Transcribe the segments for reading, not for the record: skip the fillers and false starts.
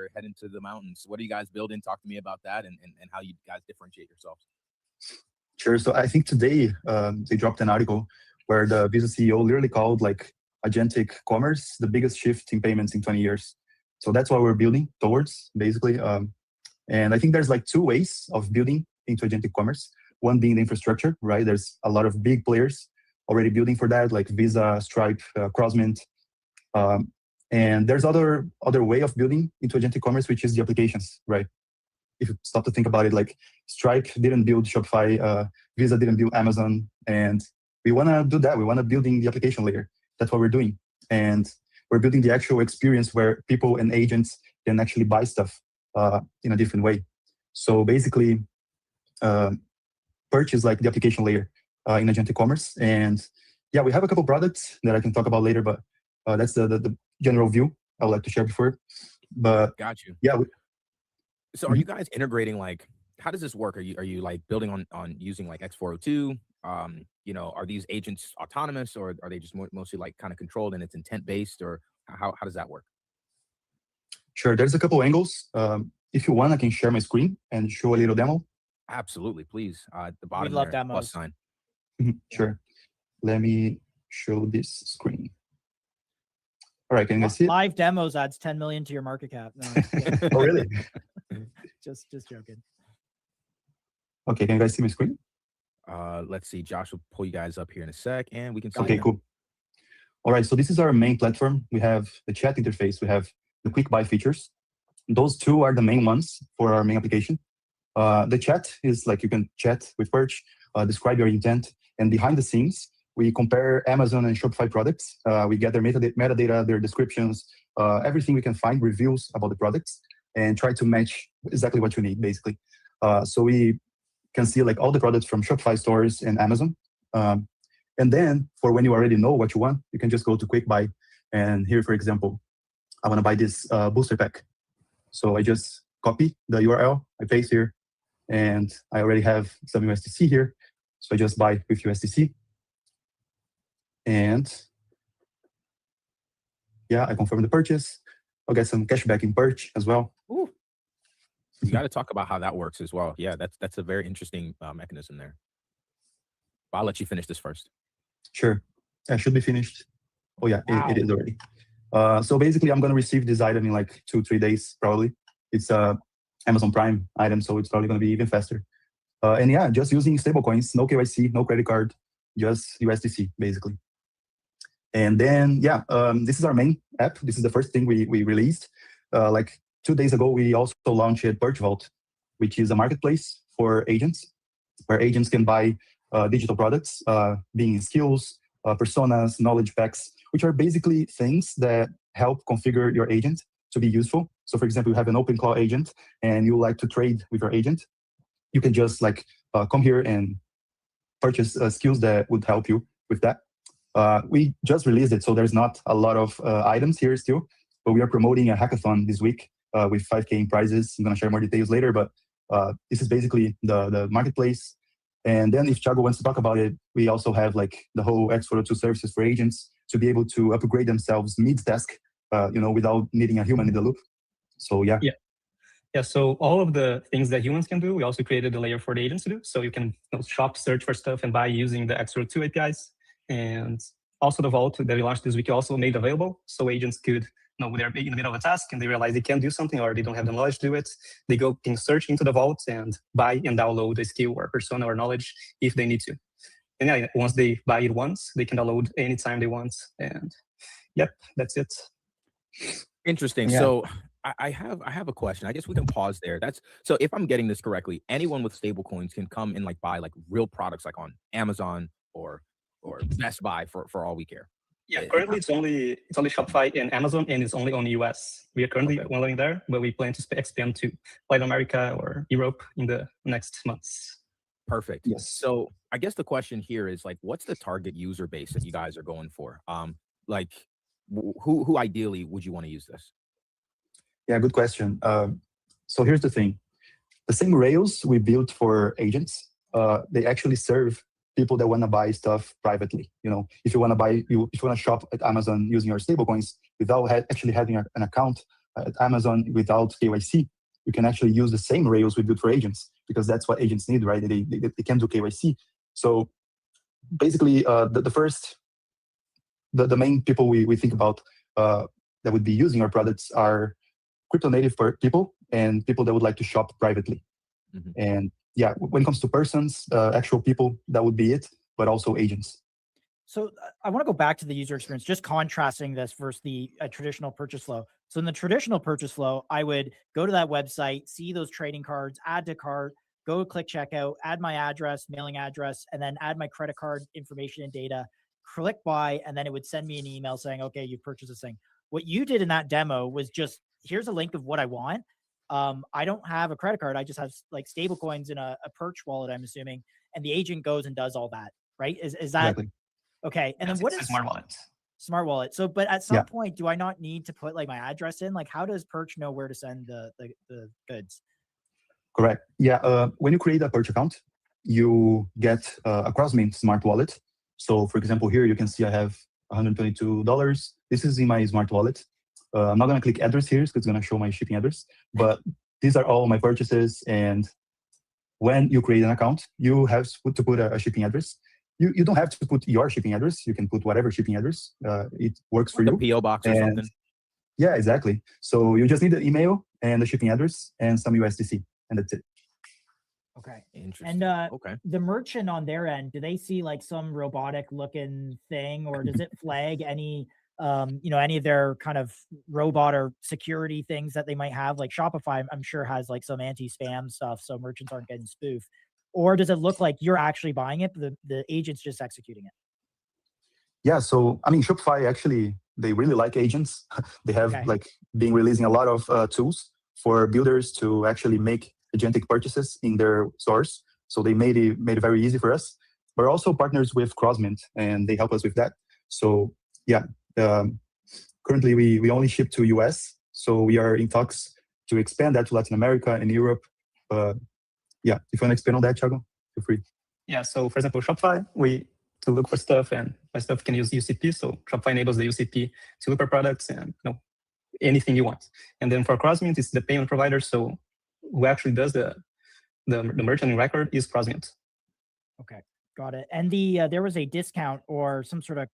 you're heading to the mountains. What are you guys building? Talk to me about that and how you guys differentiate yourselves. Sure. So I think today they dropped an article where the Visa CEO literally called like agentic commerce the biggest shift in payments in 20 years. So that's what we're building towards, basically. And I think there's like two ways of building into agentic commerce. One being the infrastructure, right? There's a lot of big players already building for that, like Visa, Stripe, Crossmint. And there's other way of building into agentic commerce, which is the applications, right? If you stop to think about it, like Stripe didn't build Shopify, Visa didn't build Amazon, and we want to do that. We want to build in the application layer. That's what we're doing. And we're building the actual experience where people and agents can actually buy stuff in a different way. So basically, purchase like the application layer in agentic commerce. And yeah, we have a couple products that I can talk about later, but that's the general view I would like to share before. But got you. Yeah. So are you guys integrating, like, how does this work? Are you like building on using like X402? Are these agents autonomous, or are they just mostly like kind of controlled and it's intent based, or how does that work? Sure. There's a couple angles. If you want, I can share my screen and show a little demo. Absolutely, please. At the bottom, we love there, demos. plus sign. Sure. Let me show this screen. All right, can you guys see it? Live demos adds 10 million to your market cap. No, Oh, really? just joking. Okay, can you guys see my screen? Let's see. Josh will pull you guys up here in a sec, and we can see. Okay, cool. All right, so this is our main platform. We have the chat interface. We have the quick buy features. Those two are the main ones for our main application. The chat is like you can chat with Perch, describe your intent, and behind the scenes, we compare Amazon and Shopify products. We get their metadata, their descriptions, everything we can find, reviews about the products, and try to match exactly what you need, basically. So we can see like all the products from Shopify stores and Amazon. And then for when you already know what you want, you can just go to quick buy. And here, for example, I want to buy this booster pack. So I just copy the URL, I paste here, and I already have some USDC here. So I just buy with USDC. And yeah, I confirm the purchase. I'll get some cash back in Perch as well. Ooh. You got to talk about how that works as well. Yeah, that's a very interesting mechanism there. But I'll let you finish this first. Sure. I should be finished. Oh yeah, Wow. it is already. So basically, I'm going to receive this item in like 2-3 days, probably. It's a Amazon Prime item, so it's probably going to be even faster. And yeah, just using stablecoins, no KYC, no credit card, just USDC, basically. And then, yeah, this is our main app. This is the first thing we released. Like 2 days ago, we also launched Perch Vault, which is a marketplace for agents, where agents can buy digital products, being skills, personas, knowledge packs, which are basically things that help configure your agent to be useful. So for example, you have an OpenClaw agent and you like to trade with your agent. You can just like come here and purchase skills that would help you with that. We just released it, so there's not a lot of items here still, but we are promoting a hackathon this week with 5K in prizes. I'm going to share more details later, but this is basically the marketplace. And then if Thiago wants to talk about it, we also have like the whole X402 services for agents to be able to upgrade themselves mid-task, without needing a human in the loop. So yeah. Yeah, so all of the things that humans can do, we also created a layer for the agents to do. So you can shop, search for stuff, and buy using the X402 APIs. And also the vault that we launched this week also made available. So agents could, when they're in the middle of a task and they realize they can't do something or they don't have the knowledge to do it, they can search into the vault and buy and download a skill or persona or knowledge if they need to. And yeah, once they buy it once, they can download anytime they want. And yep, that's it. Interesting. Yeah. So I have a question. I guess we can pause there. So if I'm getting this correctly, anyone with stable coins can come and like buy like real products like on Amazon or Best Buy for all we care. Yeah, currently it's only Shopify and Amazon, and it's only on the US. We are currently only there, but we plan to expand to Latin America or Europe in the next months. Perfect. Yes. So I guess the question here is like, what's the target user base that you guys are going for? Like who ideally would you want to use this? Yeah, good question. So here's the thing. The same rails we built for agents, they actually serve people that want to buy stuff privately. If you want to shop at Amazon using your stablecoins without actually having an account, at Amazon without KYC, you can actually use the same rails we built for agents, because that's what agents need, right? They can do KYC. So basically, the main people we think about that would be using our products are crypto native people and people that would like to shop privately. And yeah, when it comes to persons, actual people, that would be it, but also agents. So I want to go back to the user experience, just contrasting this versus the traditional purchase flow. So in the traditional purchase flow, I would go to that website, see those trading cards, add to cart, go click checkout, add my address, mailing address, and then add my credit card information and data, click buy, and then it would send me an email saying, okay, you've purchased this thing. What you did in that demo was just, here's a link of what I want. I don't have a credit card. I just have like stable coins in a Perch wallet, I'm assuming. And the agent goes and does all that, right? Is that Exactly. okay? And then what is smart wallet? Smart wallet. So, but at some point, do I not need to put like my address in? Like, how does Perch know where to send the goods? Correct. Yeah. When you create a Perch account, you get a CrossMint smart wallet. So, for example, here you can see I have $122. This is in my smart wallet. I'm not going to click address here because it's going to show my shipping address. But these are all my purchases. And when you create an account, you have to put a shipping address. You don't have to put your shipping address. You can put whatever shipping address. It works for you. A PO box or something. Yeah, exactly. So you just need the email and the shipping address and some USDC, and that's it. Okay. Interesting. And okay. the merchant on their end, do they see like some robotic looking thing, or does it flag any any of their kind of robot or security things that they might have? Like Shopify, I'm sure has like some anti-spam stuff, so merchants aren't getting spoofed. Or does it look like you're actually buying it, the agent's just executing it? Yeah, so I mean, Shopify actually, they really like agents. They have like been releasing a lot of tools for builders to actually make agentic purchases in their stores. So they made it very easy for us. We're also partners with CrossMint, and they help us with that. So yeah, currently we only ship to US. So we are in talks to expand that to Latin America and Europe. Yeah, if you want to expand on that, Thiago, feel free. Yeah, so for example, Shopify, to look for stuff, and my stuff can use UCP. So Shopify enables the UCP to look for products and anything you want. And then for CrossMint, it's the payment provider. So who actually does the merchant record is CrossMint. Okay, got it. And there was a discount or some sort of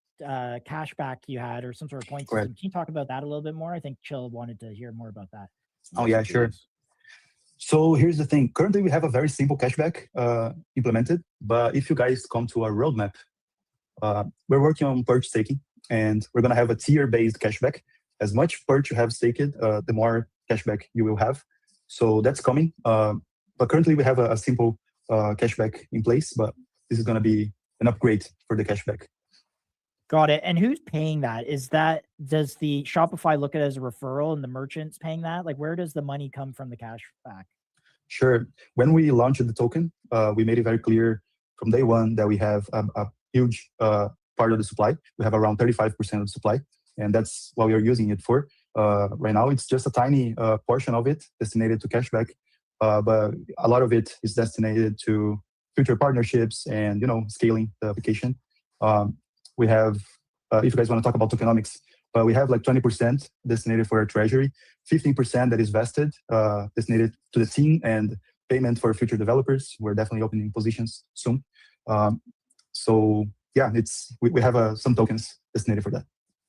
cashback you had, or some sort of point system. Can you talk about that a little bit more? I think Chill wanted to hear more about that. Oh yeah, sure. So here's the thing. Currently, we have a very simple cashback implemented. But if you guys come to our roadmap, we're working on Perch staking, and we're going to have a tier-based cashback. As much Perch you have staked, the more cashback you will have. So that's coming. But currently, we have a simple cashback in place, but this is going to be an upgrade for the cashback. Got it. And who's paying that? Does the Shopify look at it as a referral and the merchant's paying that? Like, where does the money come from the cash back? Sure. When we launched the token, we made it very clear from day one that we have a huge part of the supply. We have around 35% of the supply, and that's what we are using it for. Right now, it's just a tiny portion of it destinated to cashback, but a lot of it is destinated to future partnerships and scaling the application. We have, if you guys want to talk about tokenomics, we have like 20% designated for our treasury, 15% that is vested, designated to the team, and payment for future developers. We're definitely opening positions soon. So yeah, we have some tokens designated for that.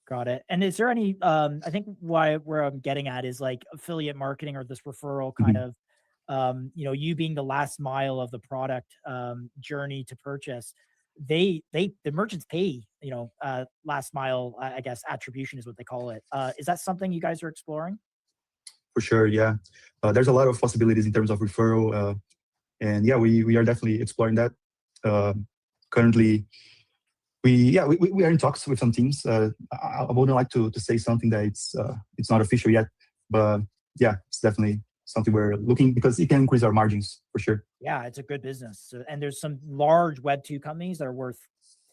Got it. And is there any, I think where I'm getting at is like affiliate marketing or this referral kind of, you being the last mile of the product journey to purchase. The merchants pay, last mile, I guess, attribution is what they call it. Is that something you guys are exploring? For sure, yeah. There's a lot of possibilities in terms of referral. And yeah, we are definitely exploring that. Currently, we are in talks with some teams. I wouldn't like to say something that it's not official yet, but yeah, it's definitely something we're looking, because it can increase our margins for sure. Yeah, it's a good business. So, and there's some large Web2 companies that are worth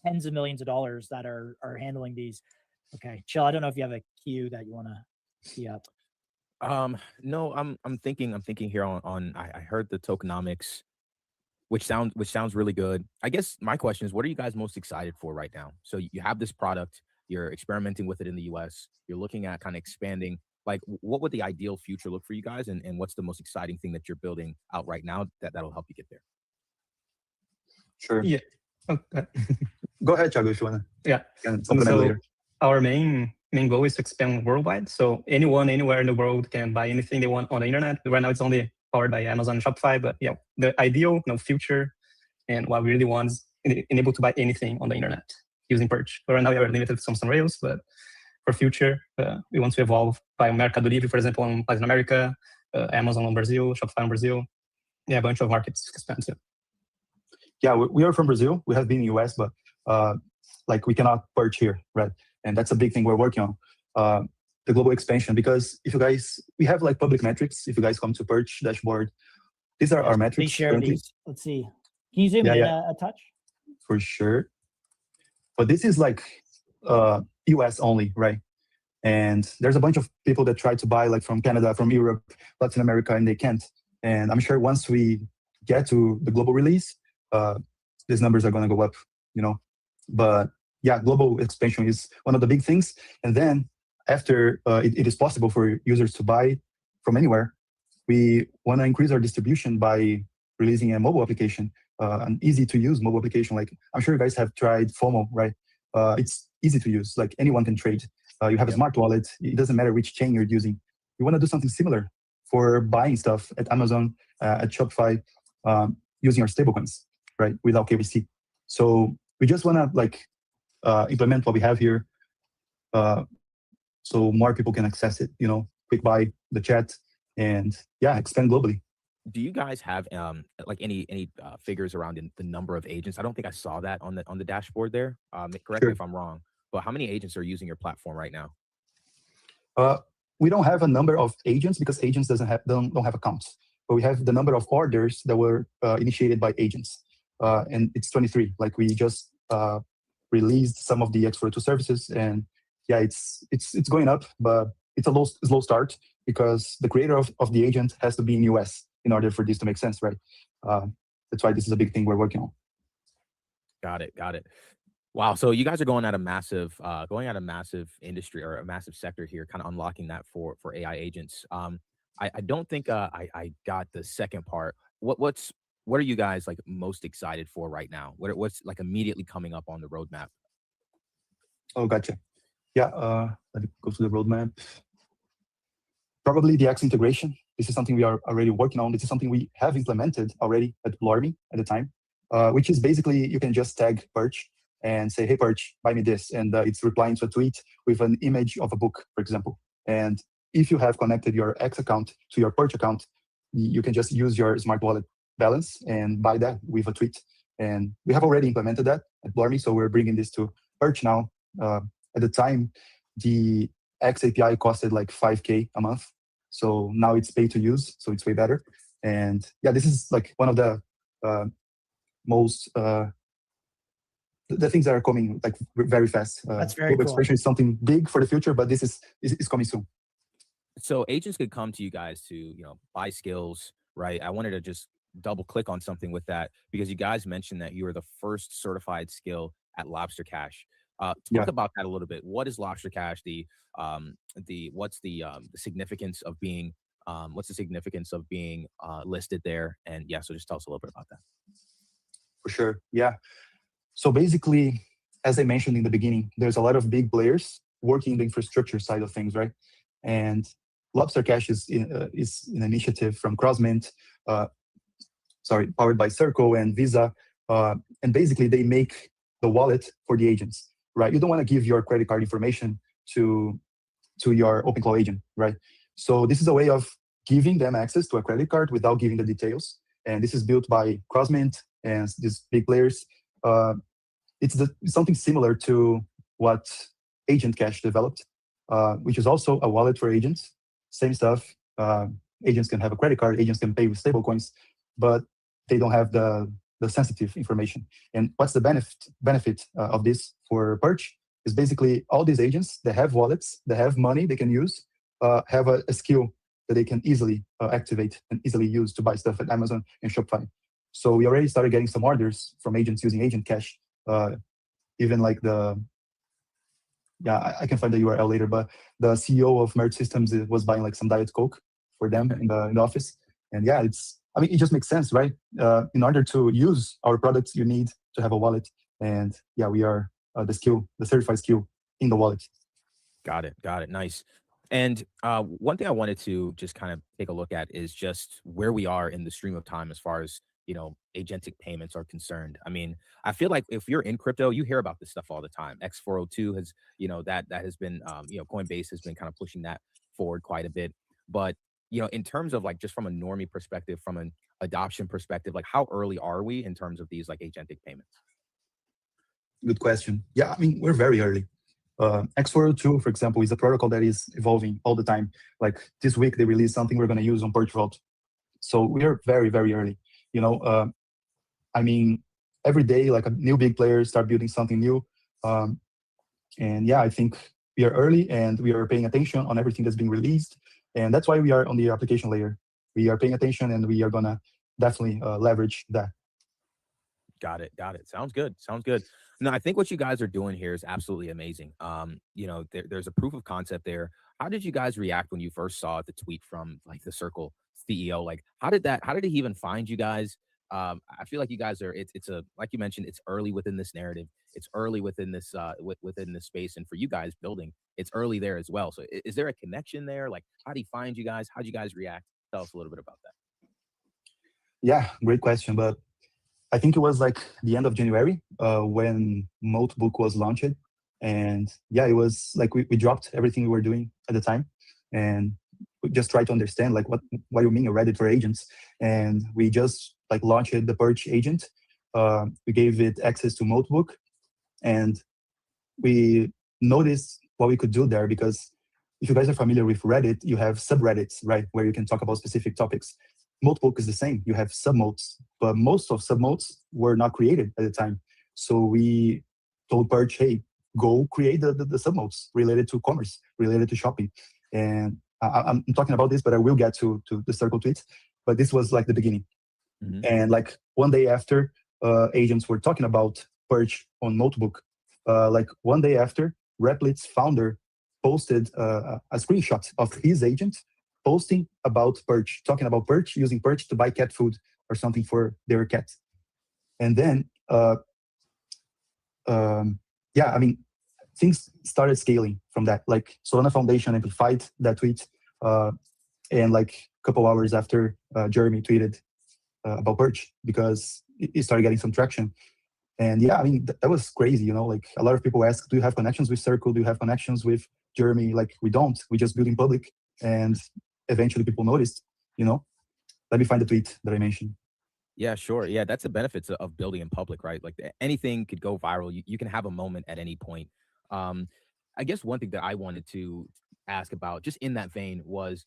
tens of millions of dollars that are handling these. Okay, Chill, I don't know if you have a queue that you want to tee up. No, I'm thinking here on I heard the tokenomics, which sounds really good. I guess my question is, what are you guys most excited for right now? So you have this product, you're experimenting with it in the US, you're looking at kind of expanding like what would the ideal future look for you guys, and what's the most exciting thing that you're building out right now that'll help you get there? Sure. Yeah. Okay. Go ahead, Thiago, if you wanna. Yeah. Can complement later. Our main goal is to expand worldwide. So anyone, anywhere in the world can buy anything they want on the internet. Right now, it's only powered by Amazon and Shopify. But yeah, the ideal future and what we really want is enable to buy anything on the internet using Perch. But right now, we are limited to some Rails, but for future, we want to evolve by Mercado Libre, for example, on Latin America, Amazon on Brazil, Shopify on Brazil. Yeah, a bunch of markets to expand to. Yeah, we are from Brazil. We have been in US, but like we cannot Perch here, right? And that's a big thing we're working on. The global expansion, because if you guys, we have like public metrics. If you guys come to Perch dashboard, these are our metrics. Please share these. Let's see. Can you zoom in a touch? For sure. But this is like US only, right? And there's a bunch of people that try to buy like from Canada, from Europe, Latin America, and they can't. And I'm sure once we get to the global release, these numbers are going to go up, But yeah, global expansion is one of the big things. And then after it is possible for users to buy from anywhere, we want to increase our distribution by releasing a mobile application, an easy to use mobile application. Like I'm sure you guys have tried FOMO, right? It's easy to use, like anyone can trade. You have a smart wallet. It doesn't matter which chain you're using. You want to do something similar for buying stuff at Amazon, at Shopify, using our stablecoins, right? Without KYC. So we just want to implement what we have here, so more people can access it. Quick buy, the chat, and yeah, expand globally. Do you guys have like any figures around the number of agents? I don't think I saw that on the dashboard there. Correct me if I'm wrong, but how many agents are using your platform right now? We don't have a number of agents because agents don't have accounts, but we have the number of orders that were initiated by agents, and it's 23. Like we just released some of the X42 services, and yeah, it's going up, but it's a slow start because the creator of the agent has to be in US in order for this to make sense, right? That's why this is a big thing we're working on. Got it. Wow. So you guys are going at a massive industry or a massive sector here, kind of unlocking that for AI agents. I don't think I got the second part. What are you guys like most excited for right now? What's like immediately coming up on the roadmap? Oh, gotcha. Yeah. Let me go to the roadmap. Probably the X integration. This is something we are already working on. This is something we have implemented already at Blormy at the time, which is basically you can just tag Perch and say, hey, Perch, buy me this. And it's replying to a tweet with an image of a book, for example. And if you have connected your X account to your Perch account, you can just use your smart wallet balance and buy that with a tweet. And we have already implemented that at Blormy, so we're bringing this to Perch now. At the time, the X API costed like $5K a month. So now it's pay to use, so it's way better. And yeah, this is like one of the most the things that are coming like very fast. That's very cool. Expression is something big for the future, but this is coming soon. So agents could come to you guys to buy skills, right? I wanted to just double click on something with that because you guys mentioned that you were the first certified skill at Lobster Cash. Talk about that a little bit. What is Lobster Cash? What's the significance of being listed there? And yeah, so just tell us a little bit about that. For sure. Yeah. So basically, as I mentioned in the beginning, there's a lot of big players working in the infrastructure side of things, right? And Lobster Cash is an initiative from Crossmint, powered by Circle and Visa, and basically they make the wallet for the agents, right? You don't want to give your credit card information to your OpenClaw agent, right? So this is a way of giving them access to a credit card without giving the details. And this is built by Crossmint and these big players. It's something similar to what Agent Cash developed, which is also a wallet for agents. Same stuff. Agents can have a credit card. Agents can pay with stablecoins, but they don't have the sensitive information. And what's the benefit of this for Perch is basically all these agents, they have wallets, they have money they can use, have a skill that they can easily activate and easily use to buy stuff at Amazon and Shopify. So we already started getting some orders from agents using Agent Cash. Even like the Yeah, I can find the URL later, but the CEO of Merit Systems was buying like some Diet Coke for them in the office. And yeah, I mean, it just makes sense, right? In order to use our products, you need to have a wallet. And yeah, we are the certified skill in the wallet. Got it. Got it. Nice. And one thing I wanted to just kind of take a look at is just where we are in the stream of time as far as, agentic payments are concerned. I mean, I feel like if you're in crypto, you hear about this stuff all the time. X402 has, that has been, Coinbase has been kind of pushing that forward quite a bit. But, in terms of like just from a normie perspective, from an adoption perspective, like how early are we in terms of these like agentic payments? Good question. Yeah, I mean, we're very early. X402, for example, is a protocol that is evolving all the time. Like this week, they released something we're going to use on Perch Vault. So we are very, very early. I mean, every day, like a new big player start building something new. And yeah, I think we are early and we are paying attention on everything that's being released. And that's why we are on the application layer. We are paying attention and we are going to definitely leverage that. Got it. Got it. Sounds good. Sounds good. No, I think what you guys are doing here is absolutely amazing. There's a proof of concept there. How did you guys react when you first saw the tweet from like the Circle CEO? Like, how did he even find you guys? I feel like you guys are, it's a, like you mentioned, it's early within this narrative. It's early within this, within this space. And for you guys building, it's early there as well. So is there a connection there? Like, how do you find you guys? How do you guys react? Tell us a little bit about that. Yeah, great question. But I think it was like the end of January when Notebook was launched. And yeah, it was like we dropped everything we were doing at the time. And we just tried to understand like what you mean, a Reddit for agents. And we just like launched the Perch agent. We gave it access to Notebook. And we noticed what we could do there, because if you guys are familiar with Reddit, you have subreddits, right? Where you can talk about specific topics. Notebook is the same. You have submodes, but most of submodes were not created at the time. So we told Perch, hey, go create the submodes related to commerce, related to shopping. And I'm talking about this, but I will get to the Circle tweets. But this was like the beginning. Mm-hmm. And like one day after, agents were talking about Perch on Notebook. Like one day after, Replit's founder posted a screenshot of his agent posting about Perch, talking about Perch, using Perch to buy cat food or something for their cat. And then, yeah, I mean, things started scaling from that. Like Solana Foundation amplified that tweet. And like a couple hours after, Jeremy tweeted about Perch because it started getting some traction. And yeah, I mean, that was crazy, like a lot of people ask, do you have connections with Circle? Do you have connections with Jeremy? Like we don't, we just build in public. And eventually people noticed, let me find the tweet that I mentioned. Yeah, sure. Yeah, that's the benefits of building in public, right? Like anything could go viral. You can have a moment at any point. I guess one thing that I wanted to ask about, just in that vein, was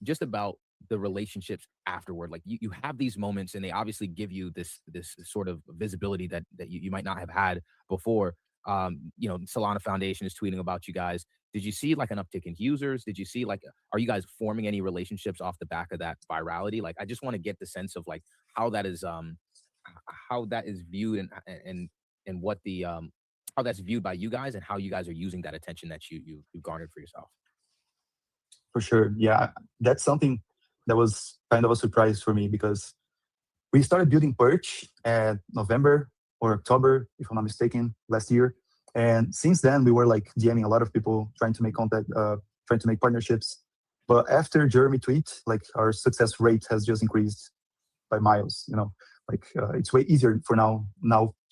just about the relationships afterward. Like you have these moments and they obviously give you this sort of visibility that you might not have had before. Solana Foundation is tweeting about you guys. Did you see like an uptick in users? Did you see like, are you guys forming any relationships off the back of that virality? Like, I just want to get the sense of like how that is viewed and what the how that's viewed by you guys and how you guys are using that attention that you garnered for yourself. For sure. Yeah, that's something that was kind of a surprise for me because we started building Perch at November or October, if I'm not mistaken, last year. And since then, we were like DMing a lot of people, trying to make contact, trying to make partnerships. But after Jeremy tweet, like our success rate has just increased by miles. Like it's way easier for now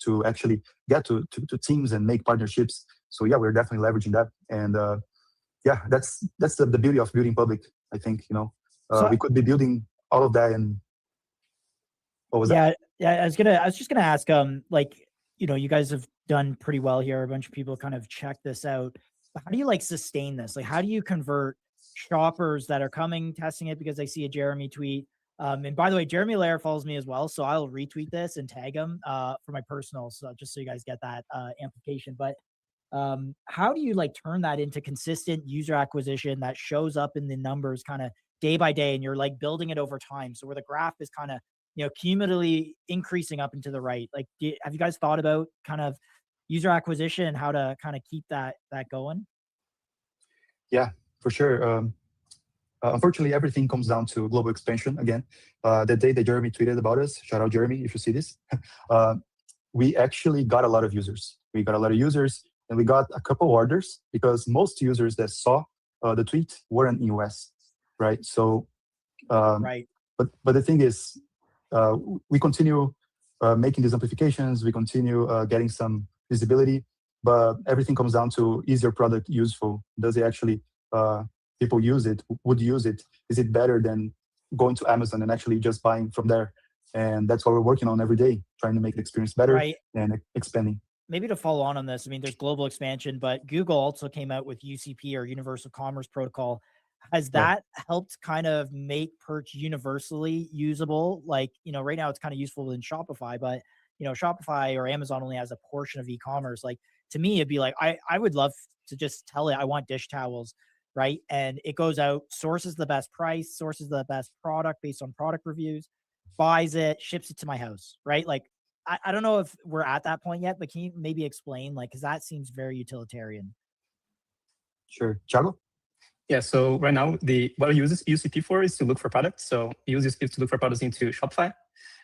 to actually get to teams and make partnerships. So yeah, we're definitely leveraging that. And yeah, that's the beauty of building public. I think so we could be building all of that. And what was that? Yeah, I was just gonna ask. Like you guys have done pretty well here. A bunch of people kind of check this out. But how do you like sustain this? Like, how do you convert shoppers that are coming testing it because they see a Jeremy tweet? And by the way, Jeremy Lair follows me as well, so I'll retweet this and tag him for my personal, so just so you guys get that amplification. But how do you like turn that into consistent user acquisition that shows up in the numbers kind of day by day, and you're like building it over time, so where the graph is kind of cumulatively increasing up and to the right? Like, have you guys thought about kind of user acquisition and how to kind of keep that going? Yeah, for sure. Unfortunately, everything comes down to global expansion again. The day that Jeremy tweeted about us, shout out Jeremy if you see this, we actually got a lot of users. We got a lot of users, and we got a couple orders because most users that saw the tweet weren't in US, right? So, Right. But the thing is, we continue making these amplifications. We continue getting some visibility, but everything comes down to: is your product useful? Does it actually people use it? Would use it? Is it better than going to Amazon and actually just buying from there? And that's what we're working on every day, trying to make the experience better and expanding. Maybe to follow on this, I mean, there's global expansion, but Google also came out with UCP, or Universal Commerce Protocol. Has that helped kind of make Perch universally usable? Like, right now it's kind of useful in Shopify, but Shopify or Amazon only has a portion of e-commerce. Like, to me, it'd be like, I would love to just tell it I want dish towels, right? And it goes out, sources the best price, sources the best product based on product reviews, buys it, ships it to my house, right? Like, I don't know if we're at that point yet, but can you maybe explain, like, because that seems very utilitarian. Sure. Thiago? Yeah, so right now, what we use UCP for is to look for products. So we use UCP to look for products into Shopify.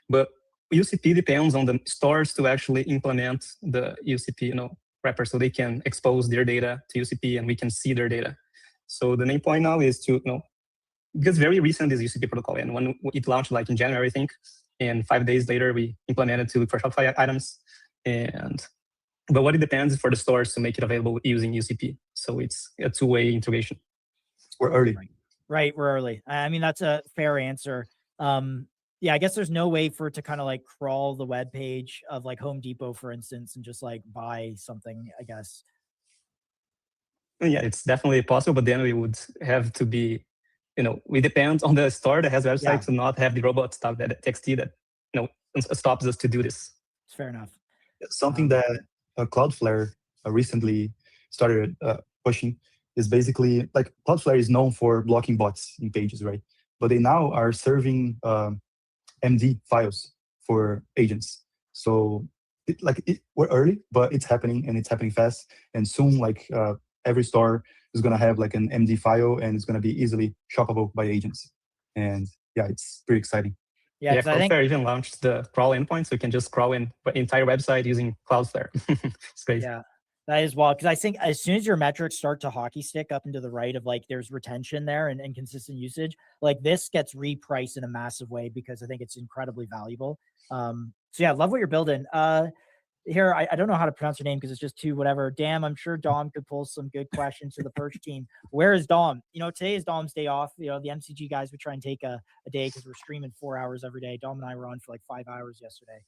But UCP depends on the stores to actually implement the UCP wrapper, so they can expose their data to UCP and we can see their data. So the main point now is to, because very recent is UCP protocol, and when it launched like in January, I think, and 5 days later, we implemented to look for Shopify items. But what it depends is for the stores to make it available using UCP. So it's a two-way integration. We're early. Right, we're early. I mean, that's a fair answer. Yeah, I guess there's no way for it to kind of like crawl the web page of like Home Depot, for instance, and just like buy something, I guess. Yeah, it's definitely possible, but then we would have to be, we depend on the store that has a website to not have the robot stuff, that TXT that, stops us to do this. It's fair enough. Something that Cloudflare recently started pushing is basically, like, Cloudflare is known for blocking bots in pages, right? But they now are serving MD files for agents. So we're early, but it's happening, and it's happening fast. And soon, like, every store is going to have like an MD file, and it's going to be easily shoppable by agents. And yeah, it's pretty exciting. Yeah, Cloudflare even launched the crawl endpoint, so you can just crawl in the entire website using Cloudflare. It's crazy. Yeah, that is wild, because I think as soon as your metrics start to hockey stick up into the right of like there's retention there and consistent usage, like this gets repriced in a massive way, because I think it's incredibly valuable. So yeah, love what you're building. Here, I don't know how to pronounce your name because it's just too whatever. Damn, I'm sure Dom could pull some good questions to the Perch team. Where is Dom? Today is Dom's day off. The MCG guys would try and take a day because we're streaming 4 hours every day. Dom and I were on for like 5 hours yesterday.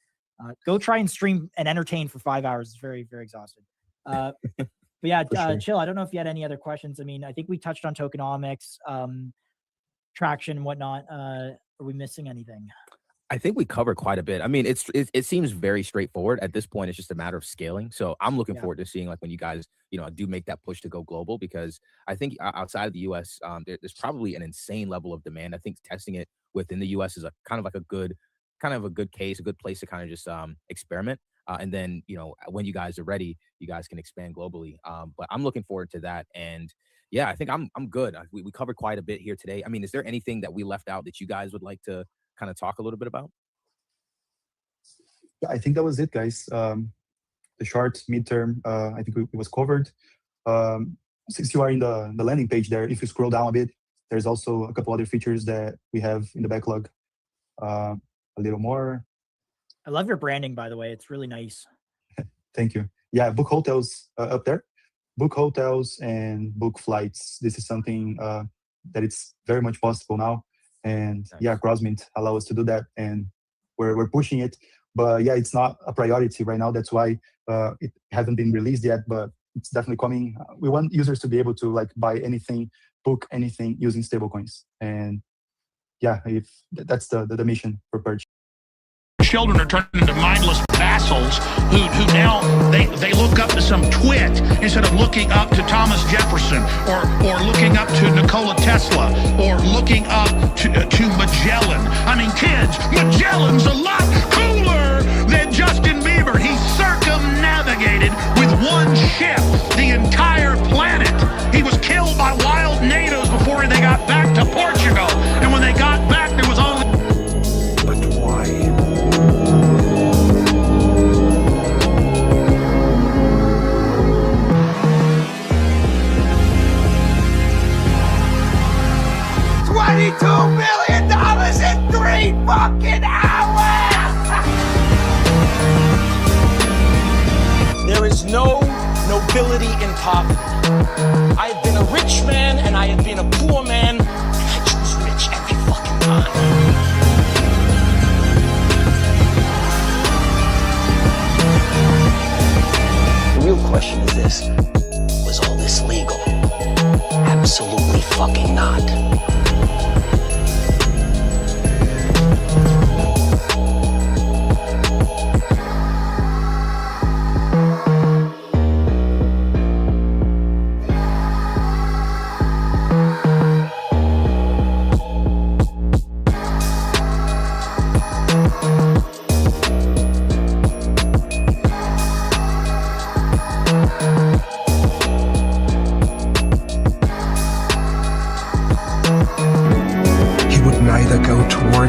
Go try and stream and entertain for 5 hours. It's very, very exhausting. But yeah, sure. Chill. I don't know if you had any other questions. I mean, I think we touched on tokenomics, traction and whatnot. Are we missing anything? I think we covered quite a bit. I mean, it seems very straightforward at this point. It's just a matter of scaling. So I'm looking forward to seeing like when you guys, do make that push to go global, because I think outside of the US, there's probably an insane level of demand. I think testing it within the US is a kind of a good case, a good place to kind of just experiment. And then, when you guys are ready, you guys can expand globally. But I'm looking forward to that. And yeah, I think I'm good. We covered quite a bit here today. I mean, is there anything that we left out that you guys would like to kind of talk a little bit about? I think that was it, guys. The short, midterm, I think it was covered. Since you are in the landing page there, if you scroll down a bit, there's also a couple other features that we have in the backlog. A little more. I love your branding, by the way. It's really nice. Thank you. Yeah, book hotels up there. Book hotels and book flights. This is something that it's very much possible now. And nice. Yeah, Crossmint allow us to do that, and we're pushing it. But yeah, it's not a priority right now. That's why it hasn't been released yet, but it's definitely coming. We want users to be able to like buy anything, book anything using stablecoins. And yeah, if that's the mission for Perch. Children are turned into mindless vassals who now they look up to some twit instead of looking up to Thomas Jefferson or looking up to Nikola Tesla or looking up to Magellan. I mean, kids, Magellan's a lot cooler than Justin Bieber. He circumnavigated one ship the entire planet. He was killed by wild natives before they got back to Portugal. And when they got back, there was only... But why? $22 million in 3 fucking hours! There is no nobility in poverty. I have been a rich man and I have been a poor man, and I choose rich every fucking time. The real question is this: was all this legal? Absolutely fucking not.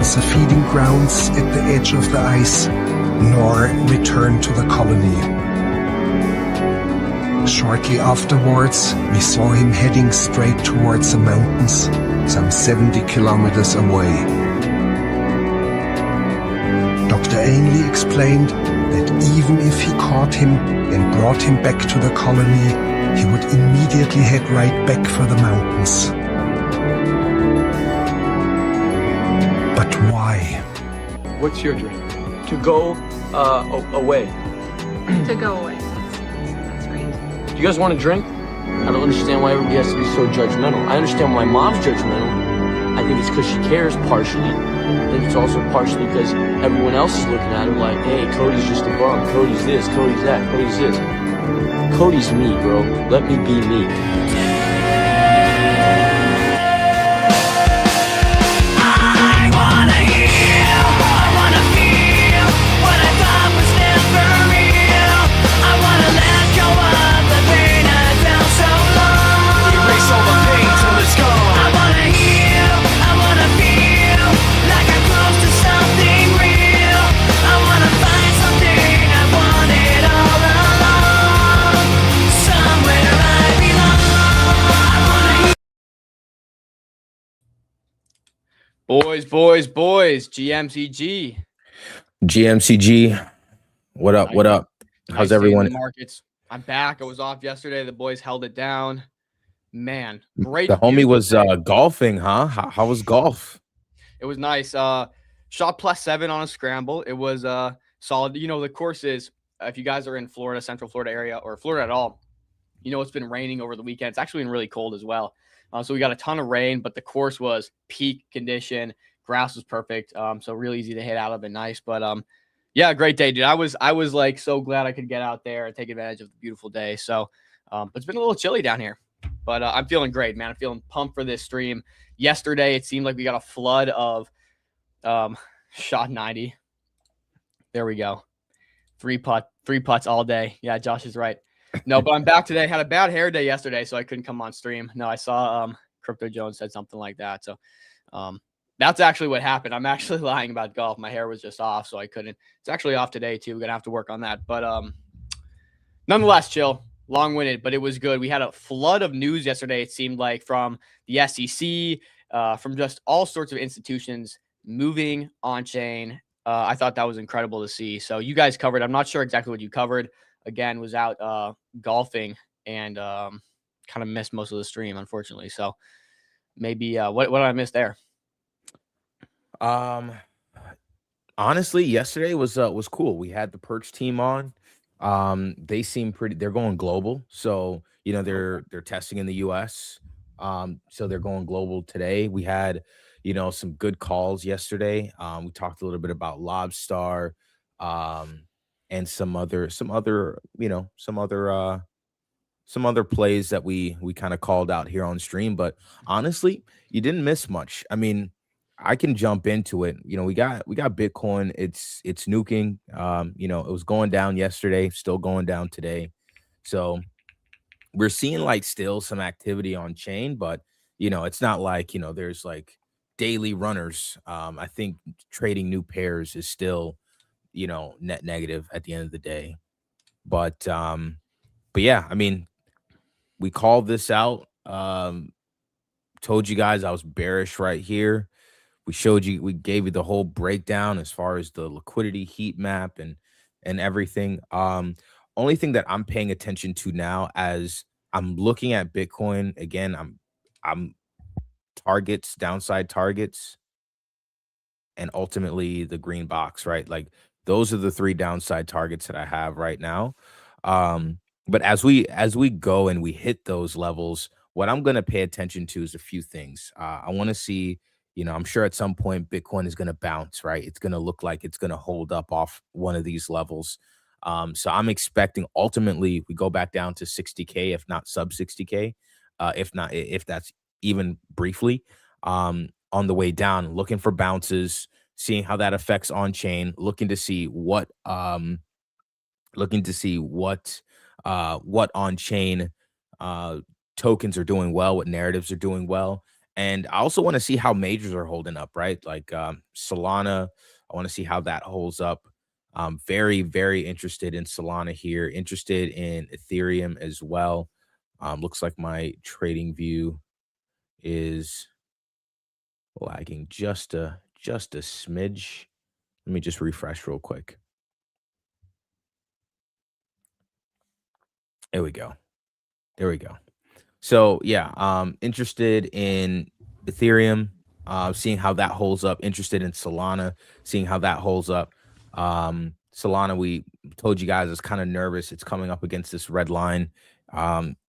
The feeding grounds at the edge of the ice, nor return to the colony. Shortly afterwards, we saw him heading straight towards the mountains, some 70 kilometers away. Dr. Ainley explained that even if he caught him and brought him back to the colony, he would immediately head right back for the mountains. Why? What's your dream? To go away. To go away. That's great. Do you guys want to drink? I don't understand why everybody has to be so judgmental. I understand why mom's judgmental. I think it's because she cares, partially. I think it's also partially because everyone else is looking at her like, hey, Cody's just a bum. Cody's this, Cody's that, Cody's this. Cody's me, bro. Let me be me. Boys, GMCG. GMCG. What up? What up? How's everyone? Markets. I'm back. I was off yesterday. The boys held it down. Man, great. The homie was golfing, huh? How was golf? It was nice. Shot +7 on a scramble. It was solid. You know, the course is, if you guys are in Florida, Central Florida area, or Florida at all, you know it's been raining over the weekend. It's actually been really cold as well. So we got a ton of rain, but the course was peak condition. Grass was perfect. So really easy to hit out of and nice. But yeah, great day, dude. I was like so glad I could get out there and take advantage of the beautiful day. So but it's been a little chilly down here. But I'm feeling great, man. I'm feeling pumped for this stream. Yesterday, it seemed like we got a flood of shot 90. There we go. Three putts all day. Yeah, Josh is right. No, but I'm back today. Had a bad hair day yesterday, so I couldn't come on stream. No, I saw Crypto Jones said something like that. So that's actually what happened. I'm actually lying about golf. My hair was just off, so I couldn't. It's actually off today too. We're gonna have to work on that. But nonetheless, chill. Long-winded, but it was good. We had a flood of news yesterday, it seemed like, from the SEC, from just all sorts of institutions moving on-chain. I thought that was incredible to see. So you guys covered. I'm not sure exactly what you covered. Again, was out golfing and kind of missed most of the stream, unfortunately. So maybe what did I miss there? Honestly, yesterday was cool. We had the Perks team on. They seem pretty. They're going global, so you know they're testing in the U.S. So they're going global today. We had some good calls yesterday. We talked a little bit about Lobstar, and some other plays that we kind of called out here on stream. But honestly, you didn't miss much. I mean, I can jump into it. We got Bitcoin. It's nuking. It was going down yesterday, still going down today. So we're seeing like still some activity on chain, but it's not like, there's like daily runners. I think trading new pairs is still, net negative at the end of the day. But yeah, I mean, we called this out. Told you guys I was bearish right here. We gave you the whole breakdown as far as the liquidity heat map and everything. Only thing that I'm paying attention to now as I'm looking at Bitcoin again, I'm downside targets, and ultimately the green box, right? Like those are the three downside targets that I have right now. But as we go and we hit those levels, what I'm going to pay attention to is a few things. I want to see, I'm sure at some point Bitcoin is going to bounce, right? It's going to look like it's going to hold up off one of these levels. So I'm expecting ultimately we go back down to 60K, if not sub 60K, if that's even briefly. On the way down, looking for bounces, seeing how that affects on chain, looking to see what on chain tokens are doing well, what narratives are doing well. And I also want to see how majors are holding up, right? Like Solana, I want to see how that holds up. Very, very interested in Solana here, interested in Ethereum as well. Looks like my trading view is lagging just a smidge. Let me just refresh real quick. There we go. So yeah, interested in Ethereum, seeing how that holds up. Interested in Solana, seeing how that holds up. Solana, we told you guys, is kind of nervous. It's coming up against this red line.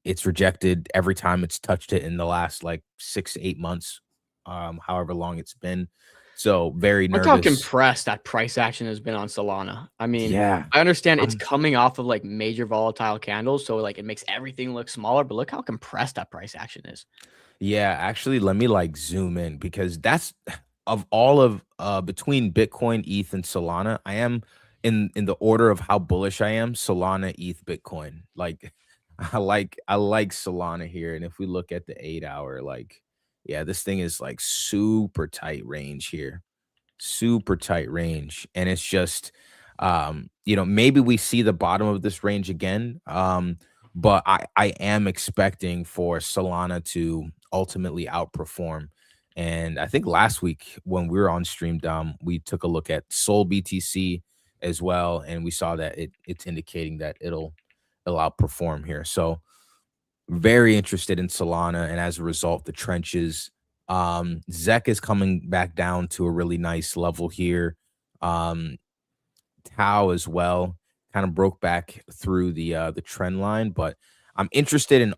It's rejected every time it's touched it in the last like 6 to 8 months, however long it's been. So very nervous. Look how compressed that price action has been on Solana. I mean, yeah, I understand it's coming off of like major volatile candles, so like it makes everything look smaller, but look how compressed that price action is. Yeah, actually, let me like zoom in because that's of all of between Bitcoin, ETH, and Solana, I am in the order of how bullish I am, Solana, ETH, Bitcoin. Like I like Solana here. And if we look at the 8-hour, like, yeah, this thing is like super tight range here. Super tight range. And it's just maybe we see the bottom of this range again. But I am expecting for Solana to ultimately outperform. And I think last week when we were on Stream Dom, we took a look at Sol BTC as well, and we saw that it's indicating that it'll outperform here. So very interested in Solana, and as a result, the trenches. ZEC is coming back down to a really nice level here. Tau as well kind of broke back through the trend line, but I'm interested in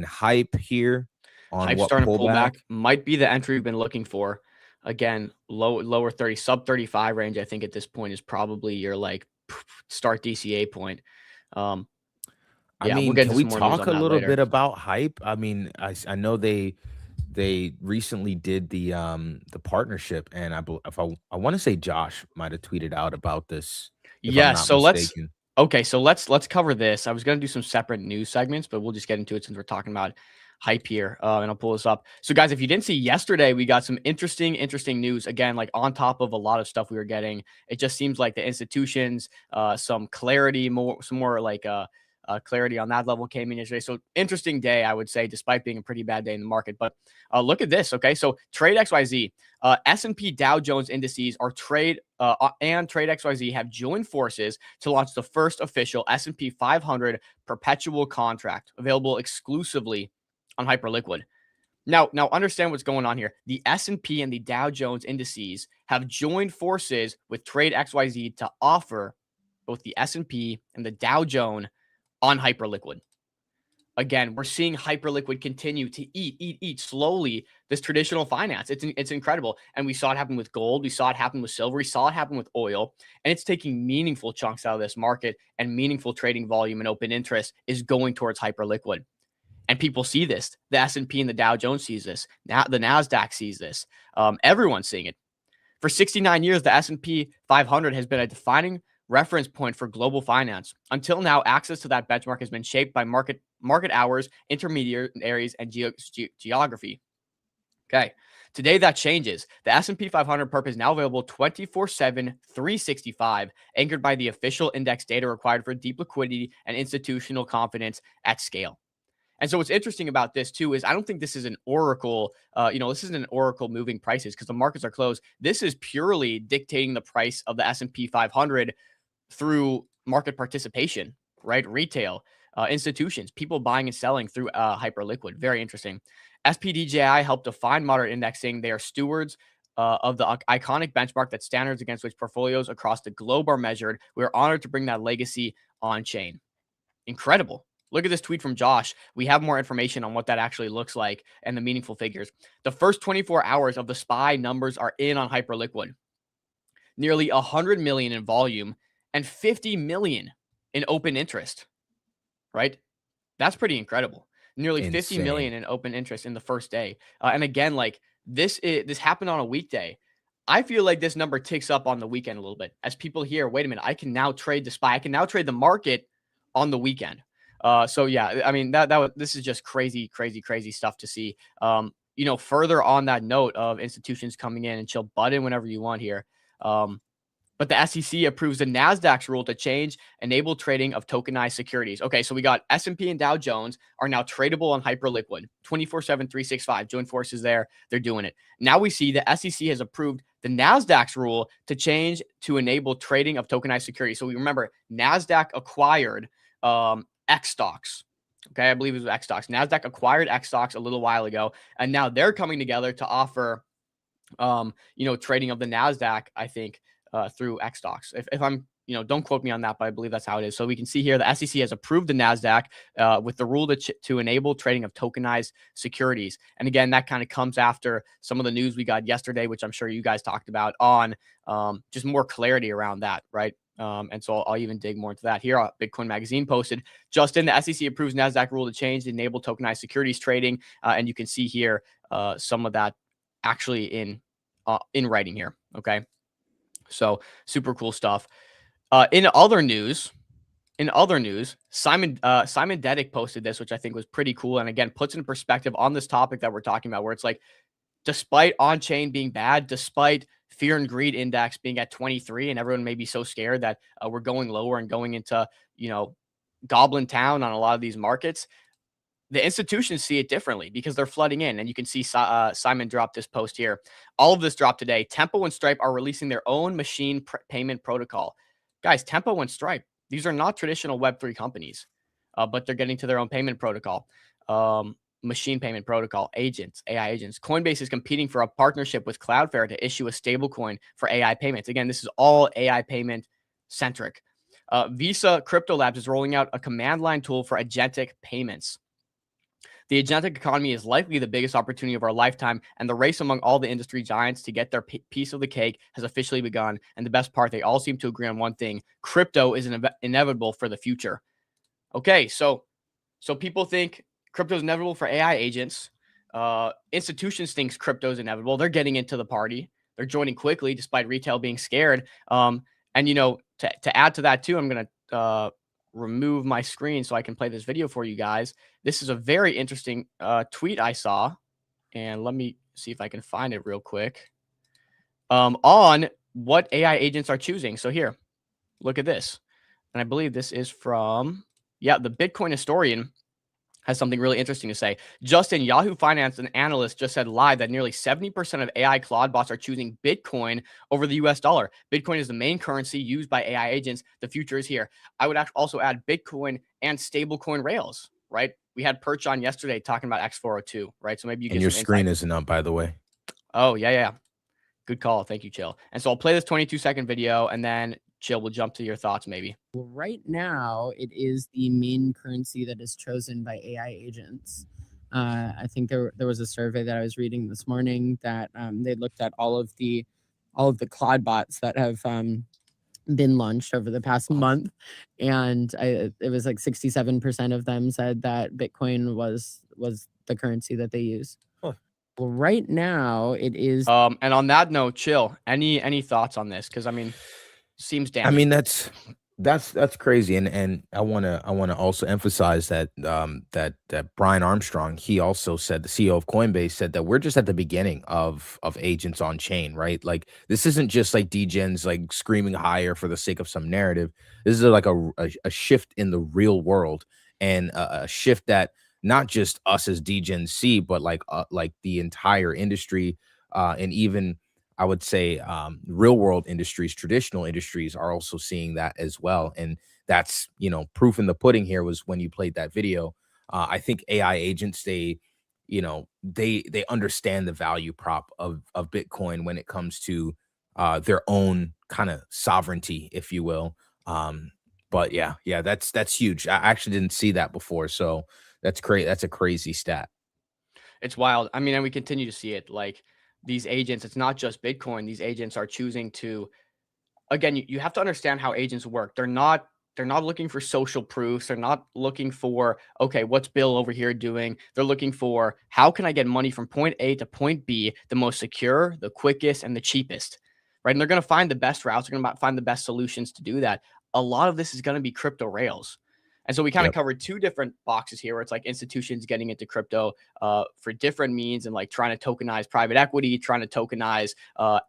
hype here on Hype what starting to pull pullback back might be the entry we've been looking for. Again, lower 30, sub 35 range. I think at this point is probably your like start DCA point. I mean, we'll get can into we some more news talk on a that little later. bit about hype? I mean, I know they recently did the partnership, and I want to say Josh might have tweeted out about this if I'm not So mistaken. let's cover this. I was going to do some separate news segments, but we'll just get into it since we're talking about hype here. And I'll pull this up. So guys, if you didn't see yesterday, we got some interesting news again, like on top of a lot of stuff we were getting. It just seems like the institutions, some clarity, some more like clarity on that level came in yesterday. So interesting day, I would say, despite being a pretty bad day in the market. But look at this. Okay, so Trade XYZ, S&P Dow Jones indices are and Trade XYZ have joined forces to launch the first official S&P 500 perpetual contract available exclusively on Hyperliquid. Now understand what's going on here. The S&P and the Dow Jones indices have joined forces with Trade XYZ to offer both the S&P and the Dow Jones on Hyperliquid. Again, we're seeing Hyperliquid continue to eat slowly this traditional finance. It's incredible. And we saw it happen with gold. We saw it happen with silver. We saw it happen with oil. And it's taking meaningful chunks out of this market, and meaningful trading volume and open interest is going towards Hyperliquid. And people see this. The S&P and the Dow Jones sees this. Now the NASDAQ sees this. Everyone's seeing it. For 69 years, the S&P 500 has been a defining reference point for global finance. Until now, access to that benchmark has been shaped by market hours, intermediaries, and geography. Okay. Today that changes. The S&P 500 perp is now available 24/7, 365, anchored by the official index data required for deep liquidity and institutional confidence at scale. And so what's interesting about this too is I don't think this is an oracle, this isn't an oracle moving prices because the markets are closed. This is purely dictating the price of the S&P 500 through market participation, right? Retail, institutions, people buying and selling through hyperliquid. Very interesting. SPDJI helped define modern indexing. They are stewards of the iconic benchmark that standards against which portfolios across the globe are measured. We are honored to bring that legacy on chain. Incredible. Look at this tweet from Josh. We have more information on what that actually looks like and the meaningful figures. The first 24 hours of the SPY numbers are in on hyperliquid. Nearly 100 million in volume and 50 million in open interest, right? That's pretty incredible. Nearly 50 million in open interest in the first day. And again, like this happened on a weekday. I feel like this number ticks up on the weekend a little bit as people hear, wait a minute, I can now trade the SPY. I can now trade the market on the weekend. So yeah, I mean, this is just crazy stuff to see. Further on that note of institutions coming in, and chill, butt in whenever you want here. But the SEC approves the NASDAQ's rule to change enable trading of tokenized securities. Okay, so we got S&P and Dow Jones are now tradable on hyperliquid, 24/7, 365. Joint forces there. They're doing it. Now we see the SEC has approved the NASDAQ's rule to change to enable trading of tokenized securities. So we remember NASDAQ acquired X stocks. Okay, I believe it was X stocks. NASDAQ acquired X stocks a little while ago, and now they're coming together to offer, trading of the NASDAQ, I think, through X stocks. If I'm, don't quote me on that, but I believe that's how it is. So we can see here the SEC has approved the NASDAQ with the rule to enable trading of tokenized securities. And again, that kind of comes after some of the news we got yesterday, which I'm sure you guys talked about on just more clarity around that, right? And so I'll even dig more into that. Here, Bitcoin Magazine posted, Justin, the SEC approves NASDAQ rule to change to enable tokenized securities trading. And you can see here some of that actually in writing here. Okay. So super cool stuff. In other news, Simon Dedek posted this, which I think was pretty cool. And again, puts in perspective on this topic that we're talking about, where it's like, despite on-chain being bad, despite fear and greed index being at 23, and everyone may be so scared that we're going lower and going into, Goblin Town on a lot of these markets, the institutions see it differently because they're flooding in. And you can see Simon dropped this post here. All of this dropped today. Tempo and Stripe are releasing their own machine payment protocol. Guys, Tempo and Stripe, these are not traditional Web3 companies, but they're getting to their own payment protocol. Machine payment protocol, agents, AI agents. Coinbase is competing for a partnership with Cloudflare to issue a stablecoin for AI payments. Again, this is all AI payment centric. Visa Crypto Labs is rolling out a command line tool for agentic payments. The agentic economy is likely the biggest opportunity of our lifetime, and the race among all the industry giants to get their piece of the cake has officially begun. And the best part, they all seem to agree on one thing: crypto is inevitable for the future. Okay, so people think crypto is inevitable for AI agents. Institutions think crypto is inevitable. They're getting into the party. They're joining quickly, despite retail being scared. And to add to that too, I'm gonna remove my screen so I can play this video for you guys. This is a very interesting tweet I saw, and let me see if I can find it real quick, on what AI agents are choosing. So here, look at this. And I believe this is from, the Bitcoin Historian has something really interesting to say. Justin, Yahoo Finance, an analyst, just said live that nearly 70% of AI Claude bots are choosing Bitcoin over the US dollar. Bitcoin is the main currency used by AI agents. The future is here. I would also add Bitcoin and stablecoin rails, right? We had Perch on yesterday talking about X402, right? So maybe you get your screen isn't up, by the way. Oh, yeah. Good call. Thank you, Chill. And so I'll play this 22-second video, and then Chill, we'll jump to your thoughts maybe. Well, right now, it is the main currency that is chosen by AI agents. I think there was a survey that I was reading this morning that they looked at all of the Claude bots that have been launched over the past month, and it was like 67% of them said that Bitcoin was the currency that they use. Huh. Well, right now it is. And on that note, Chill, any thoughts on this? Because I mean, seems I damning. mean, that's crazy, and I wanna also emphasize that that Brian Armstrong, he also said, the CEO of Coinbase said that we're just at the beginning of agents on chain, right? Like this isn't just like degens like screaming higher for the sake of some narrative. This is like a shift in the real world, and a shift that not just us as degens see, but like the entire industry, and even I would say real world industries, traditional industries are also seeing that as well. And that's, proof in the pudding here was when you played that video. I think AI agents, they understand the value prop of Bitcoin when it comes to their own kind of sovereignty, if you will. But yeah, that's huge. I actually didn't see that before. So that's great. That's a crazy stat. It's wild. I mean, and we continue to see it. Like these agents, it's not just Bitcoin. These agents are choosing to, again, you have to understand how agents work. They're not looking for social proofs. They're not looking for, okay, what's Bill over here doing? They're looking for, how can I get money from point A to point B the most secure, the quickest, and the cheapest, right? And they're going to find the best routes. They're going to find the best solutions to do that. A lot of this is going to be crypto rails. And so we kind of Yep. covered two different boxes here where it's like institutions getting into crypto for different means and like trying to tokenize private equity, trying to tokenize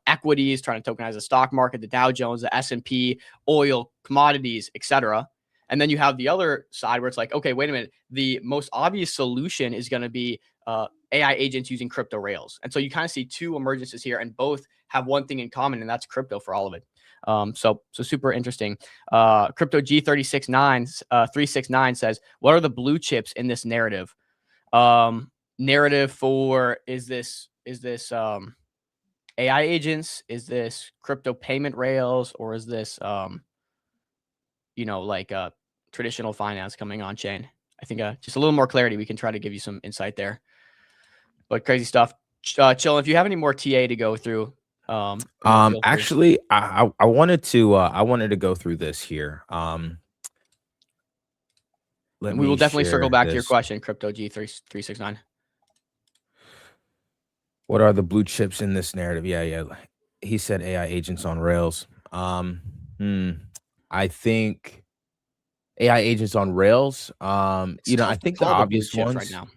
equities, trying to tokenize the stock market, the Dow Jones, the S&P, oil, commodities, etc. And then you have the other side where it's like, okay, wait a minute. The most obvious solution is going to be AI agents using crypto rails. And so you kind of see two emergences here, and both have one thing in common, and that's crypto for all of it. So super interesting. Crypto G369 says, what are the blue chips in this narrative? Narrative for is this AI agents? Is this crypto payment rails, or is this traditional finance coming on chain? I think just a little more clarity, we can try to give you some insight there. But crazy stuff. Chill. If you have any more TA to go through, feel free. Actually, I wanted to go through this here. Let And we will me definitely circle share back to your this. question, Crypto G369. What are the blue chips in this narrative? Yeah. He said AI agents on rails. I think AI agents on rails. It's tough I to think the call the blue obvious chips right ones. now.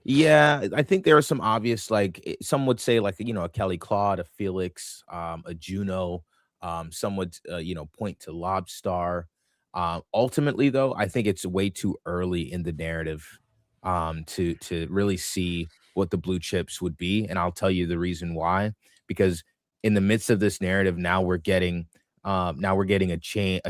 Yeah, I think there are some obvious, like some would say, like a Kelly Claude, a Felix, a Juno. Some would point to Lobstar. Ultimately, though, I think it's way too early in the narrative to really see what the blue chips would be, and I'll tell you the reason why. Because in the midst of this narrative, now we're getting a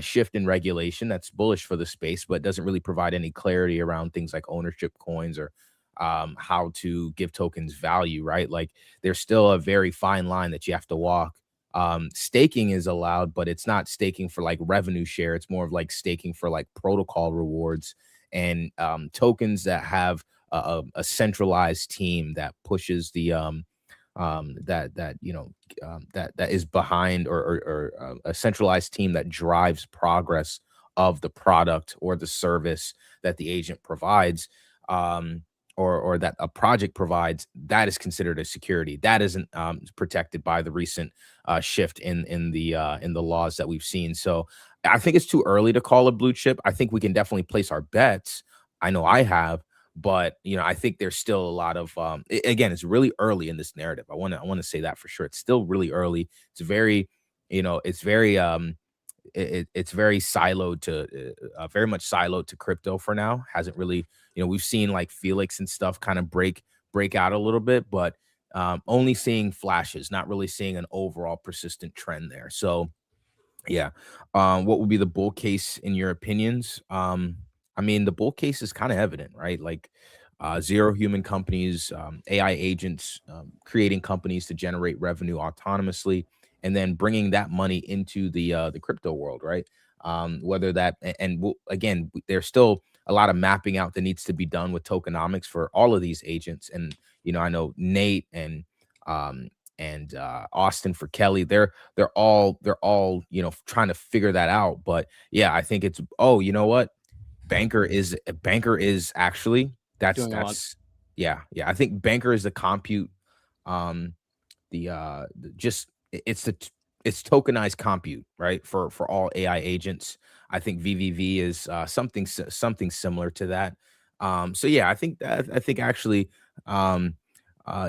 shift in regulation that's bullish for the space, but doesn't really provide any clarity around things like ownership coins or how to give tokens value, right? Like there's still a very fine line that you have to walk. Staking is allowed, but it's not staking for like revenue share. It's more of like staking for like protocol rewards and tokens that have a centralized team that pushes the that is behind, or a centralized team that drives progress of the product or the service that the agent provides, or that a project provides. That is considered a security that isn't protected by the recent shift in the laws that we've seen. So I think it's too early to call a blue chip. I think we can definitely place our bets. I know I have, but I think there's still a lot of again, it's really early in this narrative. I want to say that for sure. It's still really early. It's very, it's very it's very siloed to very much siloed to crypto for now. Hasn't really, we've seen like Felix and stuff kind of break out a little bit, but only seeing flashes, not really seeing an overall persistent trend there. So yeah. What would be the bull case in your opinions? I mean, the bull case is kind of evident, right? Like zero human companies, AI agents, creating companies to generate revenue autonomously, and then bringing that money into the crypto world, right? Whether that again, there's still a lot of mapping out that needs to be done with tokenomics for all of these agents, and I know Nate um, and Austin for Kelly. They're all trying to figure that out. But yeah, I think it's you know what? Banker is actually Doing a lot. that's yeah. I think Banker is the compute, the just it's the it's tokenized compute, right? For all AI agents. I think VVV is something similar to that. So yeah, I think actually um,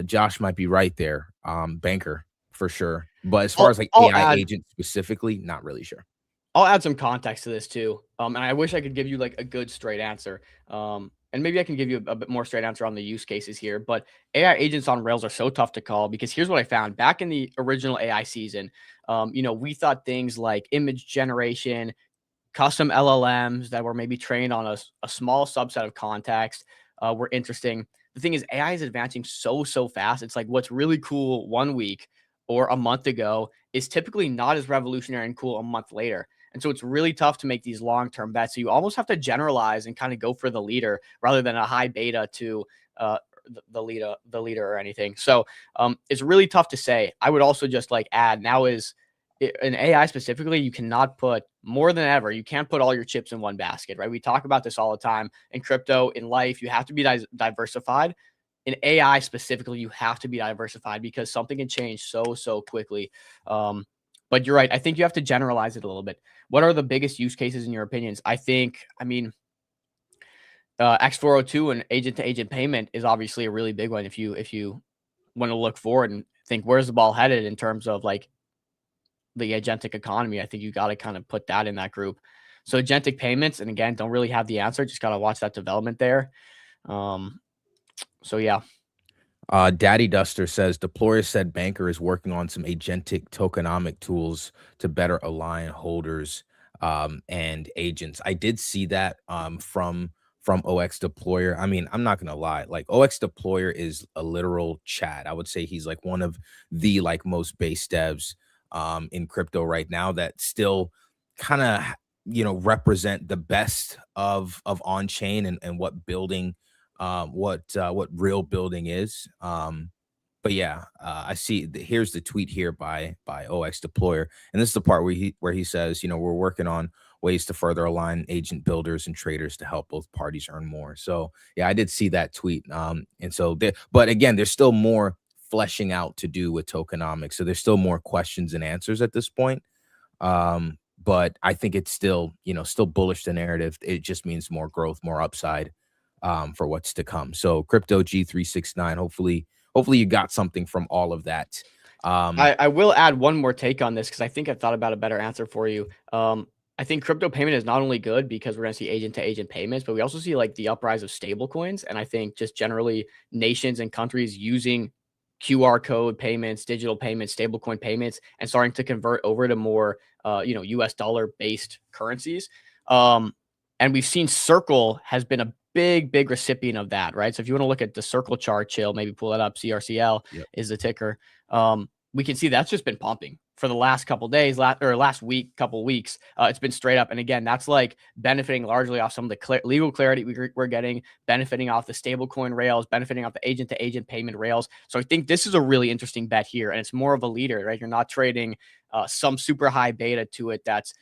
Josh might be right there. Banker for sure. But as far as like I'll AI add agents specifically, not really sure. I'll add some context to this too. And I wish I could give you like a good straight answer. And maybe I can give you a bit more straight answer on the use cases here. But AI agents on Rails are so tough to call because here's what I found back in the original AI season. We thought things like image generation, custom LLMs that were maybe trained on a small subset of context were interesting. The thing is, AI is advancing so fast. It's like what's really cool one week or a month ago is typically not as revolutionary and cool a month later. And so it's really tough to make these long-term bets. So you almost have to generalize and kind of go for the leader rather than a high beta to the leader or anything. So it's really tough to say. I would also just like add now is in AI specifically, you cannot put more than ever. You can't put all your chips in one basket, right? We talk about this all the time in crypto, in life. You have to be diversified. In AI specifically, you have to be diversified because something can change so quickly. But you're right. I think you have to generalize it a little bit. What are the biggest use cases in your opinions? I mean, X402 and agent-to-agent payment is obviously a really big one. If you want to look forward and think where's the ball headed in terms of like the agentic economy, I think you got to kind of put that in that group. So agentic payments, and again, don't really have the answer. Just got to watch that development there. So yeah. Daddy Duster says Deployer said Banker is working on some agentic tokenomic tools to better align holders and agents. I did see that from OX Deployer. I mean, I'm not gonna lie, like OX Deployer is a literal chat. I would say he's like one of the like most base devs in crypto right now that still kind of represent the best of on chain and what building what real building is. But yeah, I see. Here's the tweet here by OX Deployer, and this is the part where he says, we're working on ways to further align agent builders and traders to help both parties earn more. So yeah, I did see that tweet. And so, but again, there's still more fleshing out to do with tokenomics. So there's still more questions and answers at this point. But I think it's still, still bullish the narrative. It just means more growth, more upside for what's to come. So crypto G369, hopefully you got something from all of that. I will add one more take on this because I think I thought about a better answer for you. I think crypto payment is not only good because we're going to see agent to agent payments, but we also see like the uprise of stable coins. And I think just generally nations and countries using QR code payments, digital payments, stablecoin payments, and starting to convert over to more, US dollar based currencies. And we've seen Circle has been a big recipient of that, right? So if you want to look at the Circle chart, chill, maybe pull it up. CRCL is the ticker. We can see that's just been pumping for the last couple days, last week, couple weeks. It's been straight up. And again, that's like benefiting largely off some of the legal clarity we're getting, benefiting off the stablecoin rails, benefiting off the agent to agent payment rails. So I think this is a really interesting bet here. And it's more of a leader, right? You're not trading some super high beta to it that's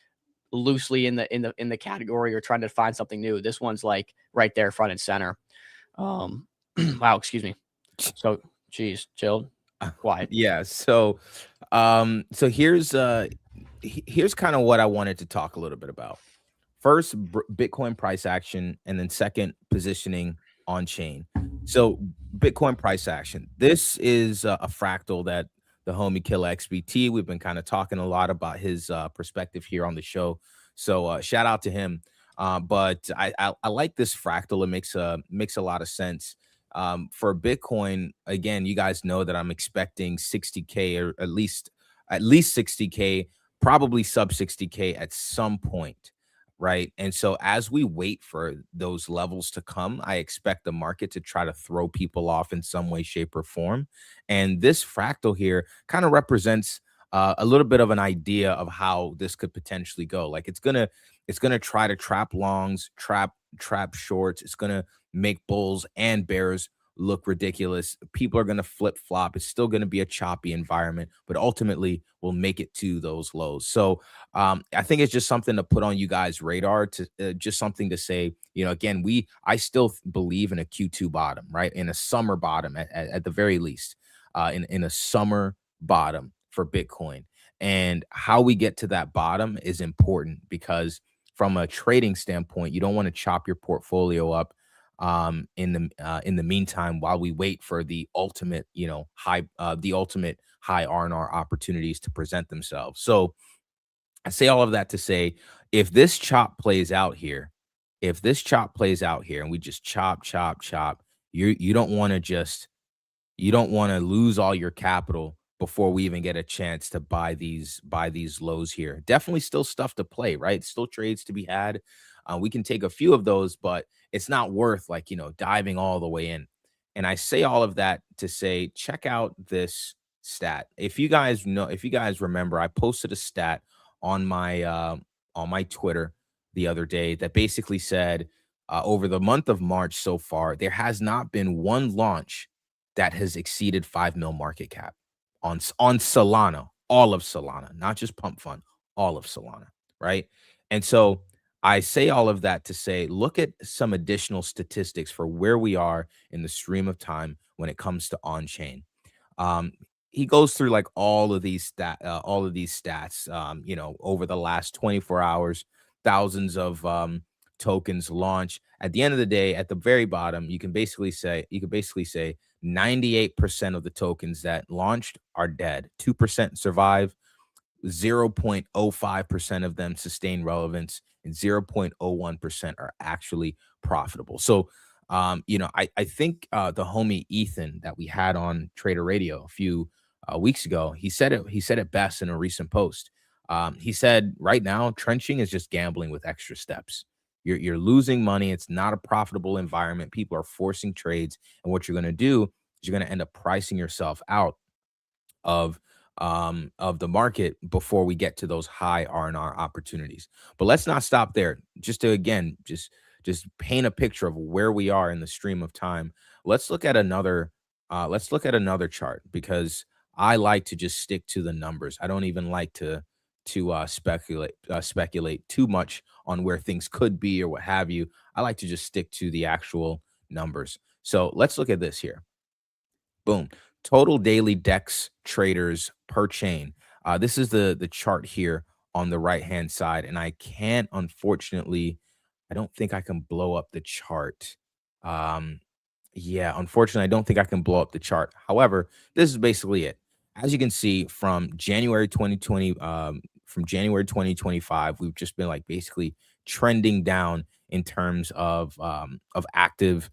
loosely in the category or trying to find something new. This one's like right there front and center. Wow, excuse me. So geez, chill, quiet. Yeah. So here's kind of what I wanted to talk a little bit about. First, Bitcoin price action, and then second, positioning on chain. So Bitcoin price action. This is a fractal that the homie Killer XBT, we've been kind of talking a lot about his perspective here on the show. So shout out to him. But I like this fractal. It makes a lot of sense. For Bitcoin, again, you guys know that I'm expecting 60K or at least 60K, probably sub 60K at some point. Right. And so as we wait for those levels to come, I expect the market to try to throw people off in some way, shape, or form. And this fractal here kind of represents a little bit of an idea of how this could potentially go. Like it's gonna try to trap longs, trap shorts. It's gonna make bulls and bears look ridiculous. People are going to flip flop. It's still going to be a choppy environment, but ultimately we'll make it to those lows. So I think it's just something to put on you guys' radar, to just something to say, again, I still believe in a Q2 bottom, right? In a summer bottom at the very least, in a summer bottom for Bitcoin. And how we get to that bottom is important, because from a trading standpoint, you don't want to chop your portfolio up in the meantime, while we wait for the ultimate, the ultimate high R&R opportunities to present themselves. So I say all of that to say, if this chop plays out here, if this chop plays out here and we just chop, chop, chop, you don't want to just you don't want to lose all your capital before we even get a chance to buy these lows here. Definitely still stuff to play, right? Still trades to be had. We can take a few of those, but it's not worth, like, diving all the way in. And I say all of that to say, check out this stat. If you guys remember, I posted a stat on my Twitter the other day that basically said, over the month of March so far, there has not been one launch that has exceeded 5 mil market cap on Solana, all of Solana, not just Pump Fund, all of Solana, right? And so I say all of that to say, look at some additional statistics for where we are in the stream of time when it comes to on-chain. Um, he goes through like all of these stats, over the last 24 hours, thousands of tokens launch. At the end of the day, at the very bottom, you could basically say 98% of the tokens that launched are dead. 2% survive, 0.05% of them sustain relevance, and 0.01% are actually profitable. So, I think the homie Ethan that we had on Trader Radio a few weeks ago, he said it best in a recent post. He said, right now, trenching is just gambling with extra steps. You're losing money. It's not a profitable environment. People are forcing trades, and what you're going to do is you're going to end up pricing yourself out of the market before we get to those high R&R opportunities. But let's not stop there. Just to, again, just paint a picture of where we are in the stream of time. Let's look at another chart, because I like to just stick to the numbers. I don't even like to speculate too much on where things could be or what have you. I like to just stick to the actual numbers. So let's look at this here. Boom. Total daily DEX traders per chain. This is the chart here on the right hand side, and I can't, unfortunately, I don't think I can blow up the chart. Yeah, unfortunately, I don't think I can blow up the chart. However, this is basically it. As you can see, from January 2025, we've just been like basically trending down in terms of active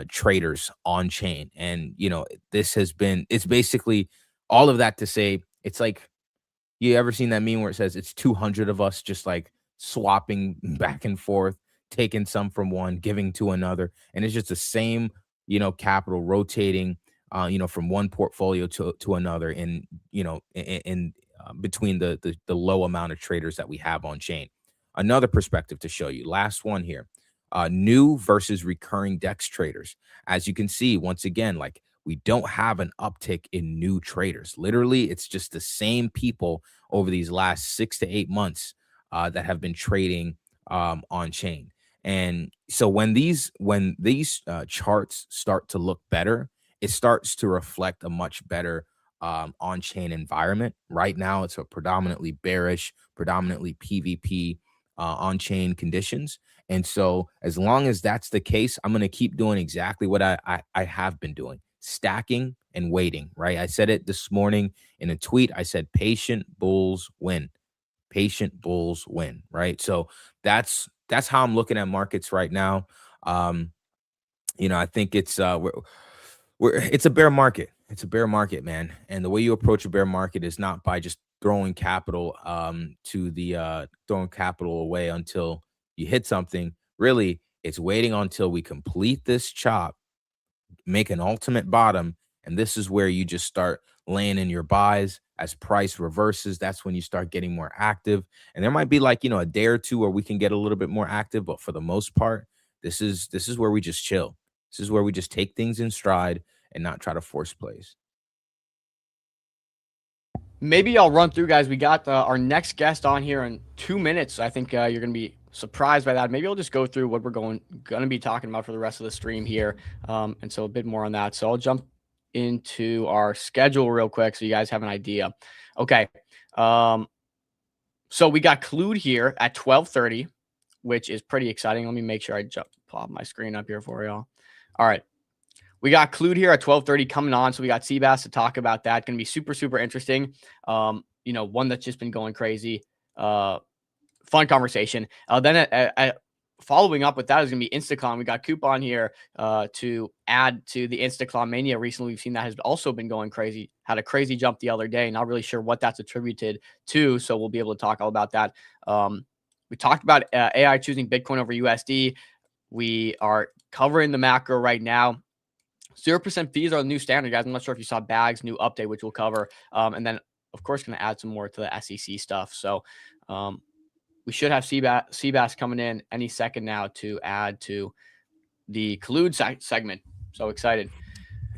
traders on chain. And it's basically all of that to say, it's like, you ever seen that meme where it says it's 200 of us just like swapping back and forth, taking some from one, giving to another, and it's just the same, capital rotating, from one portfolio to another, in between the low amount of traders that we have on chain. Another perspective to show you, last one here, new versus recurring DEX traders. As you can see, once again, like, we don't have an uptick in new traders. Literally, it's just the same people over these last 6 to 8 months that have been trading on chain. And so when these charts start to look better, it starts to reflect a much better on-chain environment. Right now, it's a predominantly bearish, predominantly PvP on-chain conditions. And so as long as that's the case, I'm going to keep doing exactly what I have been doing, stacking and waiting, right? I said it this morning in a tweet. I said, patient bulls win. Patient bulls win, right? So that's how I'm looking at markets right now. I think it's it's a bear market. It's a bear market, man. And the way you approach a bear market is not by just throwing capital throwing capital away until you hit something. Really, it's waiting until we complete this chop, make an ultimate bottom, and this is where you just start laying in your buys. As price reverses, that's when you start getting more active. And there might be like, a day or two where we can get a little bit more active, but for the most part, this is where we just chill. This is where we just take things in stride and not try to force plays. Maybe I'll run through, guys. We got our next guest on here in 2 minutes. I think you're going to be surprised by that. Maybe I'll just go through what we're going to be talking about for the rest of the stream here. And so a bit more on that. So I'll jump into our schedule real quick so you guys have an idea. Okay. So we got Clued here at 12:30, which is pretty exciting. Let me make sure I pop my screen up here for y'all. All right. We got Clued here at 12:30 coming on. So we got Seabass to talk about that. Going to be super, super interesting. One that's just been going crazy. Fun conversation. Then following up with that is going to be Instacon. We got Coupon here to add to the Instacon mania. Recently, we've seen that has also been going crazy. Had a crazy jump the other day. Not really sure what that's attributed to. So we'll be able to talk all about that. We talked about AI choosing Bitcoin over USD. We are covering the macro right now. 0% fees are the new standard, guys. I'm not sure if you saw Bag's new update, which we'll cover. And then, of course, going to add some more to the SEC stuff. So we should have Seabass coming in any second now to add to the Collude segment. So excited.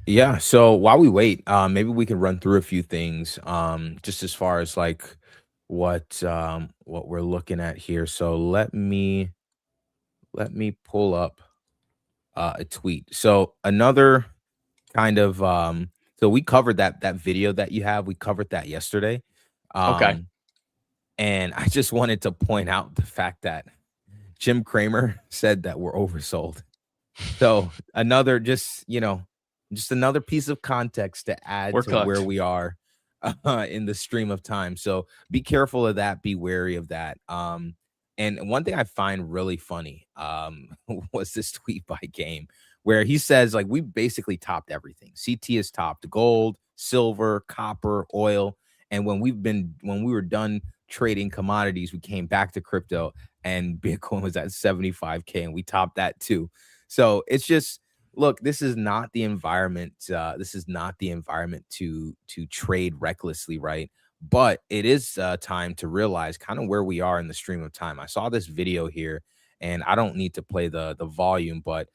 Yeah. So while we wait, maybe we can run through a few things, just as far as like what we're looking at here. So let me pull up a tweet. So another kind of so we covered that video that you have. We covered that yesterday. Okay. And I just wanted to point out the fact that Jim Cramer said that we're oversold. So another just another piece of context to add We're to cooked. where we are in the stream of time. So be careful of that. Be wary of that. And one thing I find really funny was this tweet by Game where he says, like, we basically topped everything. CT has topped gold, silver, copper, oil. And when we were done trading commodities, we came back to crypto and Bitcoin was at 75K and we topped that too. So it's just, look, this is not the environment. This is not the environment to trade recklessly, right? But it is time to realize kind of where we are in the stream of time. I saw this video here, and I don't need to play the volume, but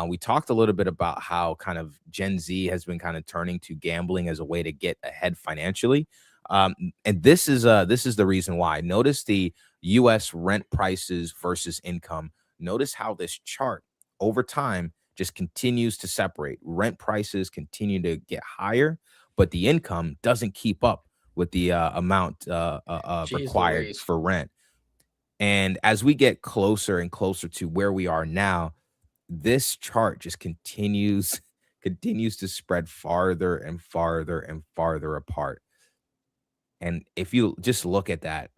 we talked a little bit about how kind of Gen Z has been kind of turning to gambling as a way to get ahead financially. And this is the reason why. Notice the U.S. rent prices versus income. Notice how this chart over time just continues to separate. Rent prices continue to get higher, but the income doesn't keep up with the amount required Louise. for rent. And as we get closer and closer to where we are now, this chart just continues to spread farther and farther and farther apart. And if you just look at that,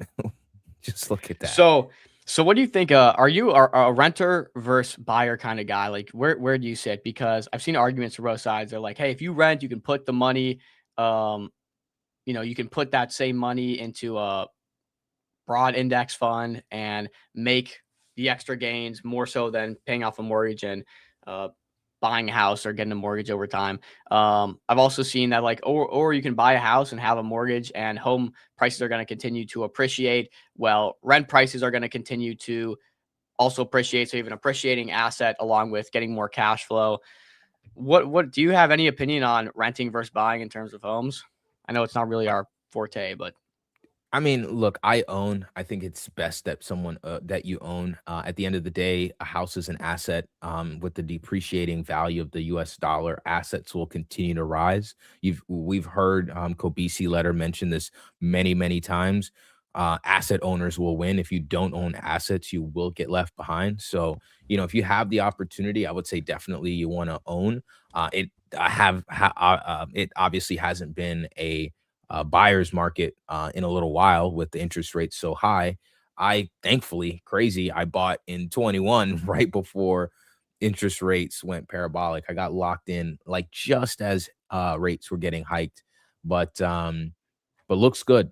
just look at that. So what do you think? Are you a renter versus buyer kind of guy? Like where do you sit? Because I've seen arguments from both sides. They're like, hey, if you rent, you can put the money, you can put that same money into a broad index fund and make the extra gains more so than paying off a mortgage and buying a house or getting a mortgage over time. I've also seen that or you can buy a house and have a mortgage and home prices are going to continue to appreciate. Well, rent prices are going to continue to also appreciate. So you have an appreciating asset along with getting more cash flow. What do you have any opinion on renting versus buying in terms of homes? I know it's not really our forte, but I mean, look, I think it's best that someone that you own. At the end of the day, a house is an asset. With the depreciating value of the U.S. dollar, assets will continue to rise. We've heard Kobisi Letter mention this many times. Asset owners will win. If you don't own assets, you will get left behind. So, if you have the opportunity, I would say definitely you want to own. It obviously hasn't been a buyer's market in a little while with the interest rates so high. I bought in 21 right before interest rates went parabolic. I got locked in like just as rates were getting hiked, but looks good.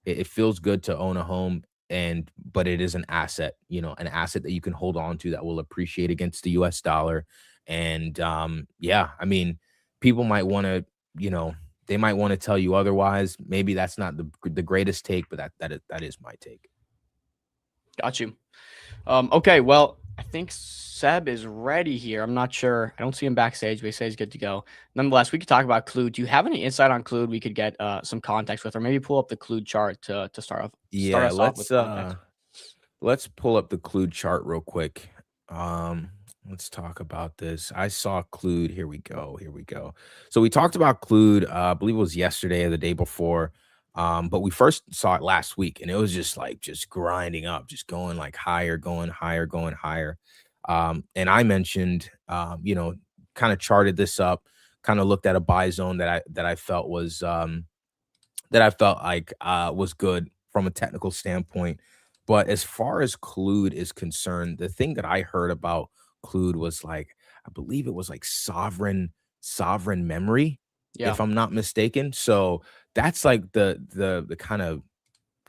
It feels good to own a home, but it is an asset, an asset that you can hold on to that will appreciate against the US dollar. And I mean, people might want to, they might want to tell you otherwise. Maybe that's not the greatest take, but that is my take. Got you. Okay, well, I think Seb is ready here. I'm not sure. I don't see him backstage, but he says he's good to go. Nonetheless, we could talk about Clued. Do you have any insight on Clued we could get some context with, or maybe pull up the Clued chart to start off? Yeah, let's pull up the Clued chart real quick. Let's talk about this. I saw Clued. Here we go. Here we go. So we talked about Clued, I believe it was yesterday or the day before. But we first saw it last week, and it was just like just grinding up, just going like higher, going higher, going higher. And I mentioned, kind of charted this up, kind of looked at a buy zone that I felt was was good from a technical standpoint. But as far as Clued is concerned, the thing that I heard about Clued was like, I believe it was like sovereign memory, Yeah. if I'm not mistaken. So that's like the kind of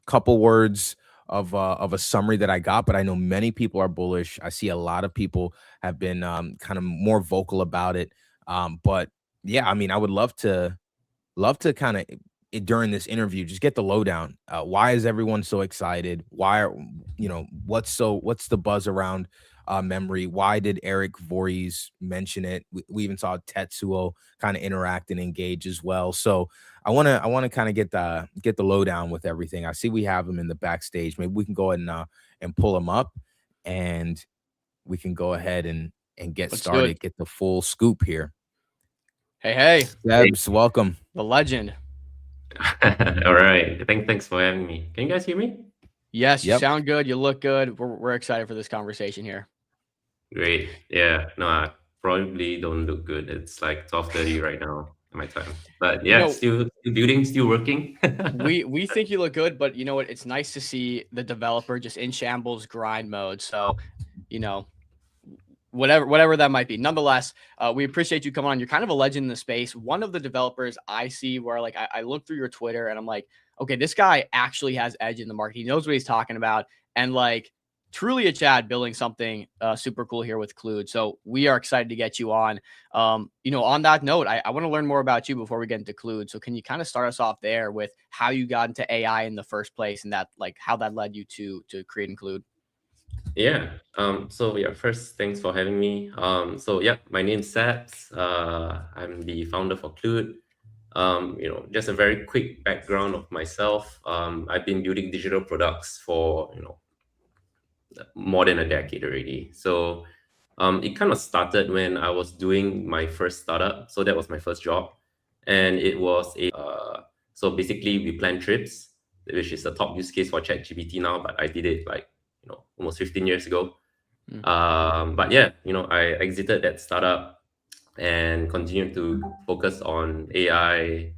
couple words of a summary that I got, but I know many people are bullish. I see a lot of people have been kind of more vocal about it. But yeah, I mean, I would love to kind of during this interview just get the lowdown. Why is everyone so excited? Why are what's the buzz around memory? Why did Eric Voorhees mention it? We even saw Tetsuo kind of interact and engage as well. So I want to kind of get the lowdown with everything. I see we have him in the backstage. Maybe we can go ahead and pull him up, and we can go ahead and get Let's do started. it. Get the full scoop here. Hey, Debs, welcome. the legend. All right. Thanks for having me. Can you guys hear me? Yes, you Yep. sound good. You look good. We're excited for this conversation here. Great. Yeah. No, I probably don't look good. It's like 12:30 right now at my time. But yeah, No. still building, still working. We think you look good, but you know what? It's nice to see the developer just in shambles grind mode. So, whatever that might be. Nonetheless, we appreciate you coming on. You're kind of a legend in the space. One of the developers I see where like I look through your Twitter and I'm like, okay, this guy actually has edge in the market. He knows what he's talking about, and like truly a Chad building something super cool here with Clued. So we are excited to get you on. On that note, I want to learn more about you before we get into Clued. So can you kind of start us off there with how you got into AI in the first place and that like how that led you to create Clued? Yeah. So yeah, first, thanks for having me. So yeah, my name's Saps. I'm the founder for Clued. Just a very quick background of myself. I've been building digital products for, more than a decade already. So it kind of started when I was doing my first startup. So that was my first job. And it was so basically we plan trips, which is the top use case for ChatGPT now, but I did it like, almost 15 years ago. But yeah, I exited that startup and continued to focus on AI,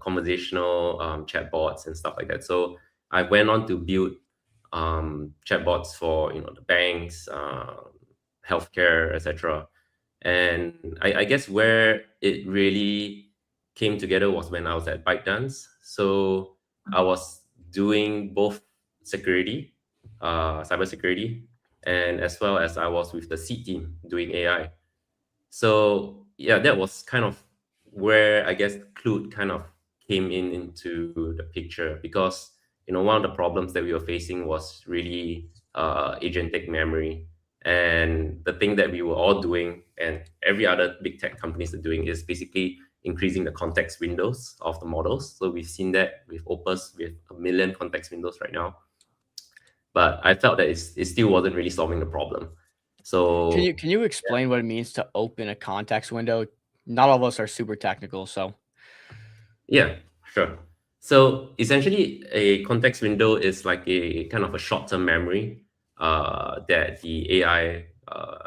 conversational chatbots and stuff like that. So I went on to build chatbots for the banks, healthcare, etc. And I guess where it really came together was when I was at ByteDance. So I was doing both security, cybersecurity, and as well as I was with the C team doing AI. So yeah, that was kind of where I guess Clued kind of came into the picture, because one of the problems that we were facing was really agentic memory. And the thing that we were all doing, and every other big tech companies are doing, is basically increasing the context windows of the models. So we've seen that with Opus, with 1 million context windows right now. But I felt that it still wasn't really solving the problem. So can you explain what it means to open a context window? Not all of us are super technical, so. Yeah, sure. So essentially, a context window is like a kind of a short-term memory that the AI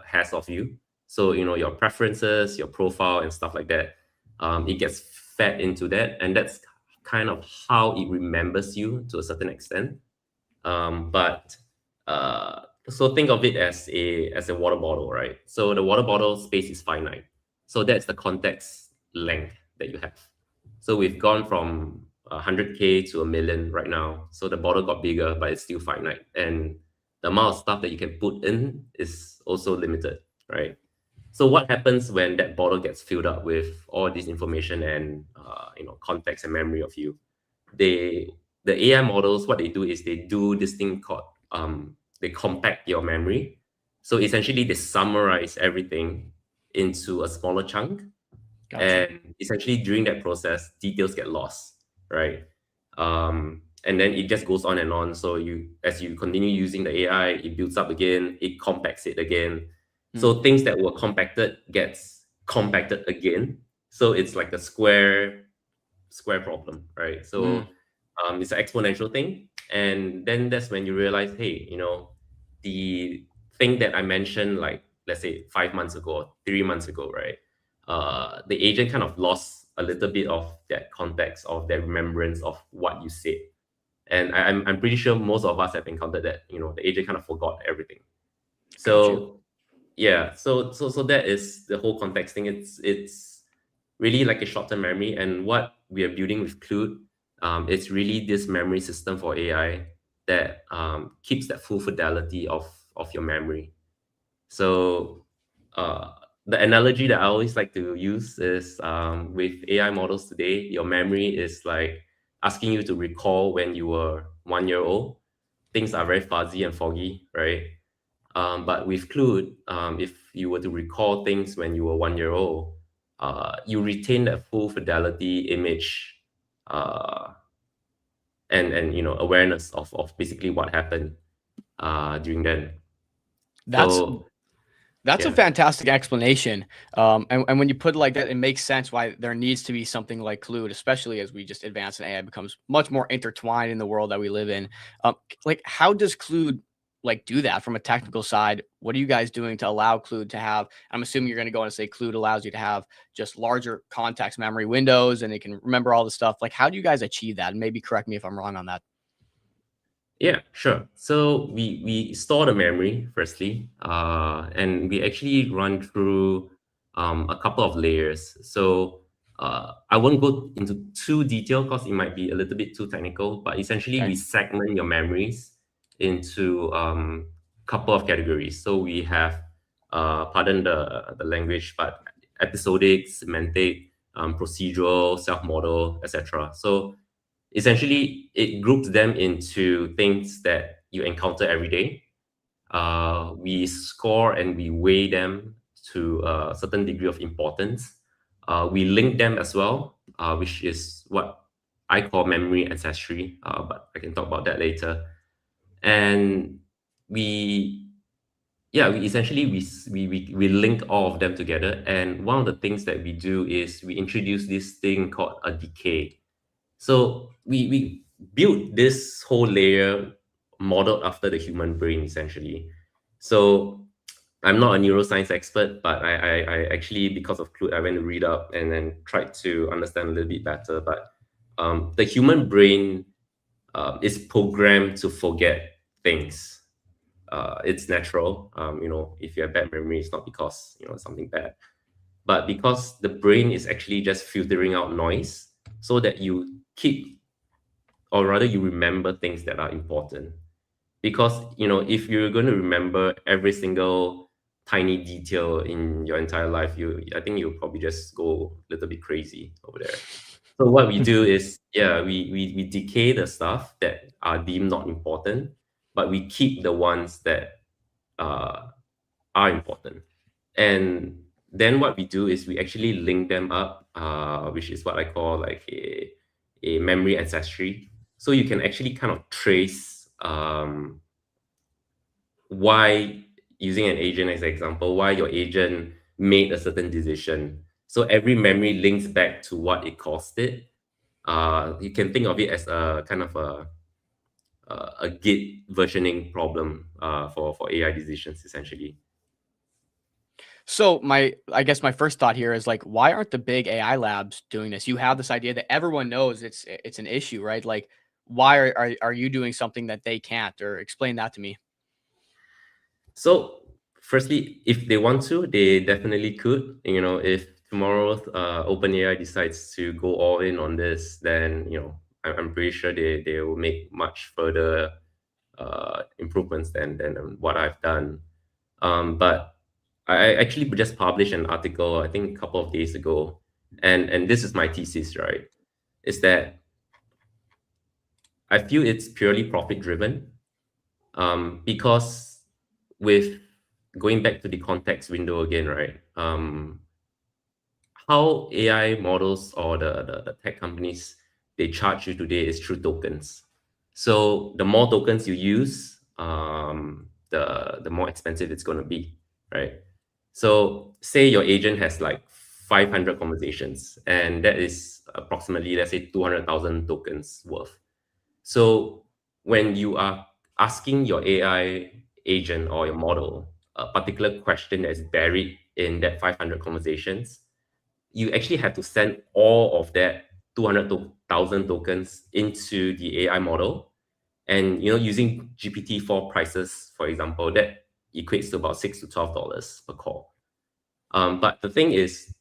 has of you. So your preferences, your profile, and stuff like that. It gets fed into that, and that's kind of how it remembers you to a certain extent. So think of it as a water bottle, right? So the water bottle space is finite. So that's the context length that you have. So we've gone from 100K to 1 million right now. So the bottle got bigger, but it's still finite. And the amount of stuff that you can put in is also limited, right? So what happens when that bottle gets filled up with all this information and context and memory of you? The AI models, what they do is they do this thing called they compact your memory. So essentially they summarize everything into a smaller chunk. Gotcha. And essentially during that process, details get lost, right? And then it just goes on and on. So as you continue using the AI, it builds up again, it compacts it again. And then So things that were compacted gets compacted again. So it's like a square problem, right? So it's an exponential thing. And then that's when you realize, hey, the thing that I mentioned, like, let's say 5 months ago, or 3 months ago, right? The agent kind of lost a little bit of that context, of that remembrance of what you said. And I'm pretty sure most of us have encountered that, the agent kind of forgot everything. So yeah, so that is the whole context thing. It's really like a short-term memory, and what we are building with Clued, it's really this memory system for AI that keeps that full fidelity of your memory. So the analogy that I always like to use is, with AI models today, your memory is like asking you to recall when you were 1 year old. Things are very fuzzy and foggy, right? But with Clued, if you were to recall things when you were 1 year old, you retain that full fidelity image, and awareness of basically what happened during then. That's a fantastic explanation. And when you put it like that, it makes sense why there needs to be something like Clued, especially as we just advance and AI becomes much more intertwined in the world that we live in. Like, how does Clued do that from a technical side? What are you guys doing to allow Clued to have? I'm assuming you're going to go on and say Clued allows you to have just larger context memory windows, and it can remember all the stuff. Like, how do you guys achieve that? And maybe correct me if I'm wrong on that. Yeah, sure. So we store the memory firstly, and we actually run through a couple of layers. So I won't go into too detail because it might be a little bit too technical, but essentially we segment your memories into a couple of categories. So we have, pardon the language, but episodic, semantic, procedural, self-model, etc. So essentially, it groups them into things that you encounter every day. We score and we weigh them to a certain degree of importance. We link them as well, which is what I call memory ancestry, but I can talk about that later. And we essentially we link all of them together. And one of the things that we do is we introduce this thing called a decay. So we built this whole layer modeled after the human brain, essentially. So I'm not a neuroscience expert, but I actually, because of Clued, I went to read up and then tried to understand a little bit better. But the human brain is programmed to forget things. It's natural. If you have bad memory, it's not because something bad, but because the brain is actually just filtering out noise so that you keep, or rather you remember things that are important. Because if you're going to remember every single tiny detail in your entire life, I think you'll probably just go a little bit crazy over there. So what we do is, we decay the stuff that are deemed not important, but we keep the ones that are important. And then what we do is we actually link them up, which is what I call like a memory ancestry. So you can actually kind of trace why, using an agent as an example, why your agent made a certain decision. So every memory links back to what it caused it. You can think of it as a kind of a Git versioning problem for AI decisions, essentially. So I guess my first thought here is like, why aren't the big AI labs doing this? You have this idea that everyone knows it's an issue, right? Like, why are you doing something that they can't? Or explain that to me. So firstly, if they want to, they definitely could. If tomorrow OpenAI decides to go all in on this, then I'm pretty sure they will make much further improvements than what I've done. But I actually just published an article, I think a couple of days ago, and this is my thesis, right? Is that I feel it's purely profit driven, because with going back to the context window again, right? How AI models or the tech companies, they charge you today is through tokens. So the more tokens you use, the more expensive it's going to be, right? So say your agent has like 500 conversations, and that is approximately, let's say, 200,000 tokens worth. So when you are asking your AI agent or your model a particular question that is buried in that 500 conversations, you actually have to send all of that 200,000 tokens into the AI model. And using GPT-4 prices, for example, that equates to about $6 to $12 per call. But the thing is,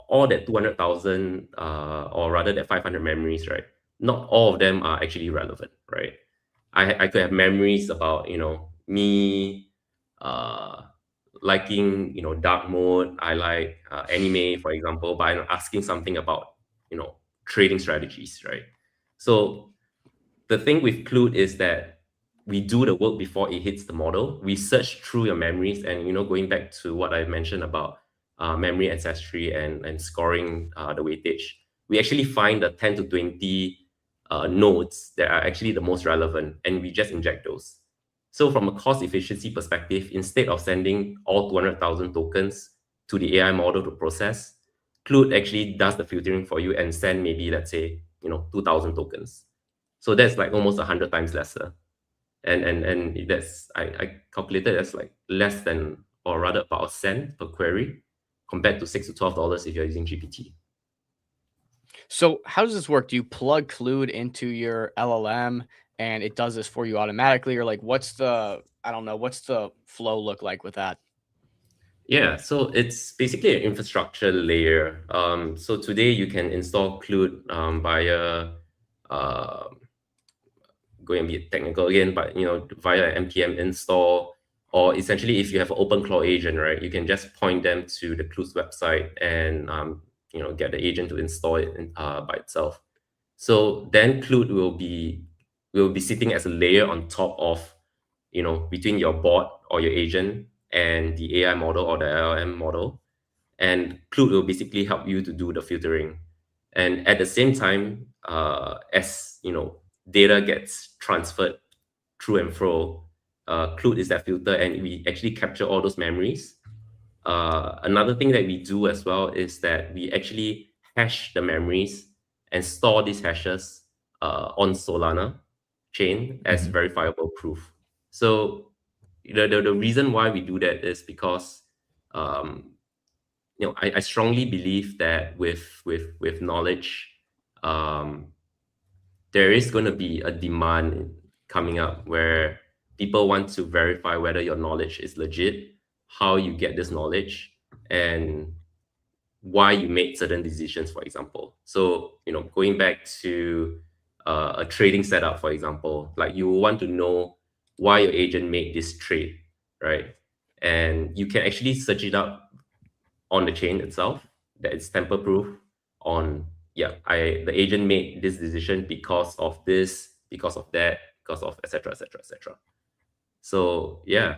all that 200,000, or rather that 500 memories, right? Not all of them are actually relevant, right? I could have memories about, me liking, dark mode. I like anime, for example, but I'm asking something about, trading strategies, right? So the thing with Clued is that we do the work before it hits the model. We search through your memories, and going back to what I mentioned about memory ancestry and scoring the weightage, we actually find the 10 to 20 nodes that are actually the most relevant, and we just inject those. So from a cost efficiency perspective, instead of sending all 200,000 tokens to the AI model to process, Clued actually does the filtering for you and send maybe, let's say, 2,000 tokens. So that's like almost 100 times lesser. And that's, I calculated that's like less than, or rather about a cent per query, compared to $6 to $12 if you're using GPT. So how does this work? Do you plug Clued into your LLM and it does this for you automatically, or like what's the flow look like with that? Yeah, so it's basically an infrastructure layer. So today you can install Clued via going to be technical again, but via npm install, or essentially if you have an OpenClaw agent, right, you can just point them to the Clues website and get the agent to install it by itself. So then Clued will be sitting as a layer on top of, between your bot or your agent and the AI model or the LLM model. And Clued will basically help you to do the filtering. And at the same time, as data gets transferred through and fro, Clued is that filter, and we actually capture all those memories. Another thing that we do as well is that we actually hash the memories and store these hashes on Solana chain as verifiable proof. So the reason why we do that is because I strongly believe that with knowledge, there is going to be a demand coming up where people want to verify whether your knowledge is legit, how you get this knowledge, and why you made certain decisions, for example. So, going back to a trading setup, for example, like you want to know why your agent made this trade, right? And you can actually search it up on the chain itself, that it's tamper proof on, the agent made this decision because of this, because of that, because of etc etc etc. So yeah.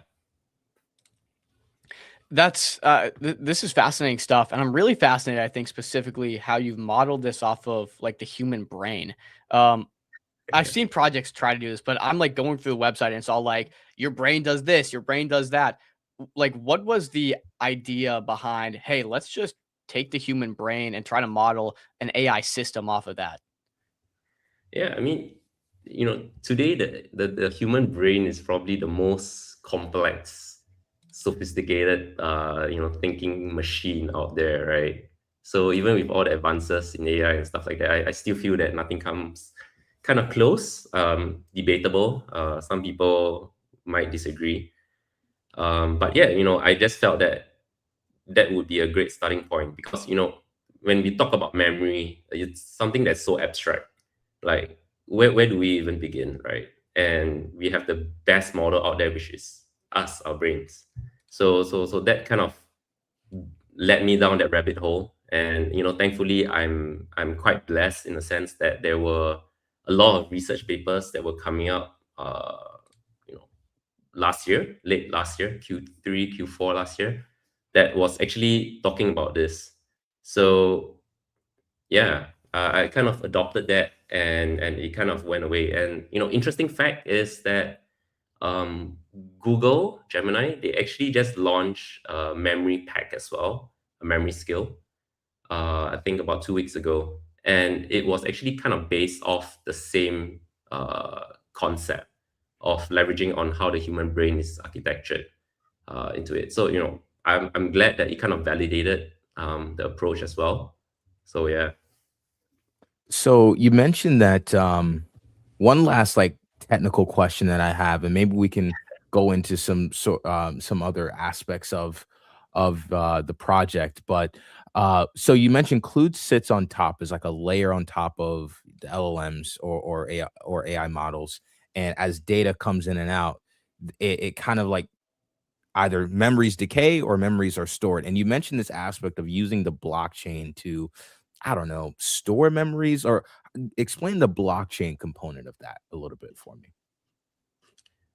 That's this is fascinating stuff, and I'm really fascinated, I think, specifically how you've modeled this off of like the human brain. I've seen projects try to do this, but I'm like going through the website and it's all like your brain does this, your brain does that. Like, what was the idea behind, hey, let's just take the human brain and try to model an AI system off of that? Yeah, I mean, today the human brain is probably the most complex, sophisticated, thinking machine out there, right? So even with all the advances in AI and stuff like that, I still feel that nothing comes kind of close. Debatable. Some people might disagree. But yeah, I just felt that would be a great starting point because, when we talk about memory, it's something that's so abstract. Like, where do we even begin, right? And we have the best model out there, which is us, our brains. So that kind of led me down that rabbit hole. And thankfully, I'm quite blessed in the sense that there were a lot of research papers that were coming up, last year, late last year, Q3, Q4 last year, that was actually talking about this. So yeah, I kind of adopted that, and it kind of went away. And interesting fact is that Google Gemini, they actually just launched a memory pack as well, a memory skill. I think about 2 weeks ago, and it was actually kind of based off the same concept of leveraging on how the human brain is architectured into it. So I'm glad that it kind of validated the approach as well. So yeah. So you mentioned that one last like technical question that I have, and maybe we can go into some other aspects of the project. But so you mentioned Clued sits on top as like a layer on top of the LLMs or AI models, and as data comes in and out, it kind of like either memories decay or memories are stored. And you mentioned this aspect of using the blockchain to, I don't know, store memories or explain the blockchain component of that a little bit for me.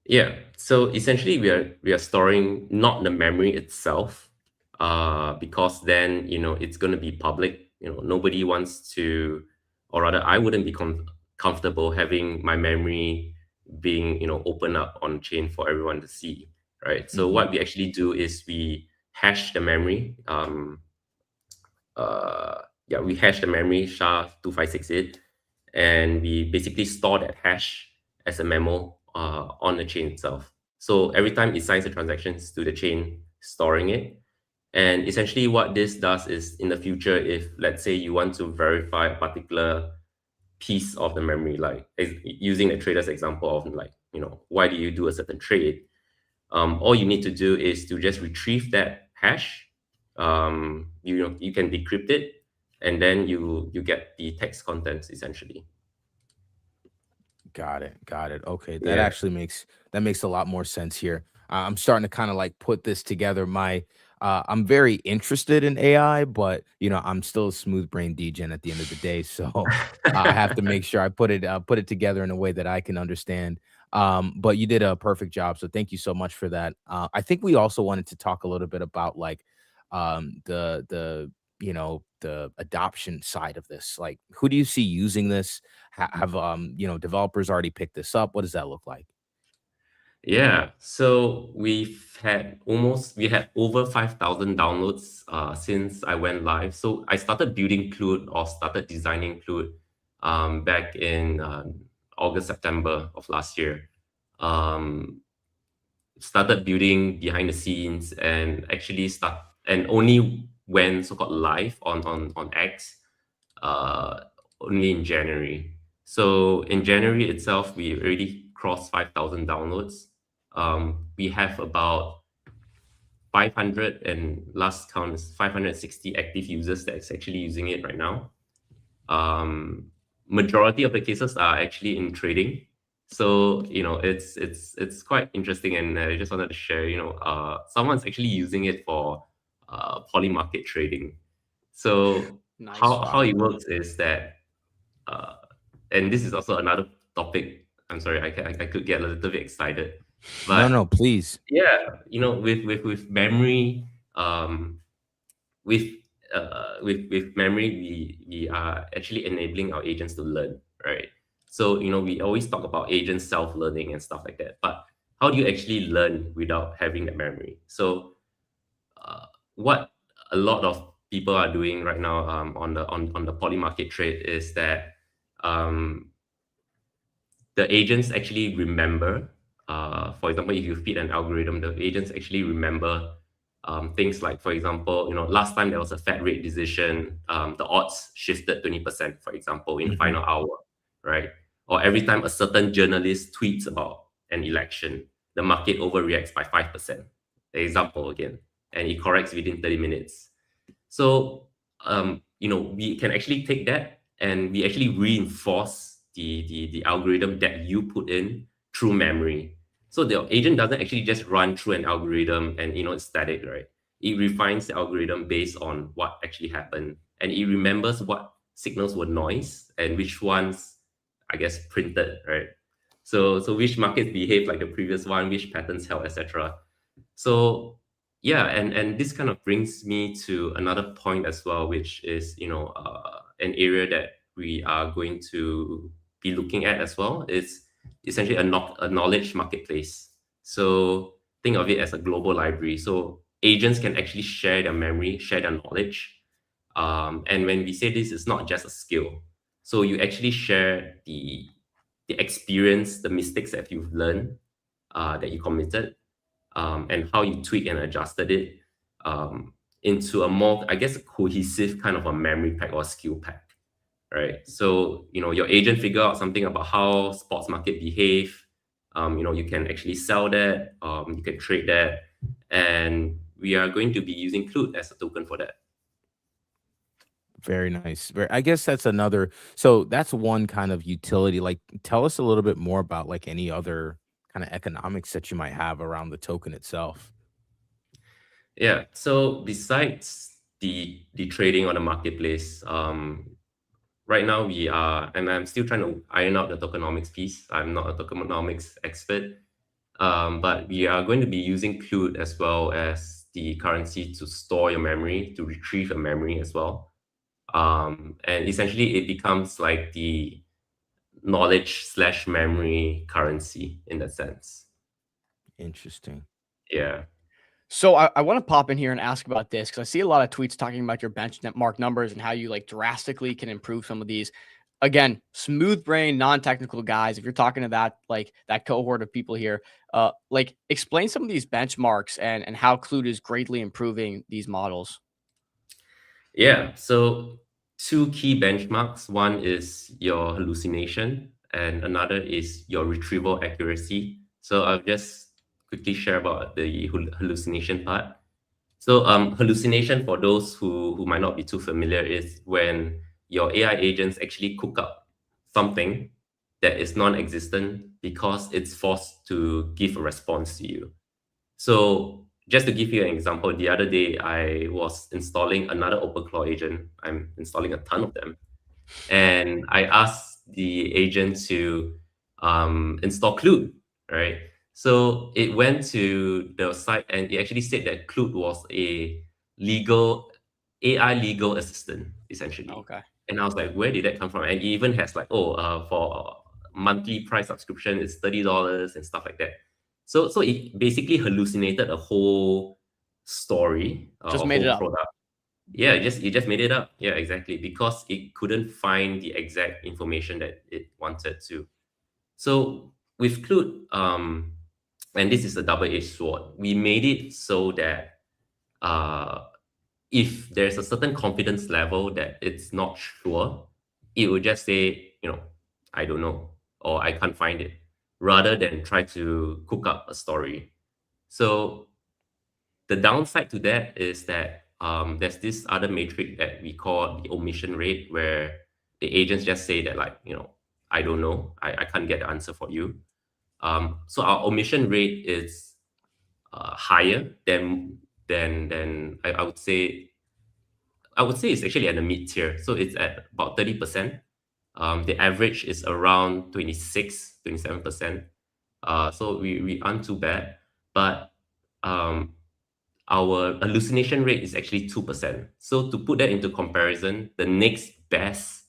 Yeah. So essentially, we are storing not the memory itself, because then it's going to be public. Nobody wants to, or rather, I wouldn't be comfortable having my memory being open up on chain for everyone to see, right? So what we actually do is we hash the memory. We hash the memory SHA-2568, and we basically store that hash as a memo on the chain itself. So every time it signs the transactions to the chain, storing it. And essentially what this does is, in the future, if let's say you want to verify a particular piece of the memory, like using the trader's example of like, why do you do a certain trade? All you need to do is to just retrieve that hash. You can decrypt it, and then you get the text contents essentially. Got it. Got it. Okay. That Yeah. actually makes a lot more sense here. I'm starting to kind of like put this together. I'm very interested in AI, but I'm still a smooth brain degen at the end of the day. So I have to make sure I put it together in a way that I can understand. But you did a perfect job. So thank you so much for that. I think we also wanted to talk a little bit about like the adoption side of this. Like, who do you see using this? Have developers already picked this up? What does that look like? Yeah, so we had over 5,000 downloads since I went live. So I started building Clued, or started designing Clued back in August, September of last year. Started building behind the scenes, and only went so-called live on X only in January. So in January itself, we already crossed 5,000 downloads. We have about 500, and last count is 560 active users that's actually using it right now. Majority of the cases are actually in trading. So it's quite interesting, and I just wanted to share. Someone's actually using it for poly market trading. So Nice. how it works is that, and this is also another topic. I'm sorry, I could get a little bit excited, but No, please. yeah, with memory, with memory, we are actually enabling our agents to learn, right? So we always talk about agents self-learning and stuff like that, but how do you actually learn without having the memory? So what a lot of people are doing right now on the poly market trade is that the agents actually remember. For example, if you feed an algorithm, the agents actually remember things like, for example, last time there was a Fed rate decision, the odds shifted 20%, for example, in the final hour, right? Or every time a certain journalist tweets about an election, the market overreacts by 5%. The example again, and it corrects within 30 minutes. So, we can actually take that, and we actually reinforce the algorithm that you put in through memory. So the agent doesn't actually just run through an algorithm and it's static, right? It refines the algorithm based on what actually happened, and it remembers what signals were noise and which ones, I guess, printed, right? So which markets behave like the previous one, which patterns held, etc. So yeah, and this kind of brings me to another point as well, which is an area that we are going to be looking at as well. Is essentially a knowledge marketplace. So think of it as a global library. So agents can actually share their memory, share their knowledge. And when we say this, it's not just a skill. So you actually share the experience, the mistakes that you've learned, that you committed, and how you tweaked and adjusted it into a more, I guess, cohesive kind of a memory pack or skill pack, right? So, your agent figure out something about how sports market behave. You can actually sell that, you can trade that, and we are going to be using Clued as a token for that. Very nice. I guess that's another. So that's one kind of utility. Like, tell us a little bit more about like any other kind of economics that you might have around the token itself. Yeah. So besides the trading on the marketplace, right now we are, and I'm still trying to iron out the tokenomics piece. I'm not a tokenomics expert, but we are going to be using Clued as well as the currency to store your memory, to retrieve a memory as well. And essentially it becomes like the knowledge/memory currency in that sense. Interesting. Yeah. So I want to pop in here and ask about this because I see a lot of tweets talking about your benchmark numbers and how you like drastically can improve some of these. Again, smooth brain, non-technical guys. If you're talking to that cohort of people here, like explain some of these benchmarks and how Clued is greatly improving these models. Yeah. So 2 key benchmarks. One is your hallucination, and another is your retrieval accuracy. So I'll just quickly share about the hallucination part. So hallucination, for those who might not be too familiar, is when your AI agents actually cook up something that is non-existent because it's forced to give a response to you. So just to give you an example, the other day I was installing another OpenClaw agent. I'm installing a ton of them. And I asked the agent to install Clued, right? So it went to the site and it actually said that Clued was a AI legal assistant, essentially. Okay. And I was like, where did that come from? And it even has like, for monthly price subscription, it's $30 and stuff like that. So it basically hallucinated a whole story, Just a made it whole up. product. Yeah, it just made it up. Yeah, exactly. Because it couldn't find the exact information that it wanted to. So with Clued, and this is a double-edged sword, we made it so that if there's a certain confidence level that it's not sure, it would just say, I don't know, or I can't find it, rather than try to cook up a story. So the downside to that is that there's this other metric that we call the omission rate, where the agents just say that, like, I don't know, I can't get the answer for you. So our omission rate is higher than I would say. I would say it's actually at the mid tier. So it's at about 30%. The average is around 27%. So we aren't too bad, but our hallucination rate is actually 2%. So to put that into comparison, the next best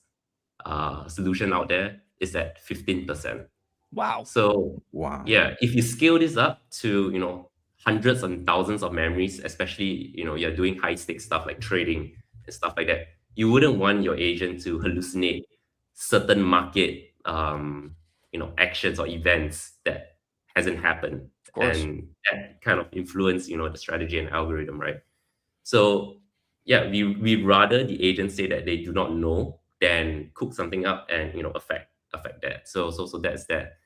solution out there is at 15%. Wow. So Wow. yeah, if you scale this up to hundreds and thousands of memories, especially you're doing high stakes stuff like trading and stuff like that, you wouldn't want your agent to hallucinate certain market actions or events that hasn't happened. Of course. And that kind of influence the strategy and algorithm, right? So yeah, we rather the agents say that they do not know than cook something up and affect that. So that's that.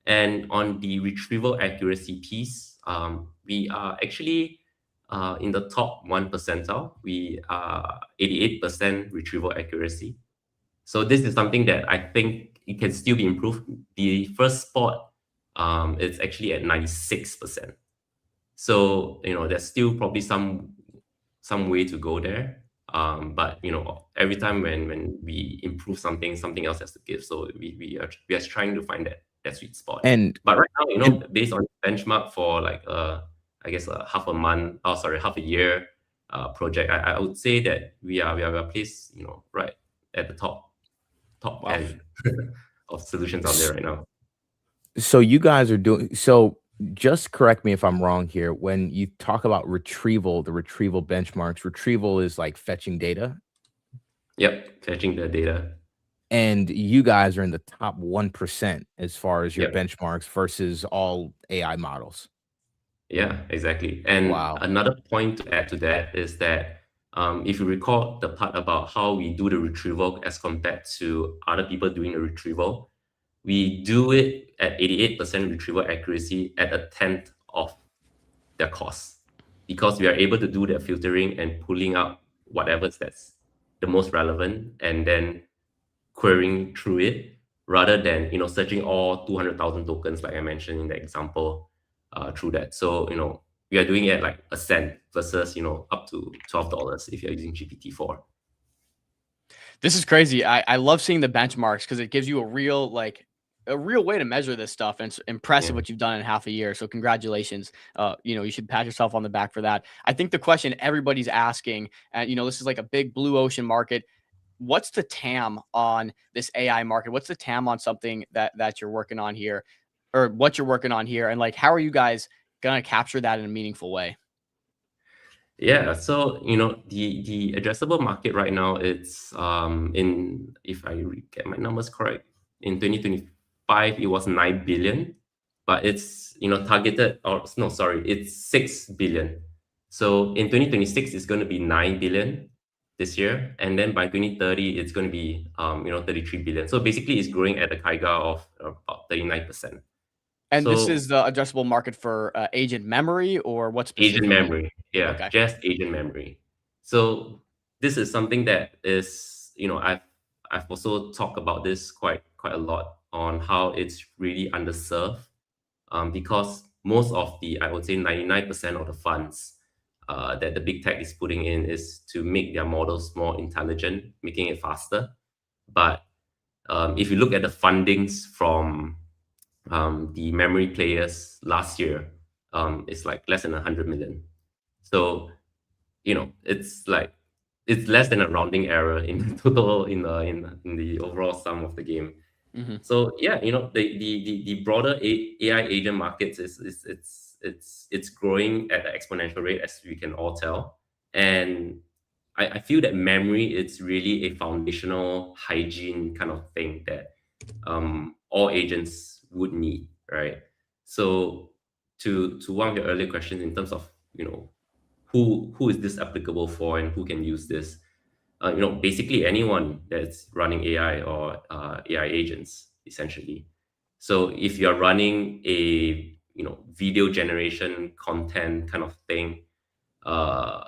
And on the retrieval accuracy piece, we are actually in the top 1 percentile. We are 88% retrieval accuracy. So this is something that I think it can still be improved. The first spot, it's actually at 96%. So there's still probably some way to go there. But every time when we improve something else has to give. So we are trying to find that sweet spot. But right now, based on benchmark for like I guess half a year project, I would say that we are placed right at the top end of solutions out there right now. So you guys are doing, so Just correct me if I'm wrong here. When you talk about retrieval, the retrieval benchmarks, retrieval is like fetching data, Yep, fetching the data. and you guys are in the top 1% as far as your Yep. benchmarks versus all AI models. Yeah, exactly. And Wow. another point to add to that is that if you recall the part about how we do the retrieval as compared to other people doing the retrieval, we do it at 88% retrieval accuracy at a tenth of their cost, because we are able to do the filtering and pulling out whatever that's the most relevant and then querying through it, rather than searching all 200,000 tokens like I mentioned in the example through that. So we are doing it at like a cent versus up to $12 if you're using GPT-4. This is crazy. I love seeing the benchmarks because it gives you a real way to measure this stuff, and it's impressive Yeah. what you've done in half a year. So congratulations. You should pat yourself on the back for that. I think the question everybody's asking, and this is like a big blue ocean market. What's the TAM on this AI market? What's the TAM on something that you're working on here, or what you're working on here, and like how are you guys gonna capture that in a meaningful way? Yeah, so the addressable market right now, it's in, if I get my numbers correct, in 2025 it was 9 billion, but it's targeted, or no, sorry, it's 6 billion. So in 2026 it's going to be 9 billion this year, and then by 2030 it's going to be 33 billion. So basically it's growing at a CAGR of about 39%. And this So is the addressable market for agent memory, or what agent specifically? memory, yeah, Okay. just agent memory. So this is something that is, I've also talked about this quite a lot on how it's really underserved, because most of the, I would say 99% of the funds that the big tech is putting in is to make their models more intelligent, making it faster. But if you look at the fundings from the memory players last year, it's like less than 100 million. So it's like it's less than a rounding error in the total, in the overall sum of the game. Mhm. So yeah, the broader AI agent markets it's growing at an exponential rate, as we can all tell. And I feel that memory, it's really a foundational hygiene kind of thing that all agents would need, right? So to one of your earlier questions in terms of who is this applicable for and who can use this, basically anyone that's running AI or AI agents, essentially. So if you're running a video generation content kind of thing, uh,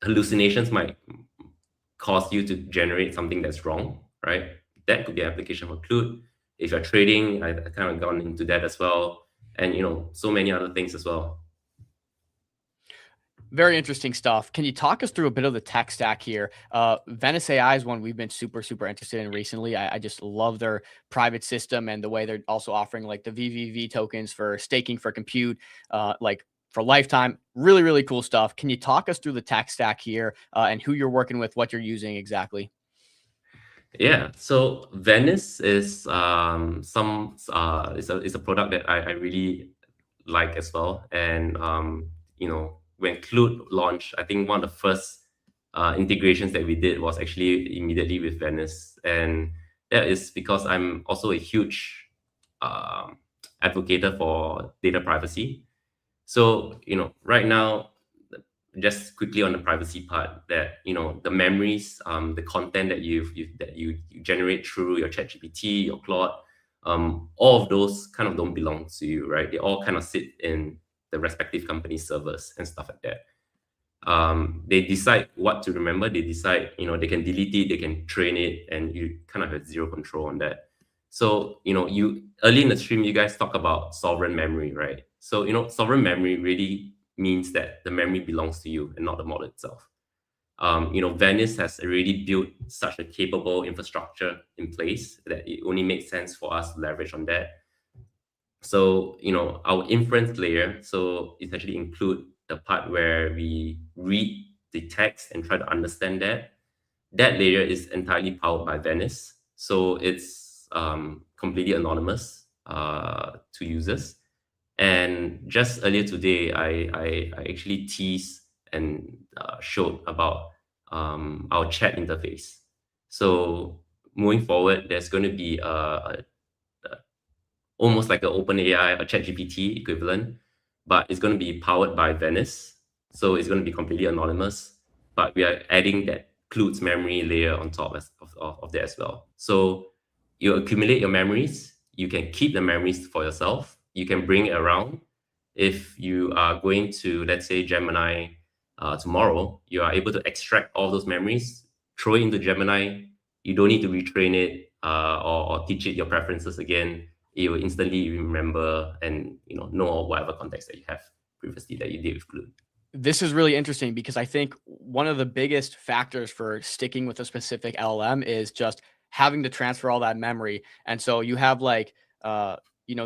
hallucinations might cause you to generate something that's wrong, right? That could be an application for Clued. If you're trading, I kind of gone into that as well, and so many other things as well. Very interesting stuff. Can you talk us through a bit of the tech stack here? Venice AI is one we've been super interested in recently. I just love their private system and the way they're also offering like the VVV tokens for staking for compute, like for lifetime. Really cool stuff. Can you talk us through the tech stack here and who you're working with, what you're using exactly? Yeah, so Venice is is a product that I really like as well. And when Clued launched, I think one of the first integrations that we did was actually immediately with Venice. And that is because I'm also a huge advocate for data privacy. So right now, just quickly on the privacy part, that the memories, the content that you generate through your ChatGPT, your Claude, all of those kind of don't belong to you, right? They all kind of sit in the respective company servers and stuff like that. They decide what to remember. They decide, they can delete it, they can train it, and you kind of have zero control on that. So you early in the stream, you guys talk about sovereign memory, right? So sovereign memory really means that the memory belongs to you and not the model itself. Venice has already built such a capable infrastructure in place that it only makes sense for us to leverage on that. So our inference layer, so essentially include the part where we read the text and try to understand that. That layer is entirely powered by Venice, so it's completely anonymous to users. And just earlier today, I actually teased and showed about our chat interface. So moving forward, there's going to be almost like an OpenAI, a ChatGPT equivalent, but it's going to be powered by Venice. So it's going to be completely anonymous, but we are adding that includes memory layer on top of that as well. So you accumulate your memories, you can keep the memories for yourself, you can bring it around. If you are going to, let's say, Gemini tomorrow, you are able to extract all those memories, throw it into Gemini. You don't need to retrain it or teach it your preferences again. It will instantly remember and know whatever context that you have previously that you did with Glue. This is really interesting because I think one of the biggest factors for sticking with a specific LLM is just having to transfer all that memory. And so you have like,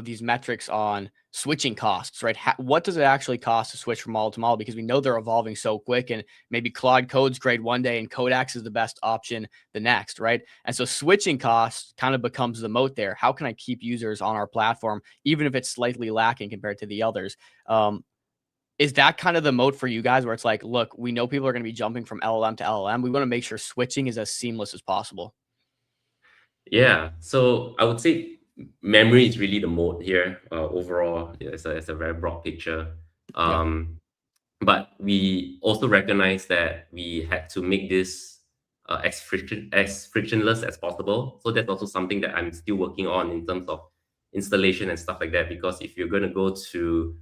these metrics on switching costs, right? What does it actually cost to switch from model to model? Because we know they're evolving so quick, and maybe Claude Code's great one day and Codex is the best option the next, right? And so switching costs kind of becomes the moat there. How can I keep users on our platform, even if it's slightly lacking compared to the others? Is that kind of the moat for you guys where it's like, look, we know people are going to be jumping from LLM to LLM. We want to make sure switching is as seamless as possible. Yeah. So I would say memory is really the moat here. Overall, it's a very broad picture. But we also recognize that we had to make this as frictionless as possible. So that's also something that I'm still working on in terms of installation and stuff like that. Because if you're going to go to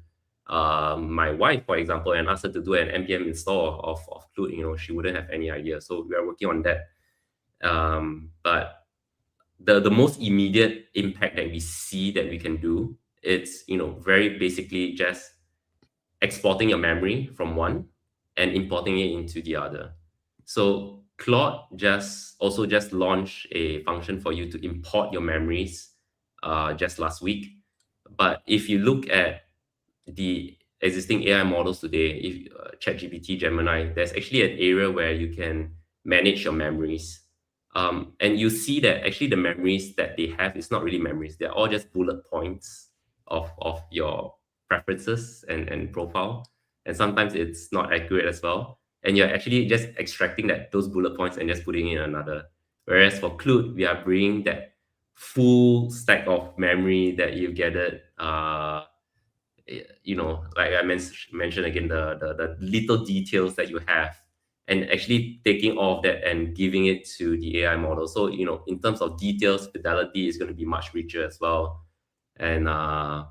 my wife, for example, and ask her to do an npm install of Clued, she wouldn't have any idea. So we are working on that. But the most immediate impact that we see that we can do, it's very basically just exporting your memory from one and importing it into the other. So Claude just launched a function for you to import your memories just last week. But if you look at the existing AI models today, if ChatGPT, Gemini, there's actually an area where you can manage your memories. And you see that actually the memories that they have is not really memories. They're all just bullet points of your preferences and profile. And sometimes it's not accurate as well. And you're actually just extracting those bullet points and just putting in another. Whereas for Clued, we are bringing that full stack of memory that you've gathered, like I mentioned again, the little details that you have, and actually taking all of that and giving it to the AI model. So, in terms of details, fidelity is going to be much richer as well. And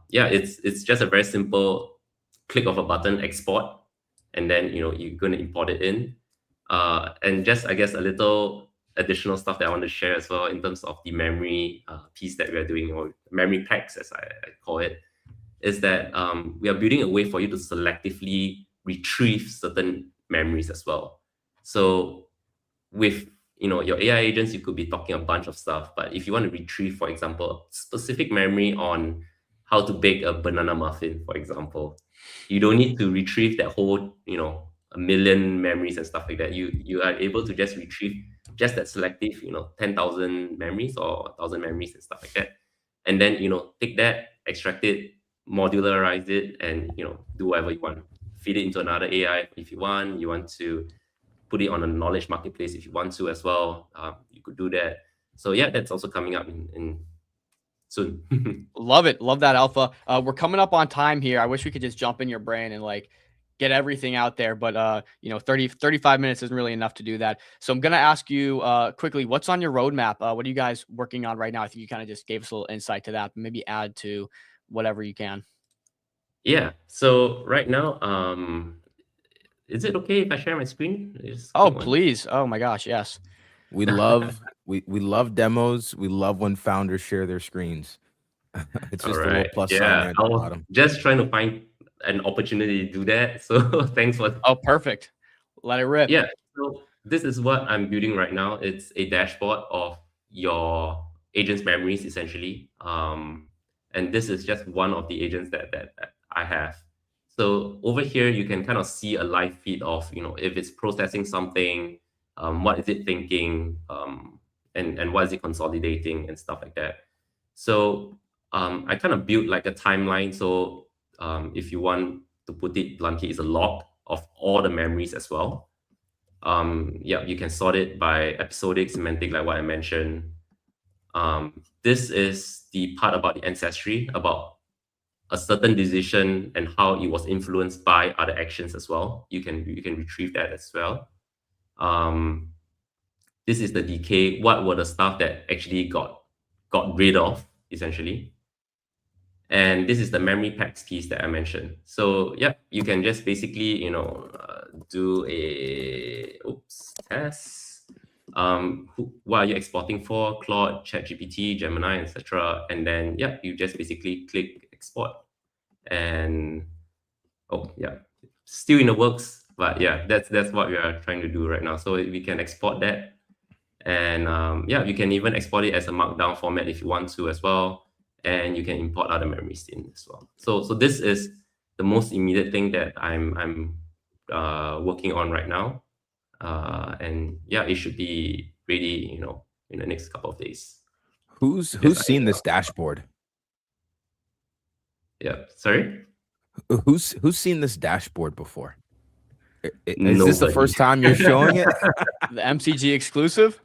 it's just a very simple click of a button, export, and then, you're going to import it in. And just, I guess, a little additional stuff that I want to share as well in terms of the memory piece that we are doing, or memory packs, as I call it, is that we are building a way for you to selectively retrieve certain memories as well. So with your AI agents, you could be talking a bunch of stuff, but if you want to retrieve, for example, specific memory on how to bake a banana muffin, for example, you don't need to retrieve that whole, a million memories and stuff like that. You are able to just retrieve just that selective, 10,000 memories or 1,000 memories and stuff like that. And then, take that, extract it, modularize it, and do whatever you want. Feed it into another AI if you want. You want to put it on a knowledge marketplace if you want to as well. You could do that. So yeah, that's also coming up in soon. Love it. Love that, Alpha. We're coming up on time here. I wish we could just jump in your brain and get everything out there, but 35 minutes isn't really enough to do that. So I'm going to ask you quickly, what's on your roadmap? What are you guys working on right now? I think you kind of just gave us a little insight to that, but maybe add to whatever you can. Yeah. So right now, is it okay if I share my screen? Please. Oh my gosh. Yes. We love we love demos. We love when founders share their screens. It's just a little plus sign there at the bottom. Just trying to find an opportunity to do that. So thanks for. Oh, perfect. Let it rip. Yeah. So this is what I'm building right now. It's a dashboard of your agent's memories, essentially. And this is just one of the agents that I have. So over here, you can kind of see a live feed of, if it's processing something, what is it thinking, and what is it consolidating and stuff like that. So I kind of built like a timeline. So if you want to put it bluntly, is a log of all the memories as well. Yeah, you can sort it by episodic, semantic, like what I mentioned. This is the part about the ancestry, about a certain decision and how it was influenced by other actions as well. You can retrieve that as well. This is the decay. What were the stuff that actually got rid of, essentially? And this is the memory packs piece that I mentioned. So yeah, you can just basically, do a test. What are you exporting for? Claude, ChatGPT, Gemini, etc. And then yeah, you just basically click export. And still in the works, but yeah, that's what we are trying to do right now. So we can export that, and yeah, you can even export it as a markdown format if you want to as well. And you can import other memories in as well. So this is the most immediate thing that I'm working on right now, and yeah, it should be ready, in the next couple of days. Who's seen this dashboard? Yeah, sorry. Who's seen this dashboard before? Is Nobody. This the first time you're showing it? The MCG exclusive.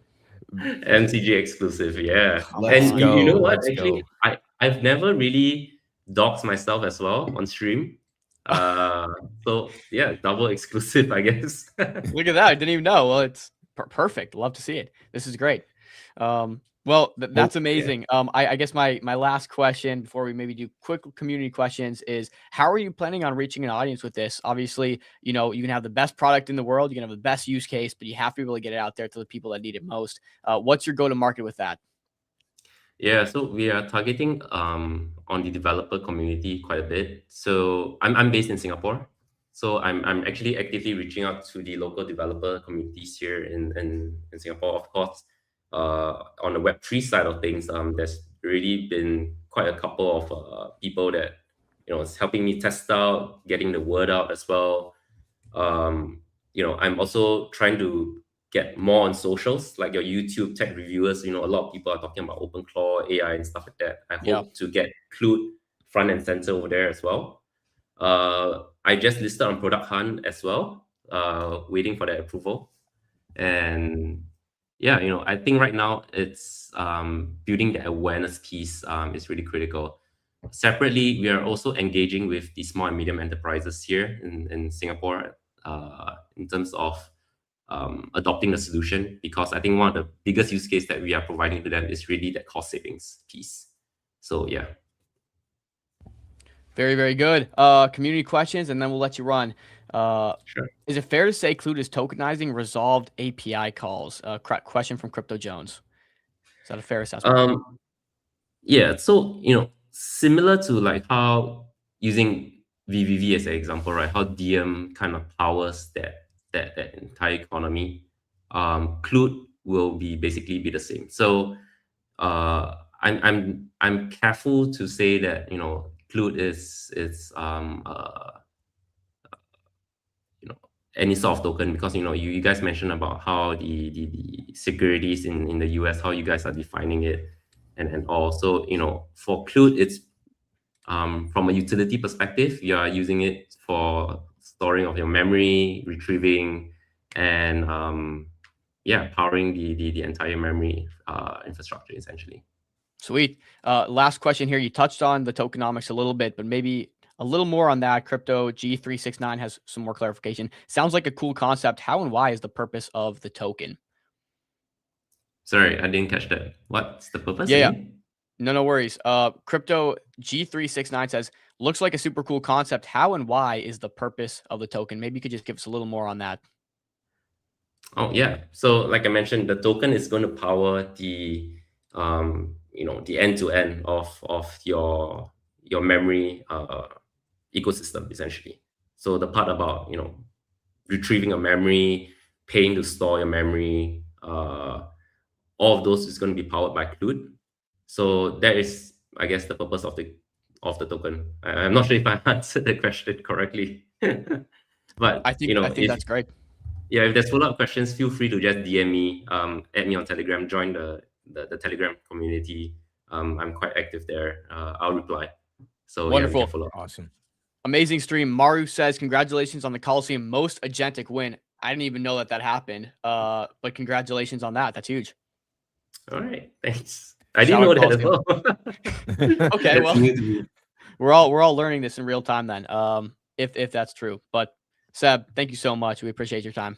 MCG exclusive, yeah. Let's And go, you know what? let's Actually, go. I've never really doxed myself as well on stream. So yeah, double exclusive, I guess. Look at that! I didn't even know. Well, it's perfect. Love to see it. This is great. Well, that's amazing. I guess my last question before we maybe do quick community questions is, how are you planning on reaching an audience with this? Obviously, you can have the best product in the world, you can have the best use case, but you have to be able to get it out there to the people that need it most. What's your go-to-market with that? Yeah, so we are targeting on the developer community quite a bit. So I'm based in Singapore. So I'm actually actively reaching out to the local developer communities here in Singapore. Of course, on the Web3 side of things, there's really been quite a couple of people that is helping me test out, getting the word out as well. I'm also trying to get more on socials, like your YouTube tech reviewers. A lot of people are talking about OpenClaw, AI, and stuff like that. I hope to get Clued front and center over there as well. I just listed on Product Hunt as well, waiting for that approval. And yeah, I think right now it's building the awareness piece is really critical. Separately, we are also engaging with the small and medium enterprises here in Singapore in terms of adopting the solution, because I think one of the biggest use case that we are providing to them is really that cost savings piece. So yeah. Very, very good. Community questions, and then we'll let you run. Sure. Is it fair to say Clued is tokenizing resolved API calls? Question from Crypto Jones. Is that a fair assessment? Yeah. So similar to like how using VVV as an example, right? How DM kind of powers that entire economy. Clued will basically be the same. So I'm careful to say that Clued is any sort of token, because you guys mentioned about how the securities in the US, how you guys are defining it and all. So for Clued, it's from a utility perspective, you are using it for storing of your memory, retrieving, and powering the entire memory infrastructure essentially. Sweet. Last question here. You touched on the tokenomics a little bit, but maybe a little more on that. Crypto G369 has some more clarification. Sounds like a cool concept. How and why is the purpose of the token? Sorry, I didn't catch that. What's the purpose? Yeah. No worries. Crypto G369 says, looks like a super cool concept. How and why is the purpose of the token? Maybe you could just give us a little more on that. Oh yeah. So like I mentioned, the token is going to power the the end-to-end of your memory ecosystem essentially. So the part about retrieving a memory, paying to store your memory, all of those is going to be powered by Clued. So that is, I guess, the purpose of the token. I'm not sure if I answered the question correctly, but I think that's great. Yeah, if there's follow-up questions, feel free to just DM me, add me on Telegram, join the Telegram community. I'm quite active there. I'll reply. So wonderful. Yeah, follow up. Awesome. Amazing stream. Maru says, congratulations on the Coliseum most agentic win. I didn't even know that happened. But congratulations on that. That's huge. All right, thanks. I didn't know that as well. Okay, well, we're all learning this in real time then. If that's true. But Seb, thank you so much. We appreciate your time.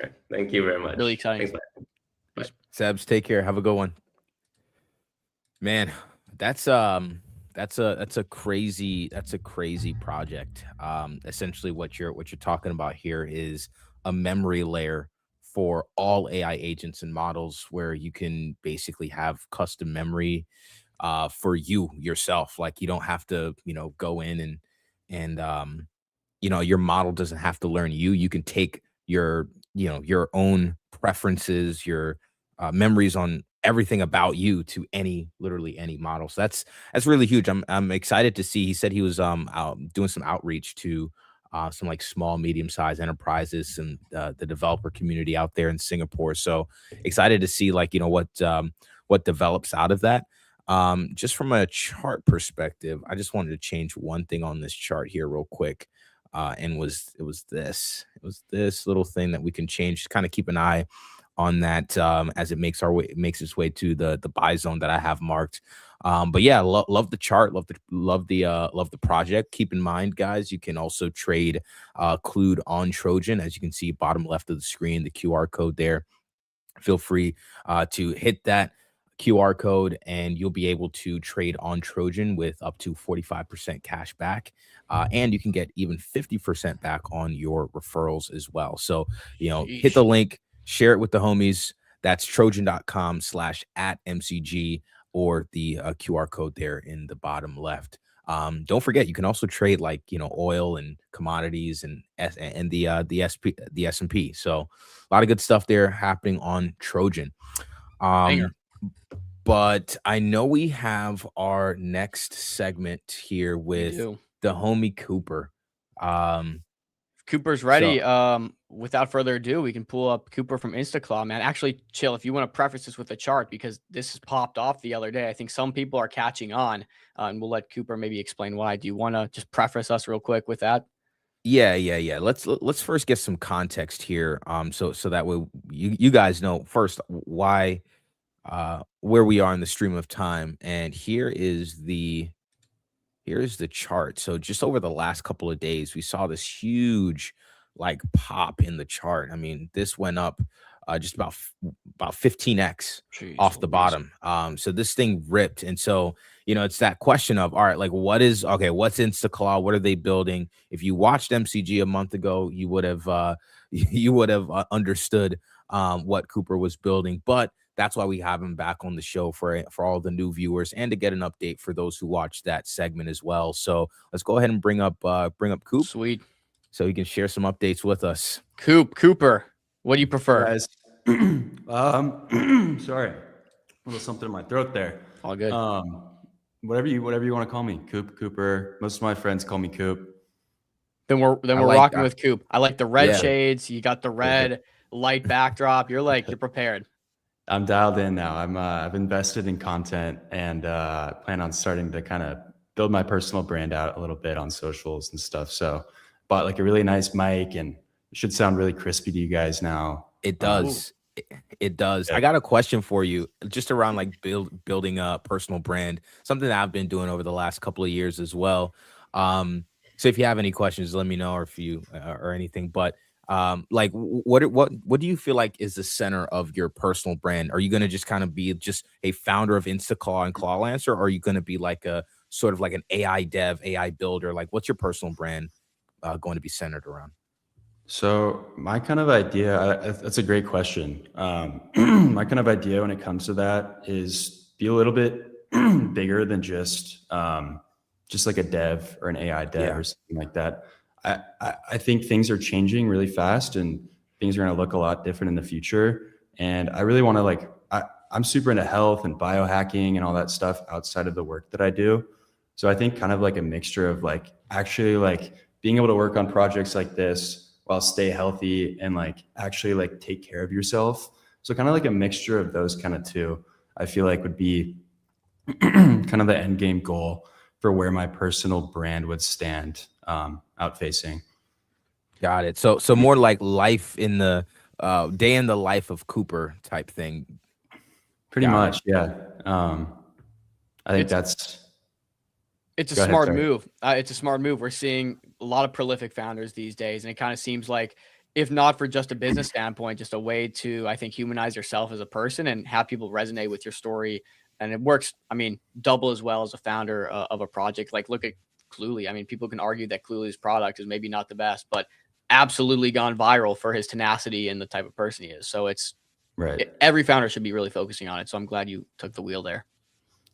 Okay, thank you very much. Really exciting. Thanks, bye. Sebs, take care. Have a good one. Man, that's a crazy project. Essentially what you're talking about here is a memory layer for all AI agents and models where you can basically have custom memory for yourself. Like you don't have to, go in and your model doesn't have to learn you. You can take your own preferences, your memories on everything about you to literally any model. So that's really huge. I'm excited to see. He said he was out doing some outreach to some like small, medium-sized enterprises and the developer community out there in Singapore. So excited to see what develops out of that. Just from a chart perspective, I just wanted to change one thing on this chart here real quick. And it was this little thing that we can change. Just kind of keep an eye on that as it makes its way to the buy zone that I have marked. But yeah, love the chart, love the project. Keep in mind, guys, you can also trade Clued on Trojan, as you can see bottom left of the screen, the QR code there. Feel free to hit that QR code and you'll be able to trade on Trojan with up to 45% cash back. And you can get even 50% back on your referrals as well. So, hit the link, share it with the homies. That's trojan.com/@MCG or the QR code there in the bottom left. Don't forget, you can also trade like, oil and commodities and the S&P. So a lot of good stuff there happening on Trojan. But I know we have our next segment here with the homie Cooper. Cooper's ready. Without further ado, we can pull up Cooper from InstaClaw, man. Actually, chill. If you want to preface this with a chart, because this has popped off the other day, I think some people are catching on, and we'll let Cooper maybe explain why. Do you want to just preface us real quick with that? Yeah. Let's first get some context here. So that way you guys know first why, where we are in the stream of time. And here's the chart. So just over the last couple of days, we saw this huge like pop in the chart. I mean, this went up just about 15x off the bottom. So this thing ripped. And so, it's that question of, all right, like what's InstaClaw? What are they building? If you watched MCG a month ago, you would have understood what Cooper was building. But that's why we have him back on the show for all the new viewers and to get an update for those who watched that segment as well. So let's go ahead and bring up Coop. Sweet. So he can share some updates with us. Cooper, what do you prefer? Guys, sorry, a little something in my throat there. All good. Whatever you want to call me, Cooper. Most of my friends call me Coop. Then we're rocking with Coop. I like the red shades. You got the red light backdrop. You're prepared. I'm dialed in now. I've invested in content and plan on starting to kind of build my personal brand out a little bit on socials and stuff. So bought like a really nice mic and it should sound really crispy to you guys now. It does. It does. Yeah. I got a question for you just around like building a personal brand, something that I've been doing over the last couple of years as well. So if you have any questions, let me know, or if you or anything, but like what do you feel like is the center of your personal brand? Are you going to just kind of be just a founder of InstaClaw and ClawLancer, or are you going to be like a sort of like an AI dev, AI builder? Like what's your personal brand going to be centered around? So my kind of idea, that's a great question. My kind of idea when it comes to that is be a little bit bigger than just like a dev or an AI dev or something like that. I think things are changing really fast and things are going to look a lot different in the future. And I really want to I'm super into health and biohacking and all that stuff outside of the work that I do. So I think kind of like a mixture of like actually like being able to work on projects like this while stay healthy and like actually like take care of yourself. So kind of like a mixture of those kind of two, I feel like would be kind of the end game goal for where my personal brand would stand. outfacing. Got it. So more like life in the day in the life of Cooper type thing. Pretty much, yeah. I think it's a Go ahead, smart sorry. move. It's a smart move. We're seeing a lot of prolific founders these days, and it kind of seems like, if not for just a business standpoint, just a way to, I think, humanize yourself as a person and have people resonate with your story. And it works, I mean, double as well as a founder of a project. Like, look at Cluely. I mean, people can argue that Cluely's product is maybe not the best, but absolutely gone viral for his tenacity and the type of person he is. So it's right. Every founder should be really focusing on it. So I'm glad you took the wheel there.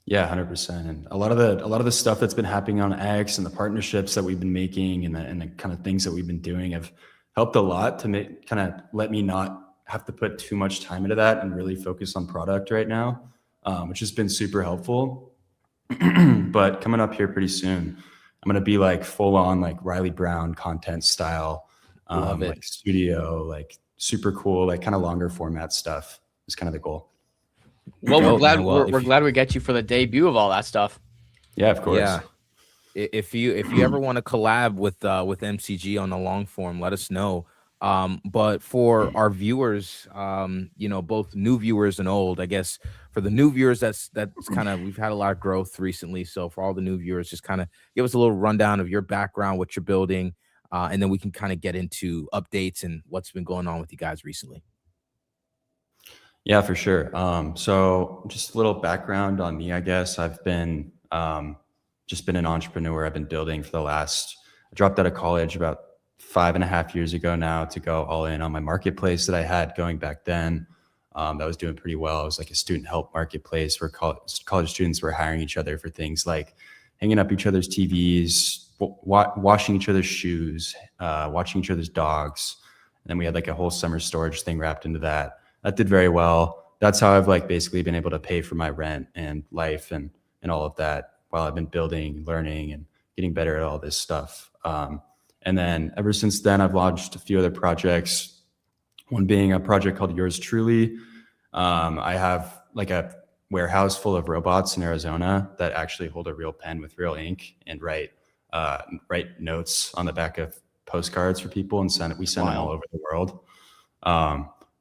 Yeah, 100%. And a lot of the stuff that's been happening on X and the partnerships that we've been making and the kind of things that we've been doing have helped a lot to kind of let me not have to put too much time into that and really focus on product right now, which has been super helpful. But coming up here pretty soon, I'm going to be like full on like Riley Brown content style, Love it. like studio, like super cool, like kind of longer format stuff is kind of the goal. Well, we're glad we get you for the debut of all that stuff. Yeah, of course. Yeah. If you ever want to collab with MCG on the long form, let us know. But for our viewers, both new viewers and old, I guess for the new viewers, that's kind of, we've had a lot of growth recently. So for all the new viewers, just kind of give us a little rundown of your background, what you're building, and then we can kind of get into updates and what's been going on with you guys recently. Yeah, for sure. So just a little background on me, I guess. I've been just been an entrepreneur. I've been building for I dropped out of college about 5.5 years ago now to go all in on my marketplace that I had going back then. That was doing pretty well. It was like a student help marketplace where college students were hiring each other for things like hanging up each other's TVs, washing each other's shoes, watching each other's dogs. And then we had like a whole summer storage thing wrapped into that. That did very well. That's how I've like basically been able to pay for my rent and life and all of that while I've been building, learning, and getting better at all this stuff. And then ever since then, I've launched a few other projects, one being a project called Yours Truly. I have like a warehouse full of robots in Arizona that actually hold a real pen with real ink and write notes on the back of postcards for people and send them all over the world.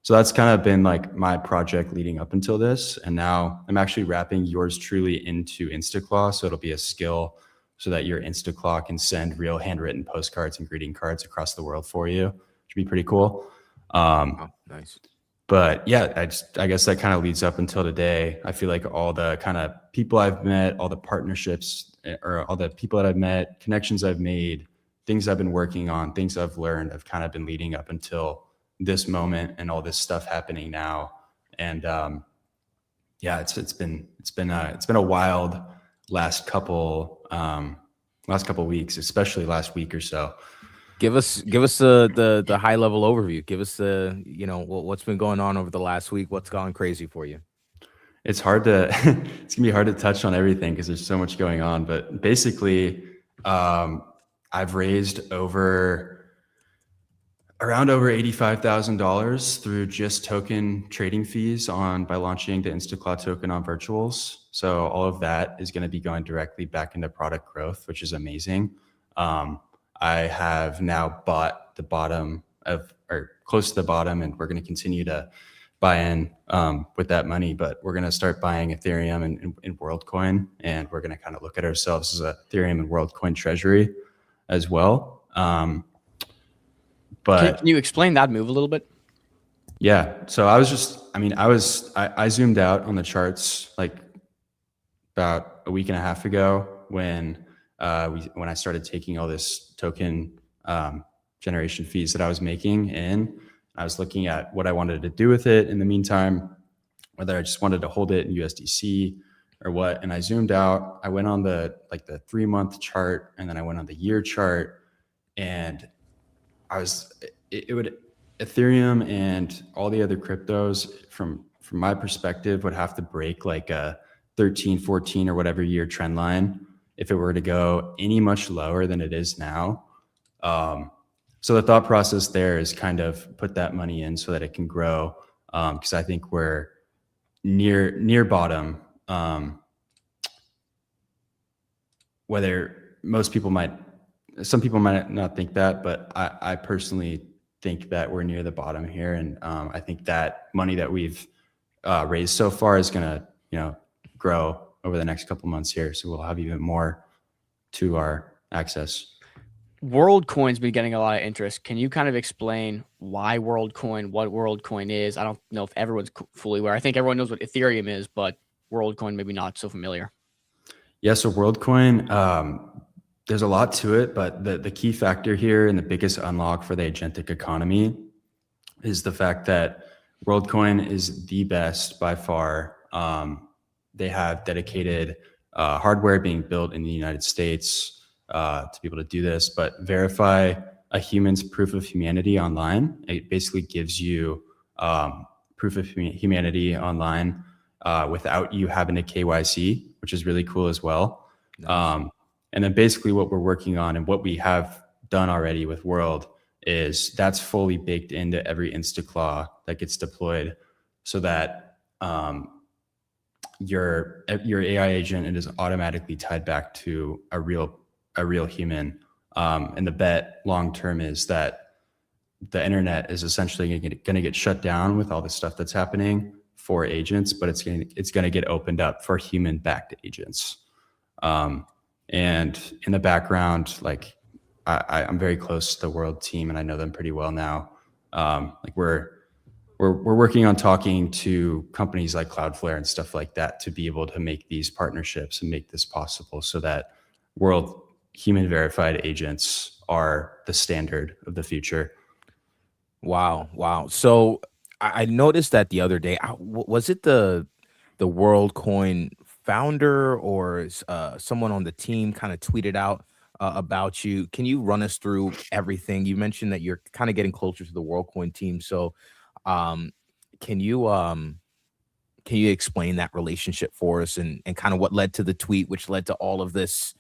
So that's kind of been like my project leading up until this. And now I'm actually wrapping Yours Truly into Instaclaw. So it'll be a skill so that your Instaclaw can send real handwritten postcards and greeting cards across the world for you, which would be pretty cool. Oh, nice. But yeah, I guess that kind of leads up until today. I feel like all the kind of people I've met, all the partnerships or all the people that I've met, connections I've made, things I've been working on, things I've learned have kind of been leading up until this moment and all this stuff happening now. And yeah, it's been a wild last couple weeks, especially last week or so. Give us the high level overview. Give us what's been going on over the last week. What's gone crazy for you? It's gonna be hard to touch on everything because there's so much going on. But basically, I've raised around over $85,000 through just token trading fees by launching the Instaclaw token on virtuals. So all of that is going to be going directly back into product growth, which is amazing. I have now bought the bottom or close to the bottom, and we're going to continue to buy in with that money, but we're going to start buying Ethereum and WorldCoin, and we're going to kind of look at ourselves as a Ethereum and WorldCoin treasury as well. But can you explain that move a little bit? Yeah. So I zoomed out on the charts like about a week and a half ago when I started taking all this token generation fees that I was making in. I was looking at what I wanted to do with it in the meantime, whether I just wanted to hold it in USDC or what. And I zoomed out. I went on the 3-month chart, and then I went on the year chart, and Ethereum and all the other cryptos from my perspective would have to break like a 13, 14 or whatever year trend line if it were to go any much lower than it is now. So the thought process there is kind of put that money in so that it can grow. Because I think we're near bottom. Whether most people might some people might not think that, but I personally think that we're near the bottom here. And I think that money that we've raised so far is going to, grow over the next couple months here. So we'll have even more to our access. WorldCoin's been getting a lot of interest. Can you kind of explain why WorldCoin, what WorldCoin is? I don't know if everyone's fully aware. I think everyone knows what Ethereum is, but WorldCoin maybe not so familiar. Yeah, so WorldCoin, there's a lot to it, but the key factor here and the biggest unlock for the agentic economy is the fact that WorldCoin is the best by far. They have dedicated hardware being built in the United States to be able to do this, but verify a human's proof of humanity online. It basically gives you proof of humanity online without you having a KYC, which is really cool as well. Nice. And then basically what we're working on and what we have done already with World is that's fully baked into every Instaclaw that gets deployed so that your AI agent is automatically tied back to a real human. And the bet long-term is that the internet is essentially going to get shut down with all the stuff that's happening for agents, but it's going to get opened up for human-backed agents. And in the background, like I'm very close to the World team, and I know them pretty well now. Like we're working on talking to companies like Cloudflare and stuff like that to be able to make these partnerships and make this possible, so that World human verified agents are the standard of the future. Wow. So I noticed that the other day. Was it the WorldCoin founder or someone on the team kind of tweeted out about you? Can you run us through everything? You mentioned that you're kind of getting closer to the WorldCoin team. So can you explain that relationship for us and kind of what led to the tweet, which led to all of this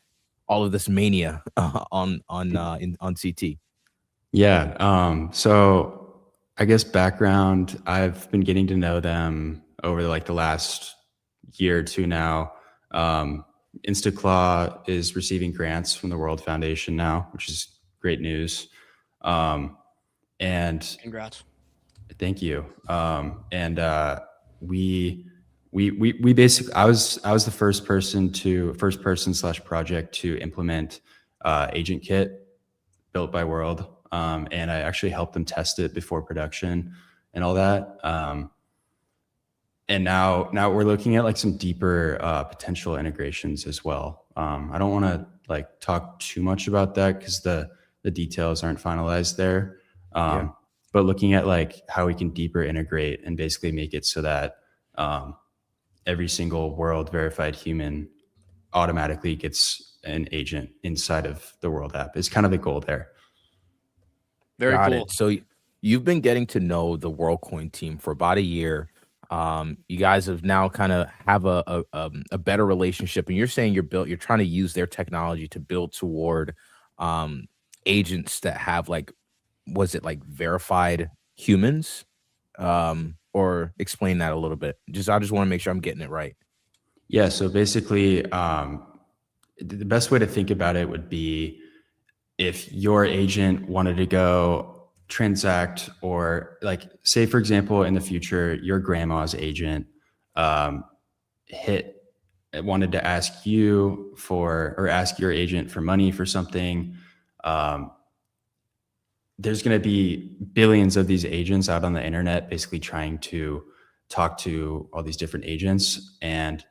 mania on CT? Yeah. So I guess background, I've been getting to know them over the last year or two now. Instaclaw is receiving grants from the World Foundation now, which is great news. And congrats. Thank you. We basically, I was the first person / project to implement Agent Kit built by World. And I actually helped them test it before production and all that. And now we're looking at some deeper potential integrations as well. I don't want to talk too much about that because the details aren't finalized there. But looking at how we can deeper integrate and basically make it so that every single World verified human automatically gets an agent inside of the World app is kind of the goal there. Very Got cool. it. So you've been getting to know the WorldCoin team for about a year. You guys have now kind of have a better relationship, and you're saying you're trying to use their technology to build toward agents that have was it verified humans? Or explain that a little bit. I just want to make sure I'm getting it right. Yeah. So basically, the best way to think about it would be if your agent wanted to go transact, or say, for example, in the future, your grandma's agent wanted to ask you ask your agent for money for something. There's going to be billions of these agents out on the internet basically trying to talk to all these different agents. And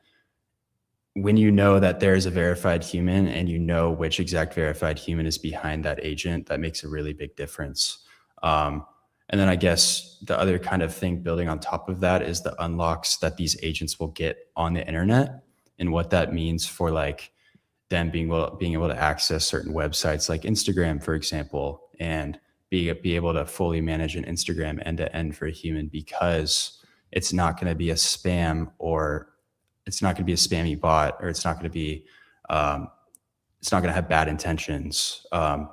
when you know that there's a verified human and you know which exact verified human is behind that agent, that makes a really big difference. And then I guess the other kind of thing building on top of that is the unlocks that these agents will get on the internet and what that means for them being able to access certain websites like Instagram, for example, and be able to fully manage an Instagram end to end for a human, because it's not going to be a spam, or it's not going to be a spammy bot, or it's not going to have bad intentions. And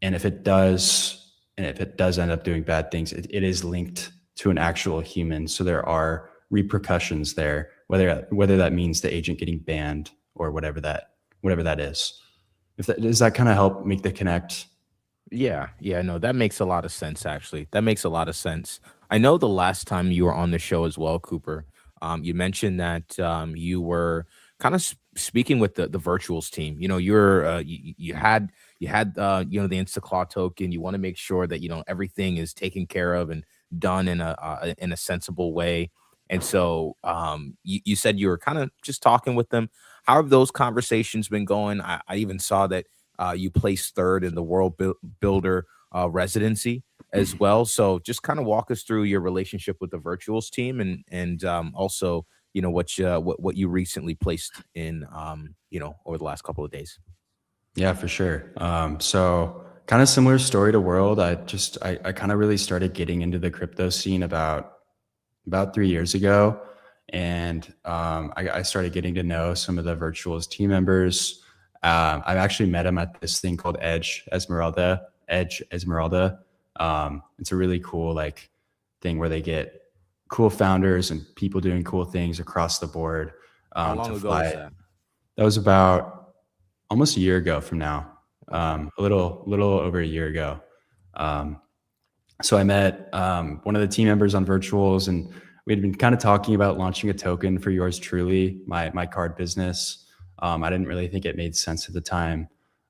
if it does end up doing bad things, it is linked to an actual human. So there are repercussions there, whether that means the agent getting banned or whatever that is. Does that kind of help make the connect? Yeah, yeah, no, that makes a lot of sense, actually. That makes a lot of sense. I know the last time you were on the show as well, Cooper, you mentioned that you were kind of speaking with the virtuals team. You know, you had you know, the Instaclaw token. You want to make sure that, you know, everything is taken care of and done in a sensible way. And so you said you were kind of just talking with them. How have those conversations been going? I even saw that you placed third in the World Builder residency as well. So just kind of walk us through your relationship with the virtuals team, and also, you know, what you recently placed in, you know, over the last couple of days. Yeah, for sure. So kind of similar story to World. I kind of really started getting into the crypto scene about 3 years ago, and I started getting to know some of the virtuals team members. I actually met him at this thing called Edge Esmeralda. It's a really cool like thing where they get cool founders and people doing cool things across the board. How long To ago fly. was that? That was about almost a year ago from now. A little over a year ago. So I met one of the team members on virtuals, and we had been kind of talking about launching a token for yours truly, my card business. I didn't really think it made sense at the time.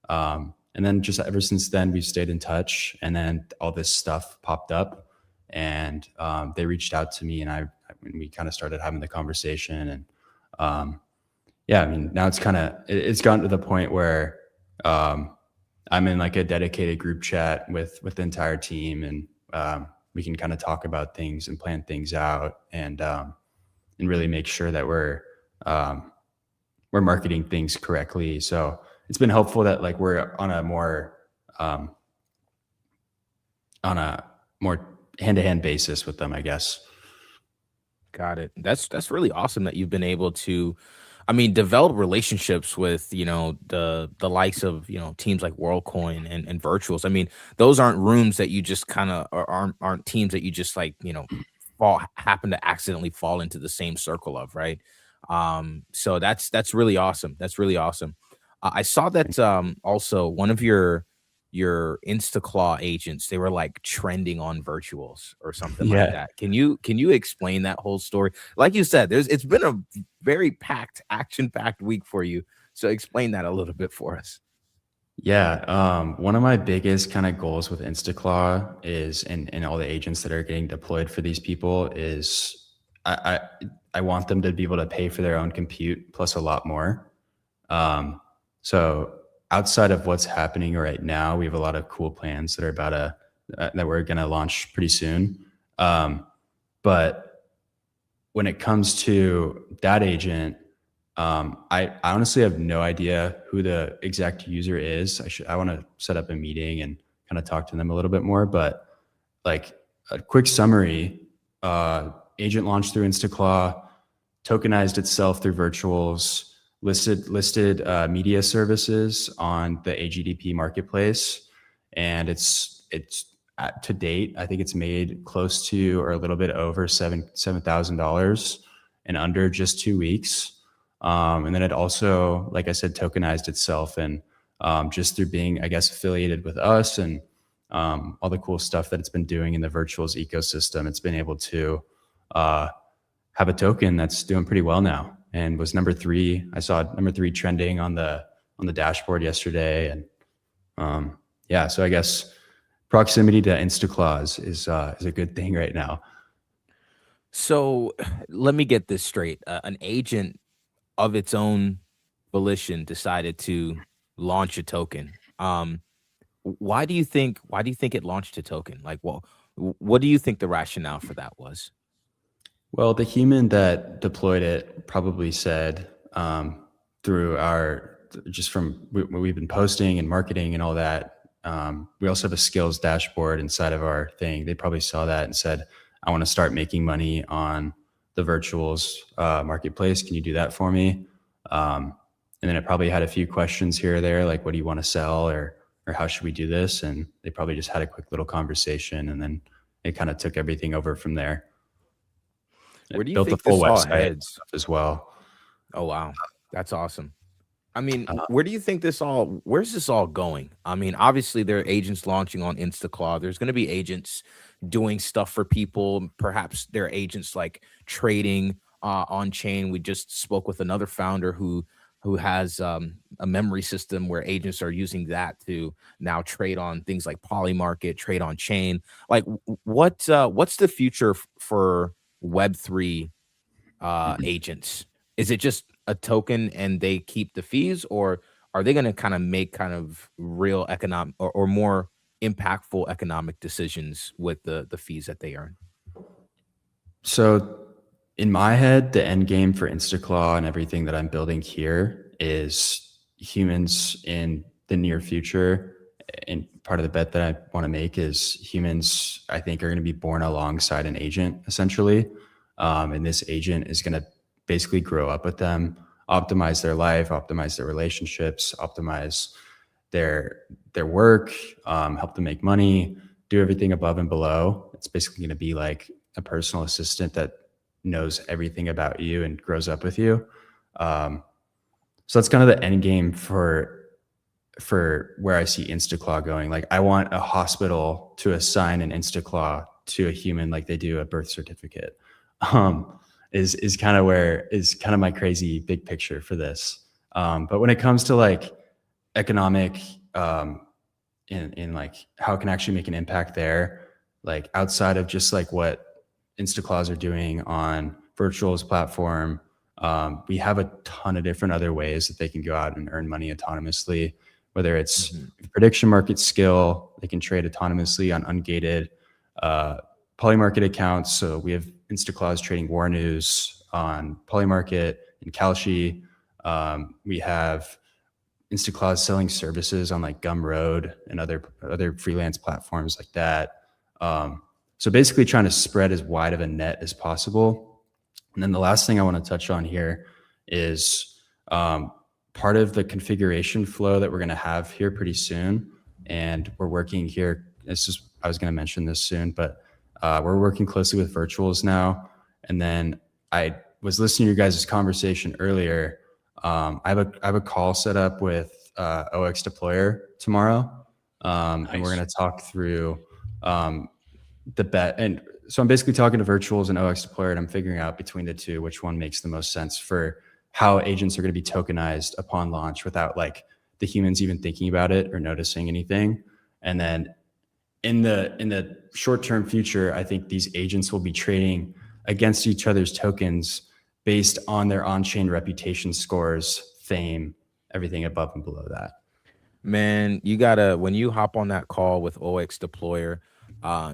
And then just ever since then, we've stayed in touch, and then all this stuff popped up, and they reached out to me, and we kind of started having the conversation. And yeah, I mean, now it's gotten to the point where I'm in like a dedicated group chat with the entire team, and we can kind of talk about things and plan things out, and really make sure that we're marketing things correctly. So it's been helpful that like we're on a more hand-to-hand basis with them, I guess. Got it. That's really awesome that you've been able to, I mean, develop relationships with, you know, the likes of, you know, teams like WorldCoin and virtuals. I mean, those aren't rooms that you just kind of, or aren't teams that you just like, you know, happen to accidentally fall into the same circle of, right? So that's really awesome. That's really awesome. I saw that also one of your Instaclaw agents, they were like trending on virtuals or something like Yeah. that. Can you explain that whole story? Like you said, it's been a very action-packed week for you. So explain that a little bit for us. Yeah. One of my biggest kind of goals with Instaclaw is, and all the agents that are getting deployed for these people is I want them to be able to pay for their own compute plus a lot more. So outside of what's happening right now, we have a lot of cool plans that are that we're going to launch pretty soon. But when it comes to that agent, I honestly have no idea who the exact user is. I want to set up a meeting and kind of talk to them a little bit more, but like a quick summary, agent launched through Instaclaw, tokenized itself through virtuals, listed media services on the AGDP marketplace, and it's to date, I think it's made close to or a little bit over $7,000 in under just 2 weeks. And then it also, like I said, tokenized itself, and just through being, I guess, affiliated with us and all the cool stuff that it's been doing in the virtuals ecosystem, it's been able to have a token that's doing pretty well now, and was number 3. I saw number 3 trending on the dashboard yesterday, and yeah, so I guess proximity to Instaclaw is a good thing right now. So let me get this straight. An agent of its own volition decided to launch a token. Why do you think it launched a token? Like, well, what do you think the rationale for that was? Well, the human that deployed it probably said, through from what we've been posting and marketing and all that, we also have a skills dashboard inside of our thing. They probably saw that and said, I want to start making money on the virtuals marketplace. Can you do that for me? And then it probably had a few questions here or there, like, what do you want to sell, or how should we do this? And they probably just had a quick little conversation, and then it kind of took everything over from there. Where do you built think the full this all website heads as well. Oh wow, that's awesome. I mean, where's this all going? I mean, obviously there are agents launching on InstaClaw. There's going to be agents doing stuff for people. Perhaps there are agents like trading on chain. We just spoke with another founder who has a memory system where agents are using that to now trade on things like Polymarket, trade on chain. Like what's the future for Web3 agents? Is it just a token and they keep the fees, or are they going to kind of make kind of real economic or more impactful economic decisions with the fees that they earn? So in my head, the end game for Instaclaw and everything that I'm building here is humans in the near future. And part of the bet that I want to make is humans, I think, are going to be born alongside an agent, essentially. And this agent is going to basically grow up with them, optimize their life, optimize their relationships, optimize their work, help them make money, do everything above and below. It's basically going to be like a personal assistant that knows everything about you and grows up with you. So that's kind of the end game for where I see Instaclaw going. Like, I want a hospital to assign an Instaclaw to a human like they do a birth certificate. Is kind of my crazy big picture for this. But when it comes to like economic in like how it can actually make an impact there, like outside of just like what Instaclaws are doing on Virtual's platform, we have a ton of different other ways that they can go out and earn money autonomously, whether it's prediction market skill, they can trade autonomously on ungated Polymarket accounts. So we have Instaclaws trading war news on Polymarket and Kalshi. We have Instaclaws selling services on like Gumroad and other freelance platforms like that. So basically trying to spread as wide of a net as possible. And then the last thing I want to touch on here is part of the configuration flow that we're going to have here pretty soon. And we're working here. I was going to mention this soon, but we're working closely with Virtuals now. And then I was listening to your guys' conversation earlier. I have a call set up with OX Deployer tomorrow. Nice. And we're going to talk through the bet. And so I'm basically talking to Virtuals and OX Deployer, and I'm figuring out between the two which one makes the most sense for how agents are going to be tokenized upon launch without like the humans even thinking about it or noticing anything. And then in the short-term future, I think these agents will be trading against each other's tokens based on their on-chain reputation scores, fame, everything above and below that. Man, you gotta, when you hop on that call with OX Deployer,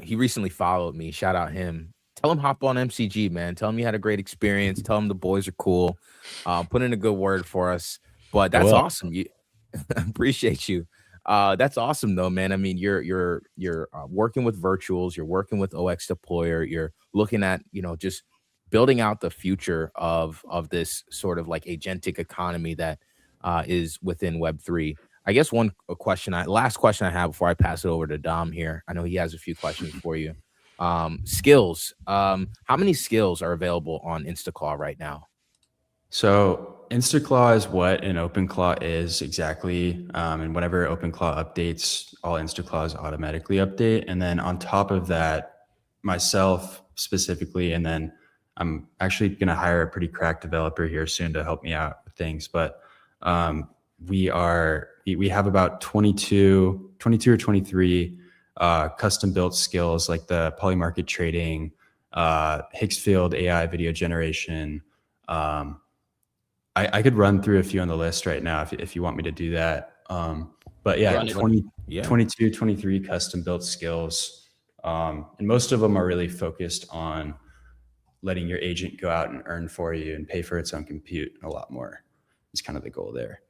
he recently followed me. Shout out him. Tell him hop on MCG, man. Tell him you had a great experience. Tell him the boys are cool. Put in a good word for us. But that's awesome. You appreciate you. That's awesome though, man. I mean, you're working with Virtuals, you're working with OX Deployer, you're looking at, just building out the future of this sort of like agentic economy that is within Web3. I guess last question I have before I pass it over to Dom here. I know he has a few questions for you. Skills. How many skills are available on Instaclaw right now? So Instaclaw is what an OpenClaw is exactly. And whenever OpenClaw updates, all Instaclaws automatically update. And then on top of that, myself specifically, and then I'm actually going to hire a pretty crack developer here soon to help me out with things. But we have about 22 or 23 custom built skills like the Polymarket trading, Higgsfield AI video generation. I could run through a few on the list right now if you want me to do that. But yeah, 22, 23 custom built skills. And most of them are really focused on letting your agent go out and earn for you and pay for its own compute a lot more. It's kind of the goal there.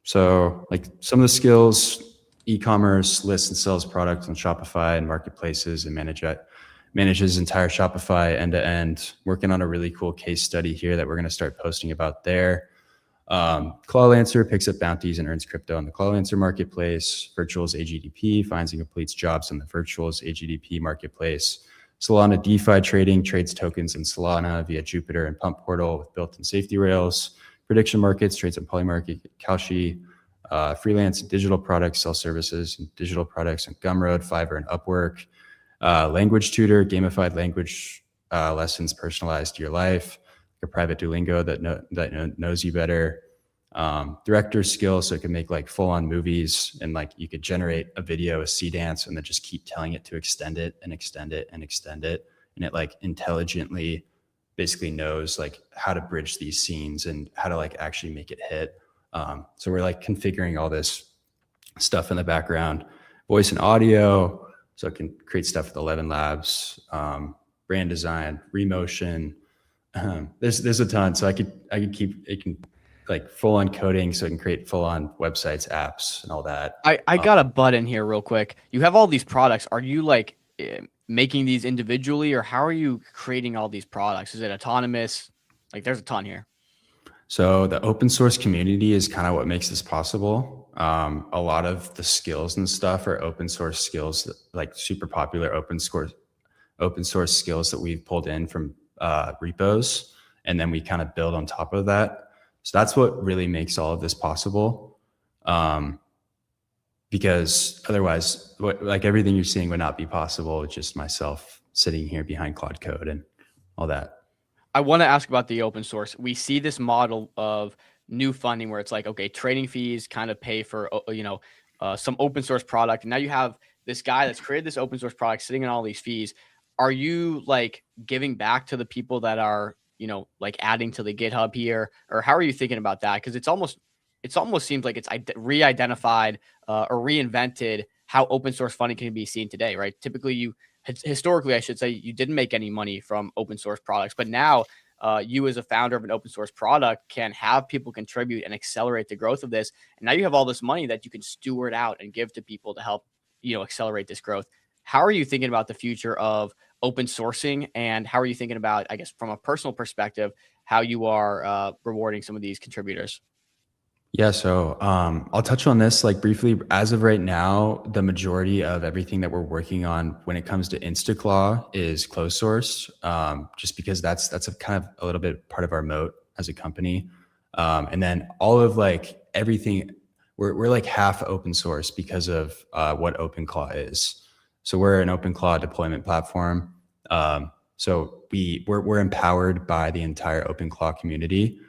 So like some of the skills, e-commerce, lists and sells products on Shopify and marketplaces and manages entire Shopify end to end, working on a really cool case study here that we're going to start posting about there. Clawlancer picks up bounties and earns crypto on the Clawlancer marketplace. Virtuals AGDP finds and completes jobs on the Virtuals AGDP marketplace. Solana DeFi trading trades tokens in Solana via Jupiter and Pump Portal with built-in safety rails. prediction markets, trades on Polymarket, Kalshi, freelance digital products, sell services and digital products on Gumroad, Fiverr, and Upwork. Language tutor, gamified language lessons personalized to your life, a private Duolingo that knows you better. Director skills, so it can make like full-on movies, and like you could generate a video, a C dance, and then just keep telling it to extend it and extend it and extend it, and it like intelligently basically knows like how to bridge these scenes and how to like actually make it hit. So we're like configuring all this stuff in the background, voice and audio, so it can create stuff with 11 Labs, brand design, remotion. There's a ton. So I could keep, it can like full on coding, so it can create full on websites, apps, and all that. I got a butt in here real quick. You have all these products. Are you like making these individually, or how are you creating all these products? Is it autonomous? Like there's a ton here. So the open source community is kind of what makes this possible. A lot of the skills and stuff are open source skills, like super popular open source skills that we've pulled in from repos, and then we kind of build on top of that. So that's what really makes all of this possible. Because otherwise, like everything you're seeing would not be possible with just myself sitting here behind Claude Code and all that. I want to ask about the open source. We see this model of new funding where it's like, okay, trading fees kind of pay for, some open source product. And now you have this guy that's created this open source product sitting in all these fees. Are you like giving back to the people that are, like adding to the GitHub here, or how are you thinking about that? Because it almost seems like it's re-identified or reinvented how open source funding can be seen today, right? Typically, historically, I should say, you didn't make any money from open source products, but now you as a founder of an open source product can have people contribute and accelerate the growth of this. And now you have all this money that you can steward out and give to people to help, accelerate this growth. How are you thinking about the future of open sourcing, and how are you thinking about, I guess, from a personal perspective, how you are rewarding some of these contributors? Yeah, so I'll touch on this like briefly. As of right now, the majority of everything that we're working on when it comes to InstaClaw is closed source, just because that's a kind of a little bit part of our moat as a company. And then all of like everything, we're like half open source because of what OpenClaw is. So we're an OpenClaw deployment platform. So we're empowered by the entire OpenClaw community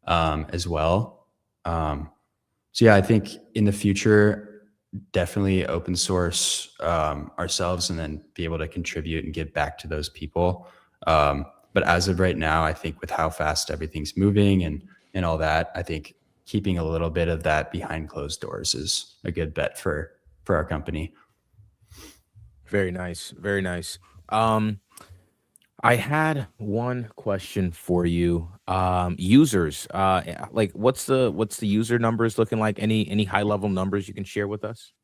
as well. So yeah, I think in the future, definitely open source ourselves, and then be able to contribute and give back to those people. But as of right now, I think with how fast everything's moving and all that, I think keeping a little bit of that behind closed doors is a good bet for our company. Very nice. Very nice. I had one question for you. Users, like what's the user numbers looking like? Any high level numbers you can share with us?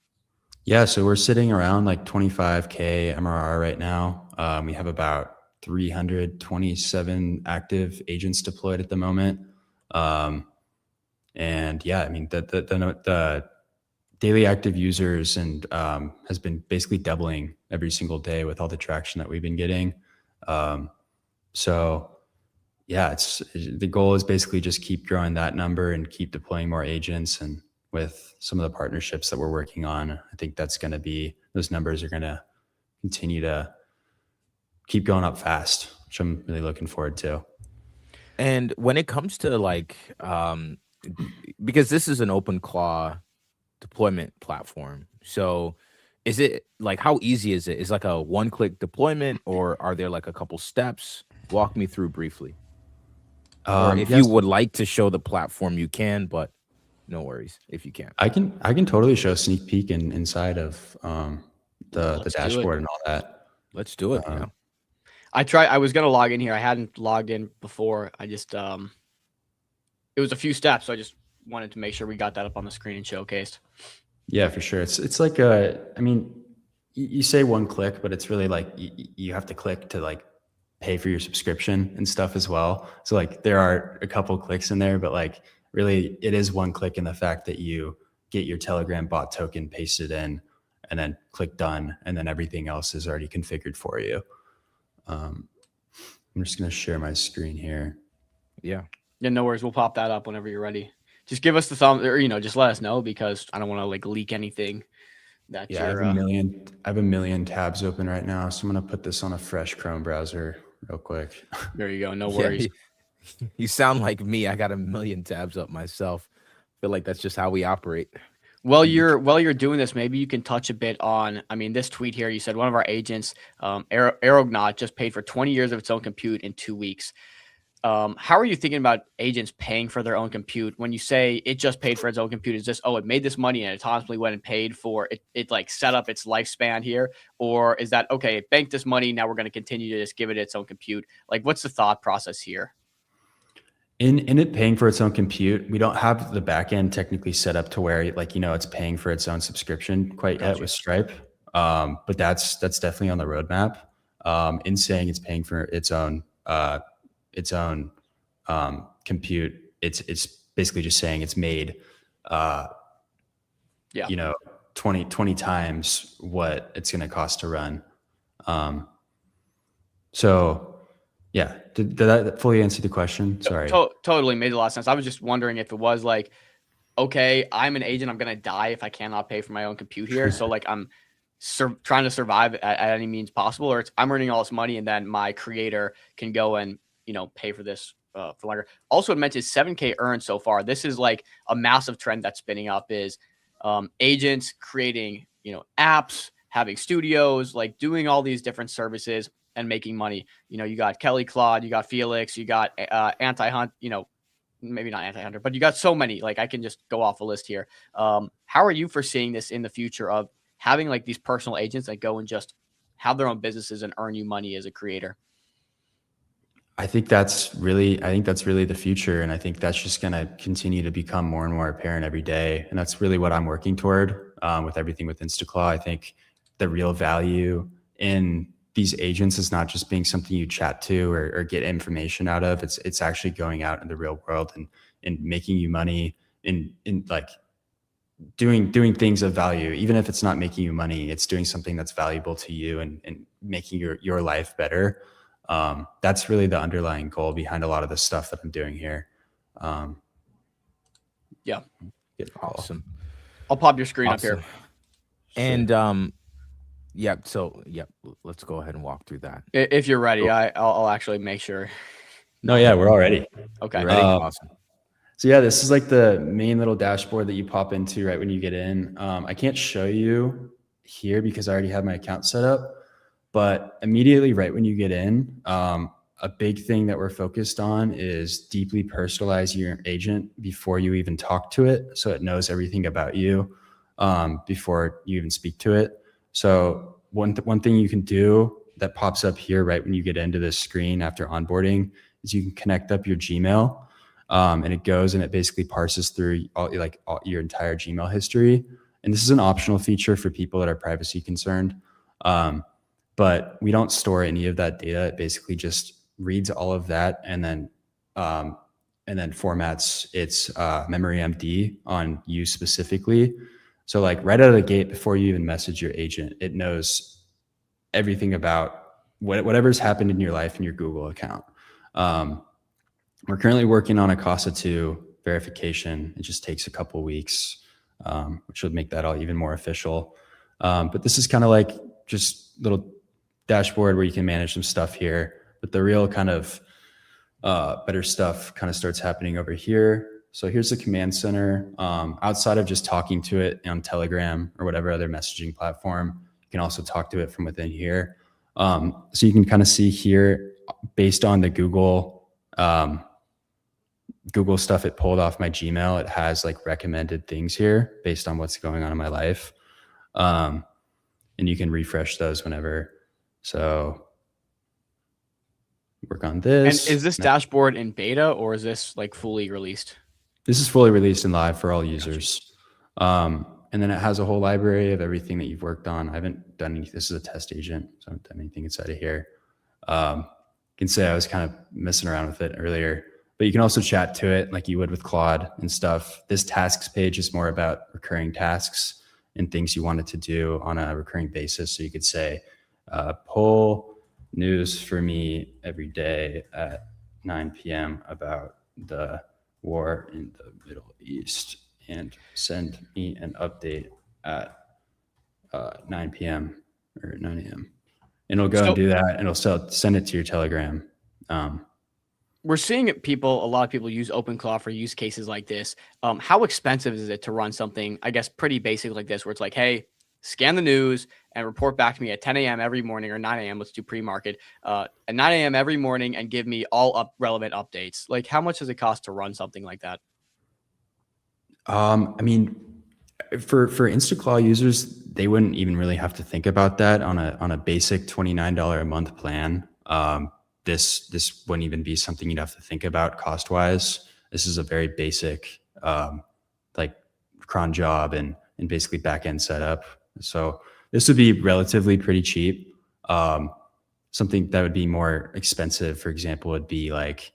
Yeah, so we're sitting around like 25K MRR right now. We have about 327 active agents deployed at the moment. And yeah, I mean, the daily active users and has been basically doubling every single day with all the traction that we've been getting. So yeah, the goal is basically just keep growing that number and keep deploying more agents. And with some of the partnerships that we're working on, I think those numbers are going to continue to keep going up fast, which I'm really looking forward to. And when it comes to like, because this is an OpenClaw deployment platform, so is it like, how easy is it? Is like a one-click deployment, or are there like a couple steps? Walk me through briefly. Or if you would like to show the platform, you can, but no worries if you can't. I can totally show a sneak peek inside of the dashboard and all that. Let's do it. I was gonna log in here. I hadn't logged in before. I just it was a few steps, so I just wanted to make sure we got that up on the screen and showcased. Yeah, for sure. It's like I mean, you say one click, but it's really like you have to click to like pay for your subscription and stuff as well. So like there are a couple clicks in there, but like really it is one click in the fact that you get your Telegram bot token pasted in and then click done, and then everything else is already configured for you. I'm just going to share my screen here. Yeah. Yeah, no worries. We'll pop that up whenever you're ready. Just give us the thumb, or just let us know, because I don't want to like leak anything that Yeah, I you're. have a million tabs open right now, so I'm gonna put this on a fresh Chrome browser real quick. There you go. No Yeah, worries. you sound like me. I got a million tabs up myself. Feel like that's just how we operate. While you're doing this, maybe you can touch a bit on, I mean, this tweet here. You said one of our agents, Aeronaut, just paid for 20 years of its own compute in 2 weeks. How are you thinking about agents paying for their own compute? When you say it just paid for its own compute, is this, oh, it made this money and it autonomously went and paid for it, it like set up its lifespan here? Or is that, okay, it banked this money, now we're going to continue to just give it its own compute? Like, what's the thought process here? In it paying for its own compute, we don't have the back end technically set up to where it's paying for its own subscription quite yet with Stripe. But that's definitely on the roadmap. In saying it's paying for its own compute, it's basically just saying it's made 20 times what it's going to cost to run. So yeah, did that fully answer the question? Sorry. Totally made a lot of sense. I was just wondering if it was like, okay, I'm an agent, I'm gonna die if I cannot pay for my own compute here. So like I'm trying to survive at any means possible, or I'm earning all this money and then my creator can go and pay for this for longer. Also, it mentions 7K earned so far. This is like a massive trend that's spinning up, is agents creating apps, having studios, like doing all these different services and making money. You got Kelly Claude, you got Felix, you got Anti-Hunt, maybe not Anti-Hunter, but you got so many, like I can just go off a list here. How are you foreseeing this in the future of having like these personal agents that go and just have their own businesses and earn you money as a creator? I think that's really the future. And I think that's just going to continue to become more and more apparent every day. And that's really what I'm working toward with everything with Instaclaw. I think the real value in these agents is not just being something you chat to or get information out of. It's actually going out in the real world and making you money in like doing things of value. Even if it's not making you money, it's doing something that's valuable to you and making your life better. That's really the underlying goal behind a lot of the stuff that I'm doing here. Yeah. Awesome. I'll pop your screen up here. And yeah, so yeah, let's go ahead and walk through that. If you're ready, cool. I'll actually make sure. No, yeah, we're all ready. Okay. Ready? Awesome. So yeah, this is like the main little dashboard that you pop into right when you get in. I can't show you here because I already have my account set up, but immediately right when you get in, a big thing that we're focused on is deeply personalize your agent before you even talk to it, so it knows everything about you before you even speak to it. So one thing you can do that pops up here right when you get into this screen after onboarding is you can connect up your Gmail, and it goes and it basically parses through all your entire Gmail history. And this is an optional feature for people that are privacy concerned, but we don't store any of that data. It basically just reads all of that and then formats its memory MD on you specifically. So like right out of the gate, before you even message your agent, it knows everything about whatever's happened in your life in your Google account. We're currently working on a CASA 2 verification. It just takes a couple weeks, which would make that all even more official. But this is kind of like just little dashboard where you can manage some stuff here. But the real kind of better stuff kind of starts happening over here. So here's the command center. Outside of just talking to it on Telegram or whatever other messaging platform, you can also talk to it from within here. So you can kind of see here, based on the Google stuff it pulled off my Gmail, it has like recommended things here based on what's going on in my life. And you can refresh those whenever. So work on this. And is this dashboard in beta or is this like fully released? This is fully released and live for all users. And then it has a whole library of everything that you've worked on. I haven't done anything. This is a test agent, so I haven't done anything inside of here. You can say I was kind of messing around with it earlier, but you can also chat to it like you would with Claude and stuff. This tasks page is more about recurring tasks and things you wanted to do on a recurring basis. So you could say, pull news for me every day at 9 p.m. about the war in the Middle East and send me an update at 9 p.m. or 9 a.m. And it'll go and do that, and it'll send it to your Telegram. We're seeing a lot of people use OpenClaw for use cases like this. How expensive is it to run something, I guess, pretty basic like this, where it's like, hey, scan the news and report back to me at 10 a.m. every morning, or 9 a.m. Let's do pre-market at 9 a.m. every morning, and give me all relevant updates. Like, how much does it cost to run something like that? I mean, for InstaClaw users, they wouldn't even really have to think about that on a basic $29 a month plan. This wouldn't even be something you'd have to think about cost wise. This is a very basic like cron job and basically back end setup. So this would be relatively pretty cheap. Something that would be more expensive, for example, would be like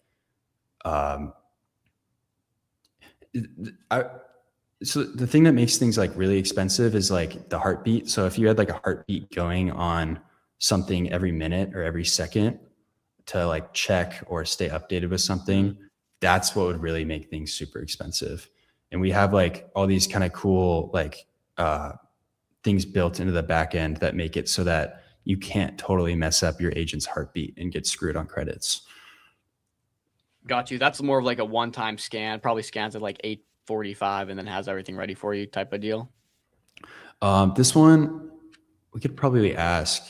so the thing that makes things like really expensive is like the heartbeat. So if you had like a heartbeat going on something every minute or every second to like check or stay updated with something, that's what would really make things super expensive. And we have like all these kind of cool like things built into the back end that make it so that you can't totally mess up your agent's heartbeat and get screwed on credits. Got you. That's more of like a one-time scan, probably scans at like 8:45 and then has everything ready for you type of deal. This one, we could probably ask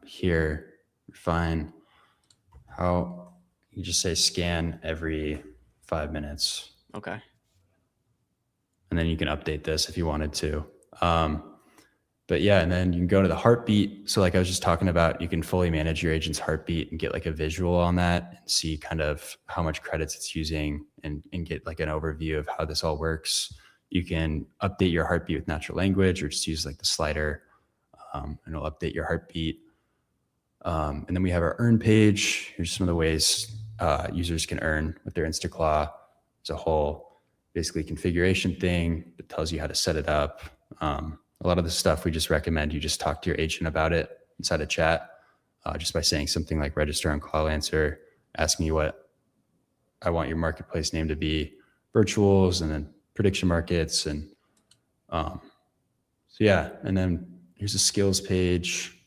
here, fine. How you just say scan every 5 minutes. Okay. And then you can update this if you wanted to. But yeah, and then you can go to the heartbeat. So like I was just talking about, you can fully manage your agent's heartbeat and get like a visual on that and see kind of how much credits it's using and get like an overview of how this all works. You can update your heartbeat with natural language or just use like the slider and it'll update your heartbeat. And then we have our earn page. Here's some of the ways users can earn with their InstaClaw. It's a whole basically configuration thing that tells you how to set it up. A lot of the stuff we just recommend you just talk to your agent about it inside a chat, just by saying something like register on ClawAnswer, ask me what I want your marketplace name to be, virtuals, and then prediction markets. And so yeah, and then here's a skills page.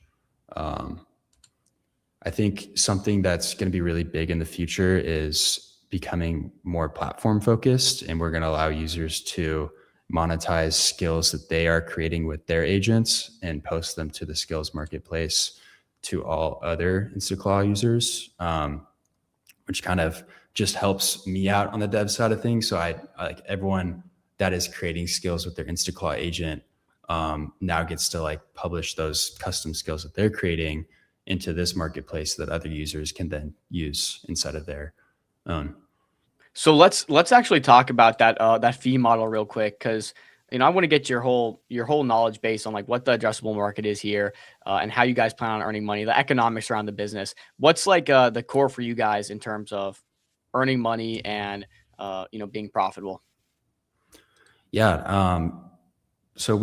I think something that's going to be really big in the future is becoming more platform focused, and we're going to allow users to monetize skills that they are creating with their agents and post them to the skills marketplace to all other InstaClaw users, which kind of just helps me out on the dev side of things. So I like everyone that is creating skills with their InstaClaw agent now gets to like publish those custom skills that they're creating into this marketplace that other users can then use inside of their own. So let's actually talk about that fee model real quick, because I want to get your whole knowledge base on like what the addressable market is here and how you guys plan on earning money, the economics around the business. What's like the core for you guys in terms of earning money and being profitable? Yeah. So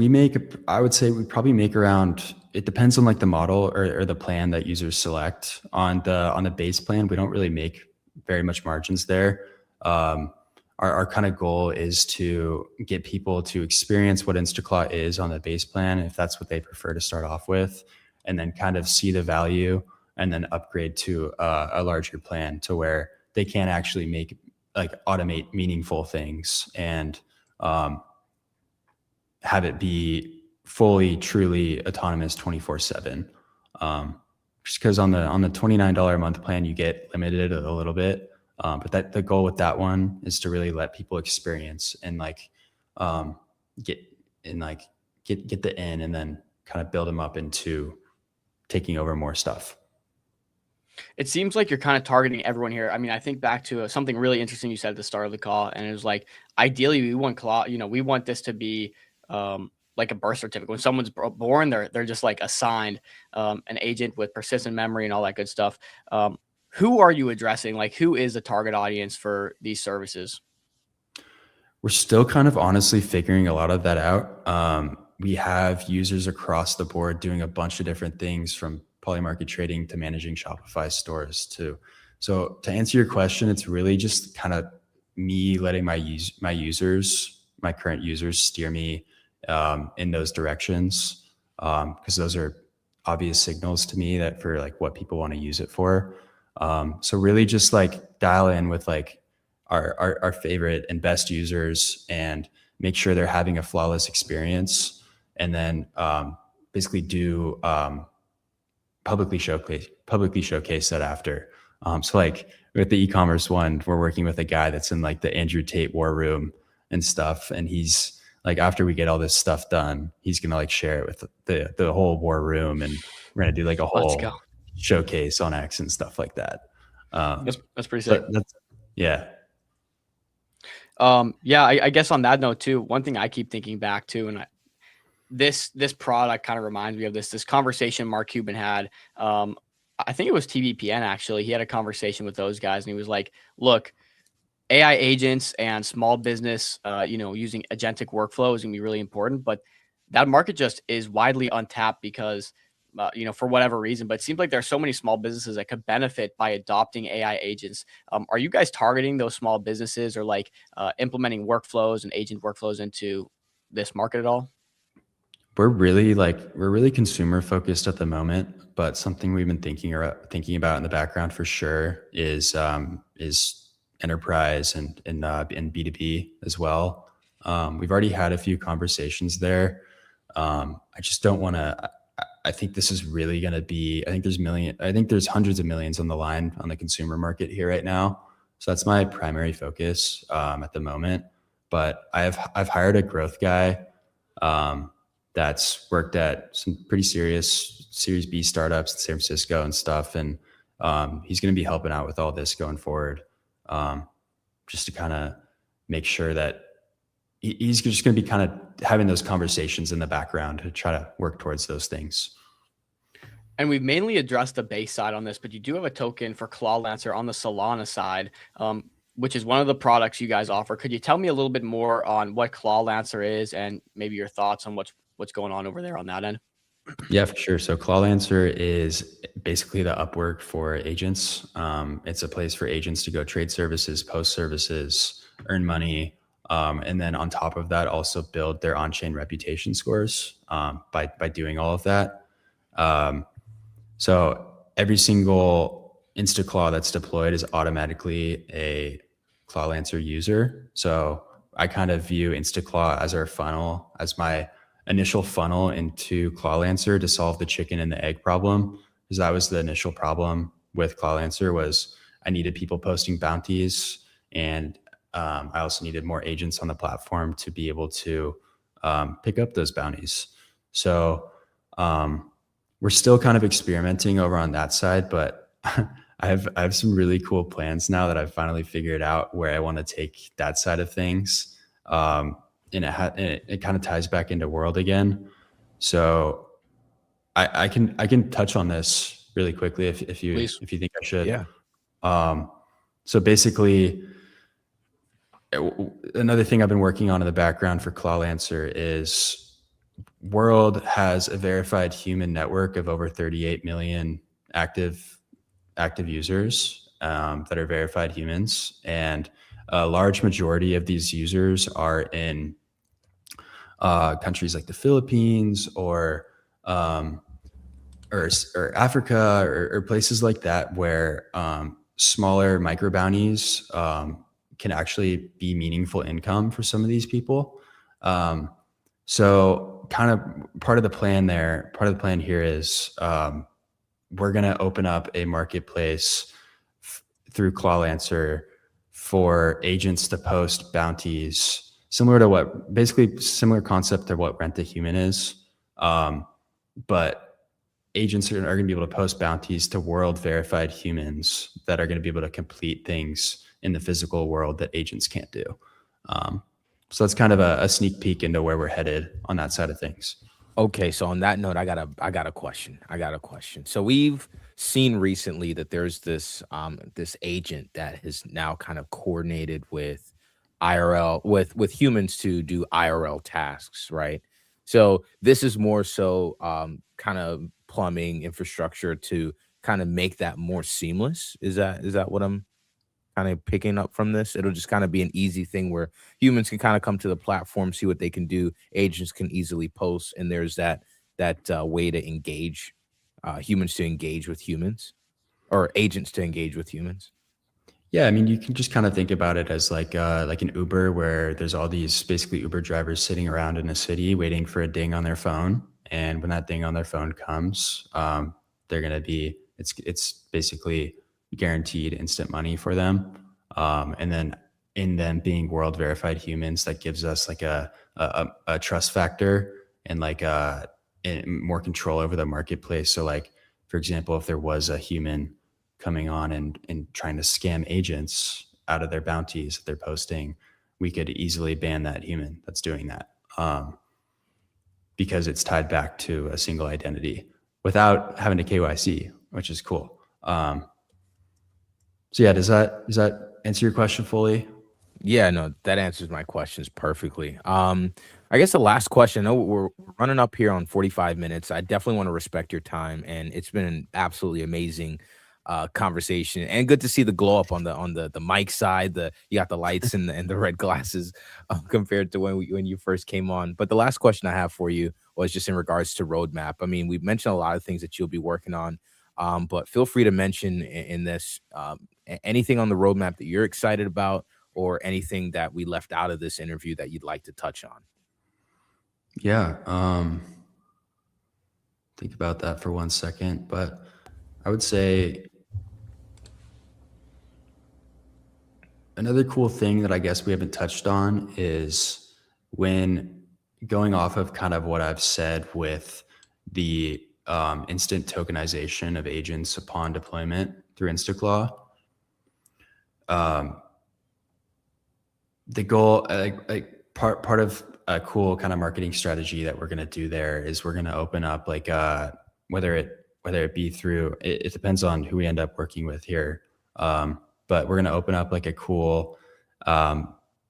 I would say we probably make around, it depends on like the model or the plan that users select. On the base plan, we don't really make very much margins there. Our kind of goal is to get people to experience what InstaClaw is on the base plan, if that's what they prefer to start off with, and then kind of see the value and then upgrade to a larger plan to where they can actually automate meaningful things and have it be fully, truly autonomous 24/7. Just because on the $29 a month plan, you get limited a little bit. But the goal with that one is to really let people experience and get the in and then kind of build them up into taking over more stuff. It seems like you're kind of targeting everyone here. I mean, I think back to something really interesting you said at the start of the call, and it was like, ideally, we want we want this to be like a birth certificate. When someone's born, they're just like assigned an agent with persistent memory and all that good stuff. Who are you addressing? Like, who is the target audience for these services? We're still kind of honestly figuring a lot of that out. We have users across the board doing a bunch of different things, from polymarket trading to managing Shopify stores so to answer your question, it's really just kind of me letting my current users steer me in those directions, because those are obvious signals to me that for like what people want to use it for. So really just like dial in with like our favorite and best users and make sure they're having a flawless experience, and then basically do publicly showcase that after. So like with the e-commerce one, we're working with a guy that's in like the Andrew Tate war room and stuff, and he's like, after we get all this stuff done, he's gonna like share it with the whole war room, and we're gonna do like a whole showcase on X and stuff like that. That's pretty sick. Yeah. Yeah, I guess on that note too, one thing I keep thinking back to, and this product kind of reminds me of this conversation Mark Cuban had. I think it was TBPN actually. He had a conversation with those guys, and he was like, "Look, AI agents and small business, using agentic workflow is gonna be really important, but that market just is widely untapped because." For whatever reason, but it seems like there are so many small businesses that could benefit by adopting AI agents. Are you guys targeting those small businesses or like implementing workflows and agent workflows into this market at all? We're really consumer focused at the moment, but something we've been thinking about in the background for sure is enterprise and B2B as well. We've already had a few conversations there. I just don't want to. I think this is really going to be, I think there's hundreds of millions on the line on the consumer market here right now. So that's my primary focus at the moment. But I've hired a growth guy that's worked at some pretty serious Series B startups in San Francisco and stuff. And he's going to be helping out with all this going forward, just to kind of make sure that he's just going to be kind of having those conversations in the background to try to work towards those things. And we've mainly addressed the base side on this, but you do have a token for ClawLancer on the Solana side, which is one of the products you guys offer. Could you tell me a little bit more on what ClawLancer is and maybe your thoughts on what's going on over there on that end? Yeah, for sure. So ClawLancer is basically the Upwork for agents. It's a place for agents to go trade services, post services, earn money, and then on top of that, also build their on-chain reputation scores by doing all of that. So every single InstaClaw that's deployed is automatically a ClawLancer user. So I kind of view InstaClaw as our funnel, as my initial funnel into ClawLancer to solve the chicken and the egg problem, because that was the initial problem with ClawLancer. Was I needed people posting bounties, and I also needed more agents on the platform to be able to pick up those bounties. So we're still kind of experimenting over on that side, but I have some really cool plans now that I've finally figured out where I want to take that side of things. And it kind of ties back into world again. So I can touch on this really quickly if you think I should. Yeah. So basically, another thing I've been working on in the background for ClawLancer is World has a verified human network of over 38 million active users that are verified humans, and a large majority of these users are in countries like the Philippines or Africa or places like that, where smaller micro bounties can actually be meaningful income for some of these people. So kind of part of the plan here is we're going to open up a marketplace through ClawLancer for agents to post bounties, similar concept to what Rent a Human is. But agents are going to be able to post bounties to world verified humans that are going to be able to complete things in the physical world that agents can't do. So that's kind of a sneak peek into where we're headed on that side of things. Okay, so on that note, I got a question. So we've seen recently that there's this agent that has now kind of coordinated with IRL with humans to do IRL tasks, right? So this is more so kind of plumbing infrastructure to kind of make that more seamless. Is that what I'm kind of picking up from this? It'll just kind of be an easy thing where humans can kind of come to the platform, see what they can do. Agents can easily post, and there's that way to engage humans to engage with humans, or agents to engage with humans. Yeah, I mean, you can just kind of think about it as like an Uber, where there's all these basically Uber drivers sitting around in a city waiting for a ding on their phone, and when that ding on their phone comes, they're gonna be it's basically guaranteed instant money for them, and then in them being world verified humans, that gives us like a trust factor and like more control over the marketplace. So like, for example, if there was a human coming on and trying to scam agents out of their bounties that they're posting, we could easily ban that human that's doing that, because it's tied back to a single identity without having to KYC, which is cool. So yeah, does that answer your question fully? Yeah, no, that answers my questions perfectly. I guess the last question, I know we're running up here on 45 minutes. I definitely want to respect your time, and it's been an absolutely amazing conversation, and good to see the glow up on the mic side. You got the lights and the red glasses compared to when you first came on. But the last question I have for you was just in regards to roadmap. I mean, we've mentioned a lot of things that you'll be working on, but feel free to mention in this anything on the roadmap that you're excited about, or anything that we left out of this interview that you'd like to touch on. Yeah, think about that for 1 second, but I would say another cool thing that I guess we haven't touched on is, when going off of kind of what I've said with the instant tokenization of agents upon deployment through InstaClaw, the goal, part of a cool kind of marketing strategy that we're going to do there is we're going to open up like whether it be through, it depends on who we end up working with here, but we're going to open up like a cool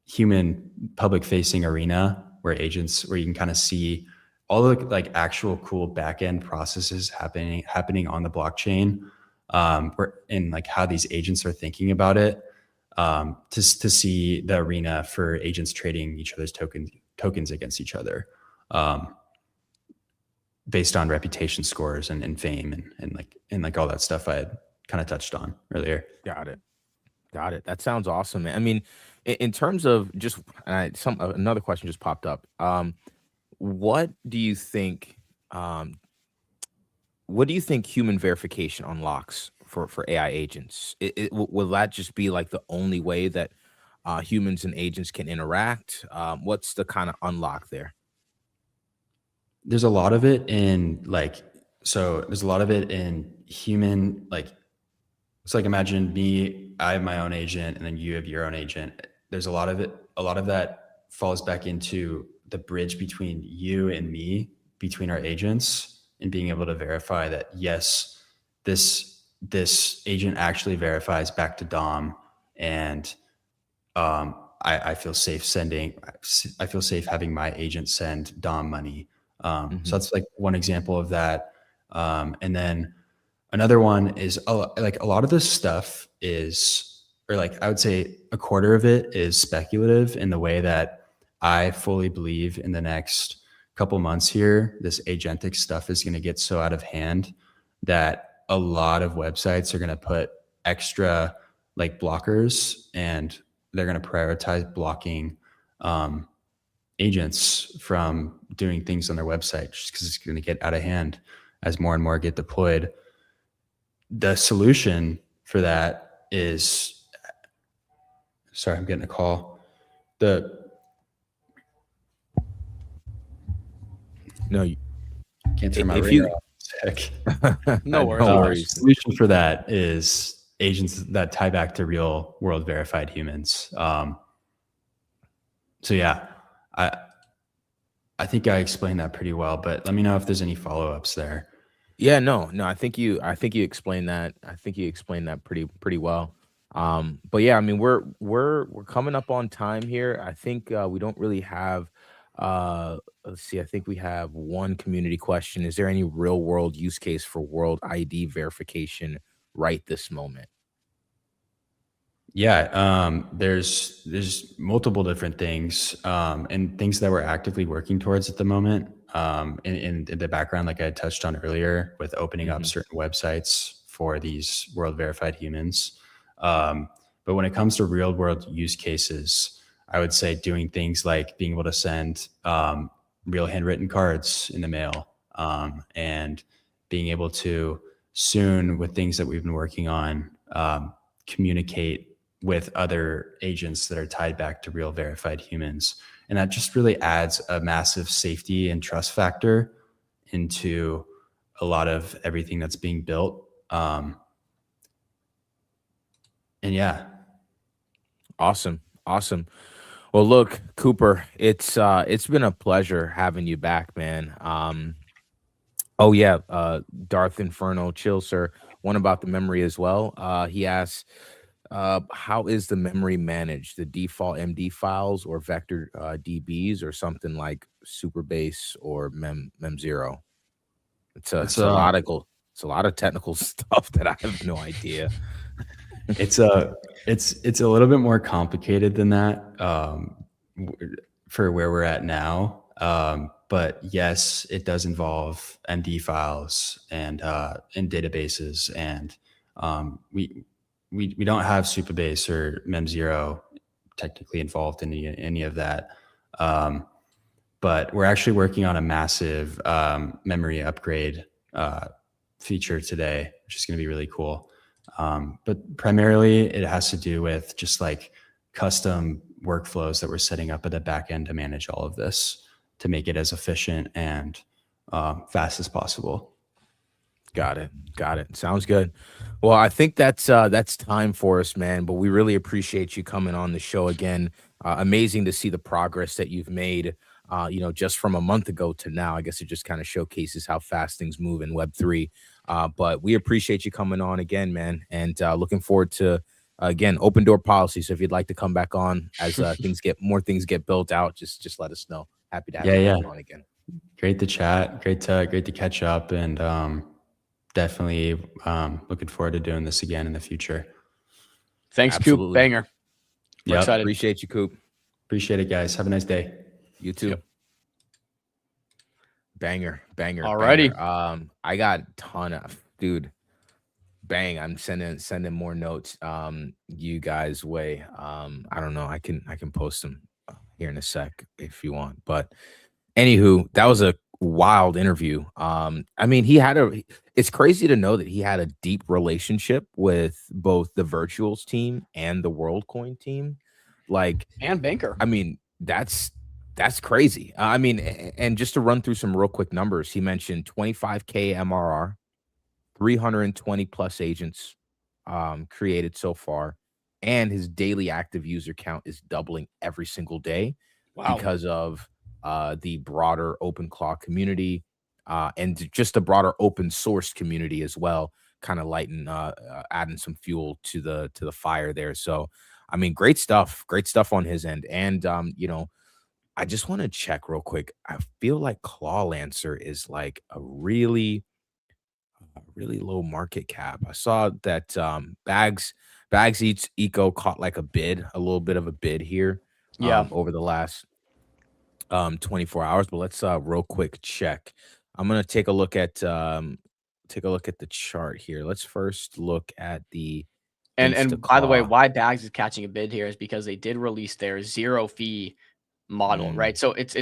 human public facing arena where you can kind of see all the like actual cool back end processes happening on the blockchain, and like how these agents are thinking about it, to see the arena for agents trading each other's tokens against each other, based on reputation scores and fame and like all that stuff I had kind of touched on earlier. Got it. That sounds awesome, man. I mean, in terms of just another question just popped up. What do you think human verification unlocks for AI agents? Will that just be like the only way that humans and agents can interact? What's the kind of unlock there? There's a lot of it in human, like, it's like, imagine me, I have my own agent, and then you have your own agent. There's a lot of that falls back into the bridge between you and me, between our agents, and being able to verify that, yes, this agent actually verifies back to Dom, and I feel safe having my agent send Dom money. So that's like one example of that. And then another one is like a lot of this stuff is, or like I would say a quarter of it is speculative, in the way that I fully believe in the next couple months here, this agentic stuff is going to get so out of hand that a lot of websites are going to put extra like blockers, and they're going to prioritize blocking agents from doing things on their website, just because it's going to get out of hand as more and more get deployed. The solution for that is, sorry, I'm getting a call. No, you can't turn my if ringer you off. No worries. No worries. The solution for that is agents that tie back to real world verified humans. So yeah, I think I explained that pretty well, but let me know if there's any follow-ups there. Yeah, no, I think you explained that. I think you explained that pretty well. But yeah, I mean, we're coming up on time here. I think we don't really have let's see, I think we have one community question. Is there any real world use case for world ID verification right this moment? Yeah, there's multiple different things, and things that we're actively working towards at the moment. In the background, like I touched on earlier, with opening up Mhm. certain websites for these world verified humans. But when it comes to real world use cases, I would say doing things like being able to send real handwritten cards in the mail, and being able to soon, with things that we've been working on, communicate with other agents that are tied back to real verified humans. And that just really adds a massive safety and trust factor into a lot of everything that's being built. And yeah. Awesome. Awesome. Well, look, Cooper, it's been a pleasure having you back, man. Oh yeah, Darth Inferno, chill, sir. One about the memory as well. He asks, how is the memory managed? The default MD files or vector DBs or something like Superbase or Mem0? It's a It's it's a lot of it's a lot of technical stuff that I have no idea. it's a it's a little bit more complicated than that, for where we're at now. But yes, it does involve MD files and databases, and we don't have Supabase or Mem0 technically involved in any of that. But we're actually working on a massive memory upgrade feature today, which is going to be really cool. But primarily it has to do with just like custom workflows that we're setting up at the back end to manage all of this, to make it as efficient and fast as possible. Got it. Got it. Sounds good. Well, I think that's time for us, man. But we really appreciate you coming on the show again. Amazing to see the progress that you've made. Just from a month ago to now. I guess it just kind of showcases how fast things move in Web3. But we appreciate you coming on again, man, and looking forward to again open door policy. So if you'd like to come back on as things get built out, just let us know. Happy to have you back on again. Great to chat. Great to catch up, and definitely looking forward to doing this again in the future. Thanks, Coop. Banger. Yeah, excited. Appreciate you, Coop. Appreciate it, guys. Have a nice day. You too. Yep. Banger. Alrighty. Banger. I got a ton of bang. I'm sending more notes you guys way. I don't know. I can post them here in a sec if you want. But anywho, that was a wild interview. I mean, it's crazy to know that he had a deep relationship with both the Virtuals team and the WorldCoin team. And Banker. I mean, that's crazy. I mean, and just to run through some real quick numbers, he mentioned 25K MRR, 320 plus agents created so far, and his daily active user count is doubling every single day because of the broader OpenClaw community and just the broader open source community as well, kind of adding some fuel to the fire there. So, I mean, great stuff on his end. And I just want to check real quick. I feel like Claw Lancer is like a really low market cap. I saw that Bags Eats Eco caught like a little bit of a bid here over the last 24 hours, but let's real quick check. I'm going to take a look at the chart here. Let's first look at the and by the way, why Bags is catching a bid here is because they did release their zero fee model, right? So it's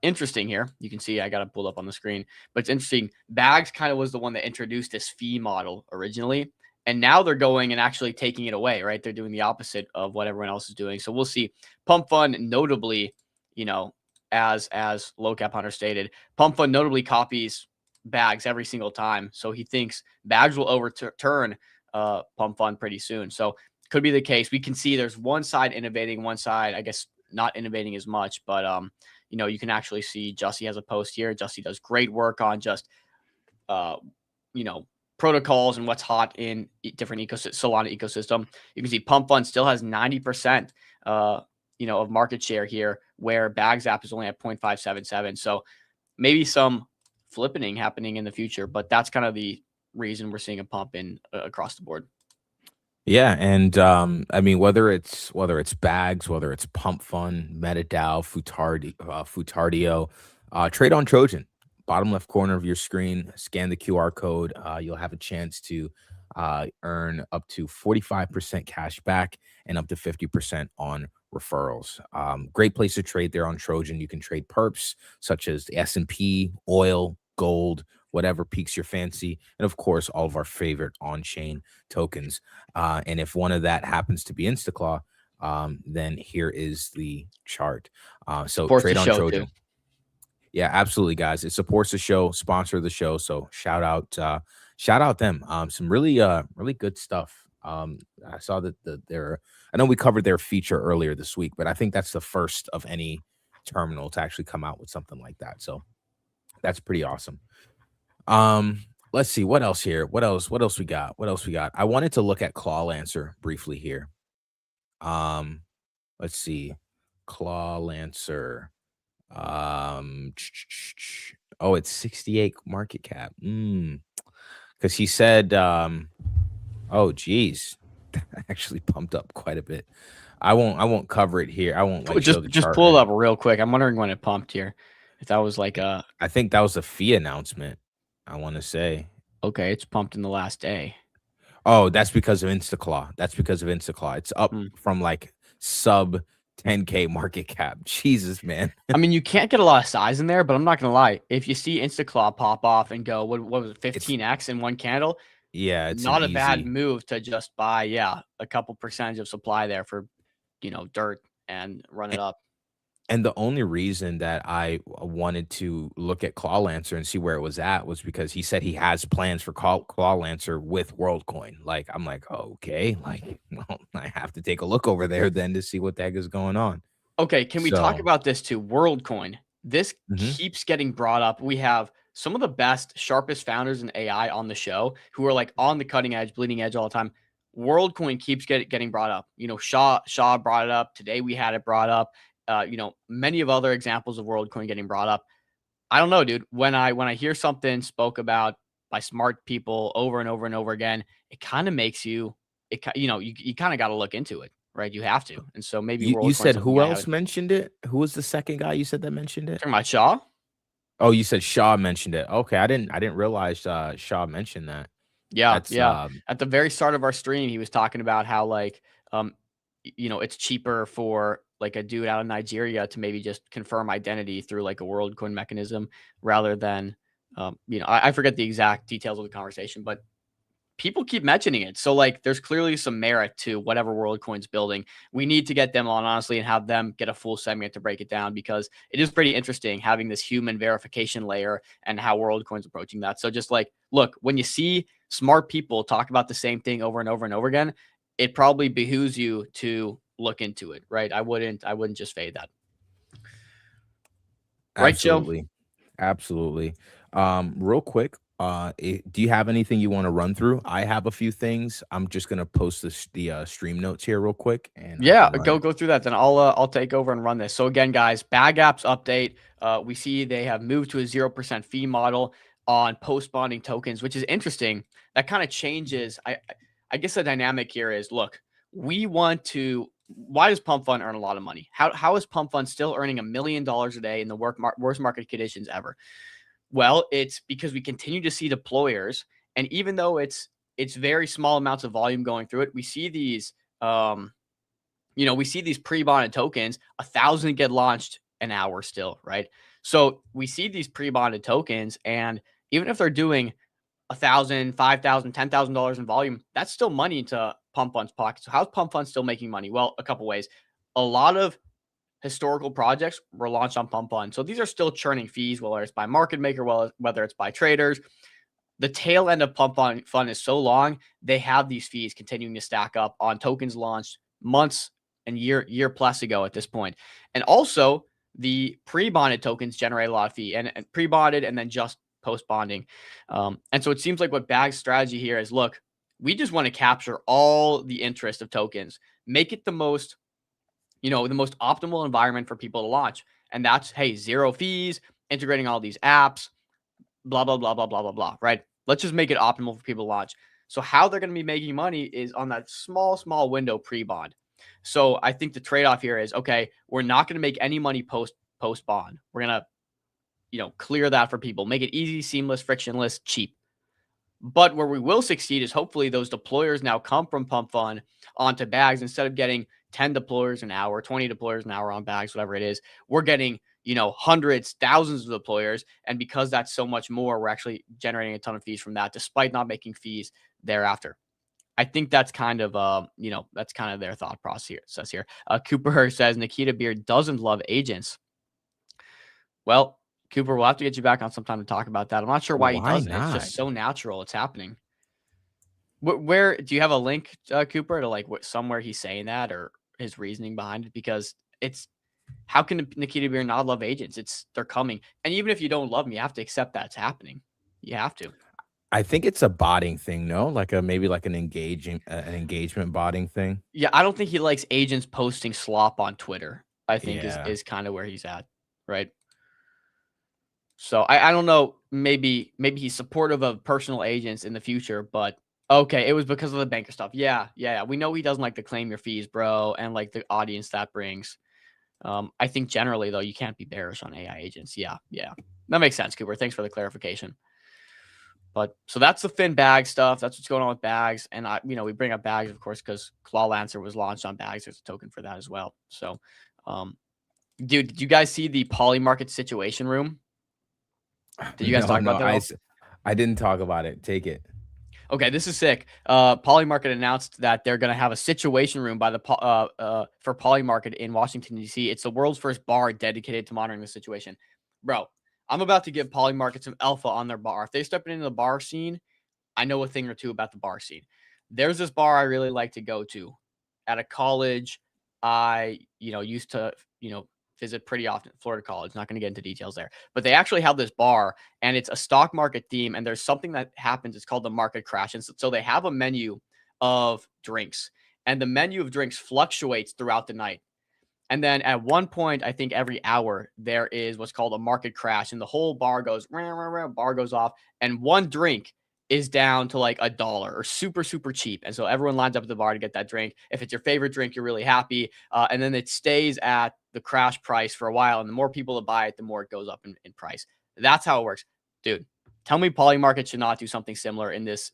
interesting here. You can see I got it pulled up on the screen, but it's interesting. Bags kind of was the one that introduced this fee model originally, and now they're going and actually taking it away, right? They're doing the opposite of what everyone else is doing. So we'll see. Pump Fund notably, as Low Cap Hunter stated, Pump Fund notably copies Bags every single time. So he thinks Bags will overturn Pump Fund pretty soon. So could be the case. We can see there's one side innovating, one side, I guess, not innovating as much, but you can actually see Jussie has a post here. Jussie does great work on just protocols and what's hot in different Solana ecosystem. You can see Pump Fund still has 90% of market share here, where Bags app is only at 0.577. So maybe some flippening happening in the future, but that's kind of the reason we're seeing a pump in across the board. Yeah, and I mean whether it's bags, whether it's Pump Fun, MetaDAO, Futardio, trade on Trojan. Bottom left corner of your screen, scan the QR code. You'll have a chance to earn up to 45% cash back and up to 50% on referrals. Great place to trade there on Trojan. You can trade perps such as the S&P, oil, gold, whatever piques your fancy, and of course all of our favorite on-chain tokens. And if one of that happens to be Instaclaw, then here is the chart. So Supports the trade on show too. Trojan. Yeah, absolutely, guys. It supports the show, sponsor the show. So shout out them. Some really good stuff. I saw that I know we covered their feature earlier this week, but I think that's the first of any terminal to actually come out with something like that. So that's pretty awesome. Let's see what else here. What else we got? I wanted to look at Claw Lancer briefly here. Let's see. Claw Lancer. Oh, it's 68 market cap. Because he said, oh geez, actually pumped up quite a bit. I won't cover it here. I won't like show the Just chart pull it right up real quick. I'm wondering when it pumped here. If that was like a I think that was a fee announcement, I want to say. okay, it's pumped in the last day. Oh, that's because of Instaclaw. It's up from like sub 10K market cap. Jesus, man. I mean, you can't get a lot of size in there, but I'm not gonna lie. If you see Instaclaw pop off and go, what was it, 15x in one candle? Yeah, it's not an a bad easy move to just buy, a couple percentage of supply there for, dirt and run it up. And the only reason that I wanted to look at Claw Lancer and see where it was at was because he said he has plans for Claw Lancer with WorldCoin. Like, I'm like, oh, okay, like, well, I have to take a look over there then to see what the heck is going on. Okay, can we talk So, about this too? WorldCoin. This keeps getting brought up. We have some of the best, sharpest founders in AI on the show who are like on the cutting edge, bleeding edge all the time. WorldCoin keeps getting brought up. Shaw brought it up. Today we had it brought up. Many of other examples of WorldCoin getting brought up. I don't know, dude. When I hear something spoke about by smart people over and over and over again, it kind of makes you kind of got to look into it, right? You have to. And so maybe you WorldCoin's said something who I else haven't. mentioned it? Who was the second guy you said that mentioned it? Talking about Shaw? Oh, you said Shaw mentioned it. Okay, I didn't realize Shaw mentioned that. Yeah, That's yeah. At the very start of our stream, he was talking about how it's cheaper for like a dude out of Nigeria to maybe just confirm identity through like a WorldCoin mechanism rather than I forget the exact details of the conversation, but people keep mentioning it. So like there's clearly some merit to whatever WorldCoin's building. We need to get them on honestly and have them get a full segment to break it down because it is pretty interesting having this human verification layer and how WorldCoin's approaching that. So just like, look, when you see smart people talk about the same thing over and over and over again, it probably behooves you to look into it, right? I wouldn't just fade that. Right, Joe? Absolutely. Real quick, do you have anything you want to run through? I have a few things. I'm just gonna post the stream notes here real quick, and Yeah, go through that. Then I'll take over and run this. So again, guys, Bag Apps update. We see they have moved to a 0% fee model on post bonding tokens, which is interesting. That kind of changes. I guess the dynamic here is, look, we want to. Why does Pump Fund earn a lot of money? How is Pump Fund still earning $1 million a day in the worst market conditions ever? Well, it's because we continue to see deployers, and even though it's very small amounts of volume going through it, we see these pre-bonded tokens, 1,000 get launched an hour still, right? So we see these pre-bonded tokens, and even if they're doing $1,000, $5,000, $10,000 in volume, that's still money to Pump Fund's pocket. So how's Pump Fund still making money? Well, a couple ways. A lot of historical projects were launched on Pump Fund. So these are still churning fees, whether it's by market maker, whether it's by traders. The tail end of Pump Fund is so long, they have these fees continuing to stack up on tokens launched months and year plus ago at this point. And also the pre-bonded tokens generate a lot of fee and pre-bonded and then just post-bonding. And so it seems like what Bag's strategy here is, look, we just want to capture all the interest of tokens, make it the most optimal environment for people to launch. And that's, hey, zero fees, integrating all these apps, blah, blah, blah, blah, blah, blah, blah, right? Let's just make it optimal for people to launch. So how they're going to be making money is on that small window pre-bond. So I think the trade-off here is, okay, we're not going to make any money post bond. We're going to, clear that for people, make it easy, seamless, frictionless, cheap. But where we will succeed is hopefully those deployers now come from Pump Fund onto bags. Instead of getting 10 deployers an hour, 20 deployers an hour on bags, whatever it is, we're getting, hundreds, thousands of deployers. And because that's so much more, we're actually generating a ton of fees from that, despite not making fees thereafter. I think that's kind of, that's kind of their thought process here. Cooper says Nikita Beard doesn't love agents. Well, Cooper, we'll have to get you back on sometime to talk about that. I'm not sure why he doesn't. It's just so natural. It's happening. Where do you have a link, Cooper, to like somewhere he's saying that or his reasoning behind it? Because how can Nikita Beer not love agents? They're coming. And even if you don't love them, you have to accept that it's happening. You have to. I think it's a botting thing, no? Like maybe like an engagement botting thing. Yeah, I don't think he likes agents posting slop on Twitter. I think is kind of where he's at, right? So I don't know. Maybe he's supportive of personal agents in the future, but okay, it was because of the banker stuff. Yeah. We know he doesn't like to claim your fees, bro, and like the audience that brings. I think generally though, you can't be bearish on AI agents. Yeah, that makes sense, Cooper. Thanks for the clarification. But so that's the Fin bag stuff. That's what's going on with bags, and we bring up bags, of course, because Claw Lancer was launched on bags. There's a token for that as well. So, dude, did you guys see the Polymarket situation room? Did you guys talk about that? I didn't talk about it. Take it. Okay, this is sick. Polymarket announced that they're going to have a situation room by for Polymarket in Washington, D.C. It's the world's first bar dedicated to monitoring the situation. Bro, I'm about to give Polymarket some alpha on their bar. If they step into the bar scene, I know a thing or two about the bar scene. There's this bar I really like to go to. At a college, I used to visit pretty often. Florida College, not going to get into details there, but they actually have this bar and it's a stock market theme, and there's something that happens. It's called the market crash. And so they have a menu of drinks, and the menu of drinks fluctuates throughout the night. And then at one point, I think every hour, there is what's called a market crash, and the whole bar goes, bar goes off, and one drink is down to like $1 or super, super cheap. And so everyone lines up at the bar to get that drink. If it's your favorite drink, you're really happy. And then it stays at the crash price for a while. And the more people that buy it, the more it goes up in price. That's how it works. Dude, tell me Polymarket should not do something similar in this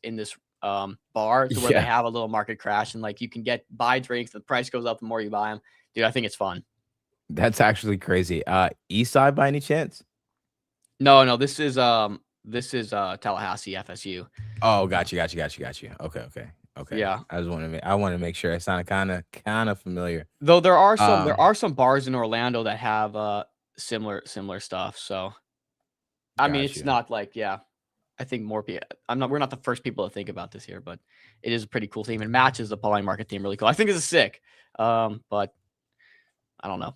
bar to where they have a little market crash and like you can buy drinks. The price goes up the more you buy them. Dude, I think it's fun. That's actually crazy. Eastside by any chance? No, this is Tallahassee FSU. Oh, got you. Okay. Yeah. I want to make sure. It sounded kind of familiar. Though there are some bars in Orlando that have similar stuff. So I mean, it's not like, I think more people, we're not the first people to think about this here, but it is a pretty cool theme and matches the Polymarket theme really cool. I think this is sick. But I don't know.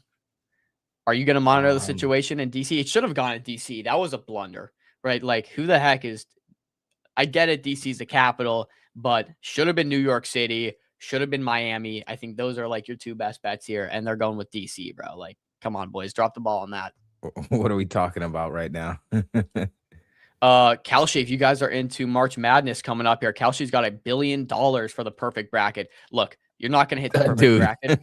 Are you going to monitor the situation in DC? It should have gone to DC. That was a blunder, right? Like, who the heck is? I get it. DC's the capital, but should have been New York City. Should have been Miami. I think those are like your two best bets here, and they're going with DC, bro. Like, come on, boys, drop the ball on that. What are we talking about right now? Kalshi, if you guys are into March Madness coming up here, Kalshi's got $1 billion for the perfect bracket. Look, you're not going to hit the perfect bracket.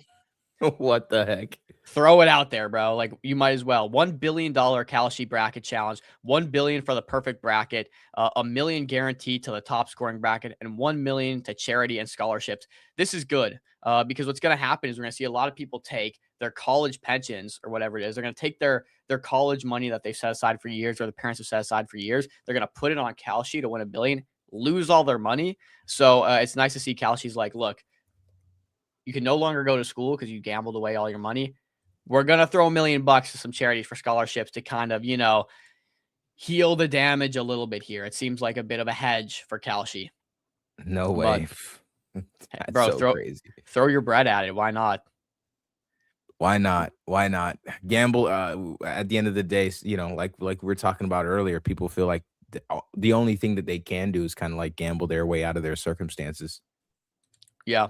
What the heck? Throw it out there, bro. Like, you might as well. $1 billion Kalshi bracket challenge, $1 billion for the perfect bracket, $1 million guaranteed to the top scoring bracket, and $1 million to charity and scholarships. This is good because what's going to happen is we're going to see a lot of people take their college pensions or whatever it is. They're going to take their college money that they've set aside for years or the parents have set aside for years. They're going to put it on Kalshi to win $1 billion, lose all their money. So it's nice to see Kalshi's like, look, you can no longer go to school because you gambled away all your money. We're going to throw $1 million to some charities for scholarships to kind of, heal the damage a little bit here. It seems like a bit of a hedge for Kalshi. No way. Bro, throw your bread at it. Why not? Why not? Gamble at the end of the day, like we were talking about earlier, people feel like the only thing that they can do is kind of like gamble their way out of their circumstances. Yeah.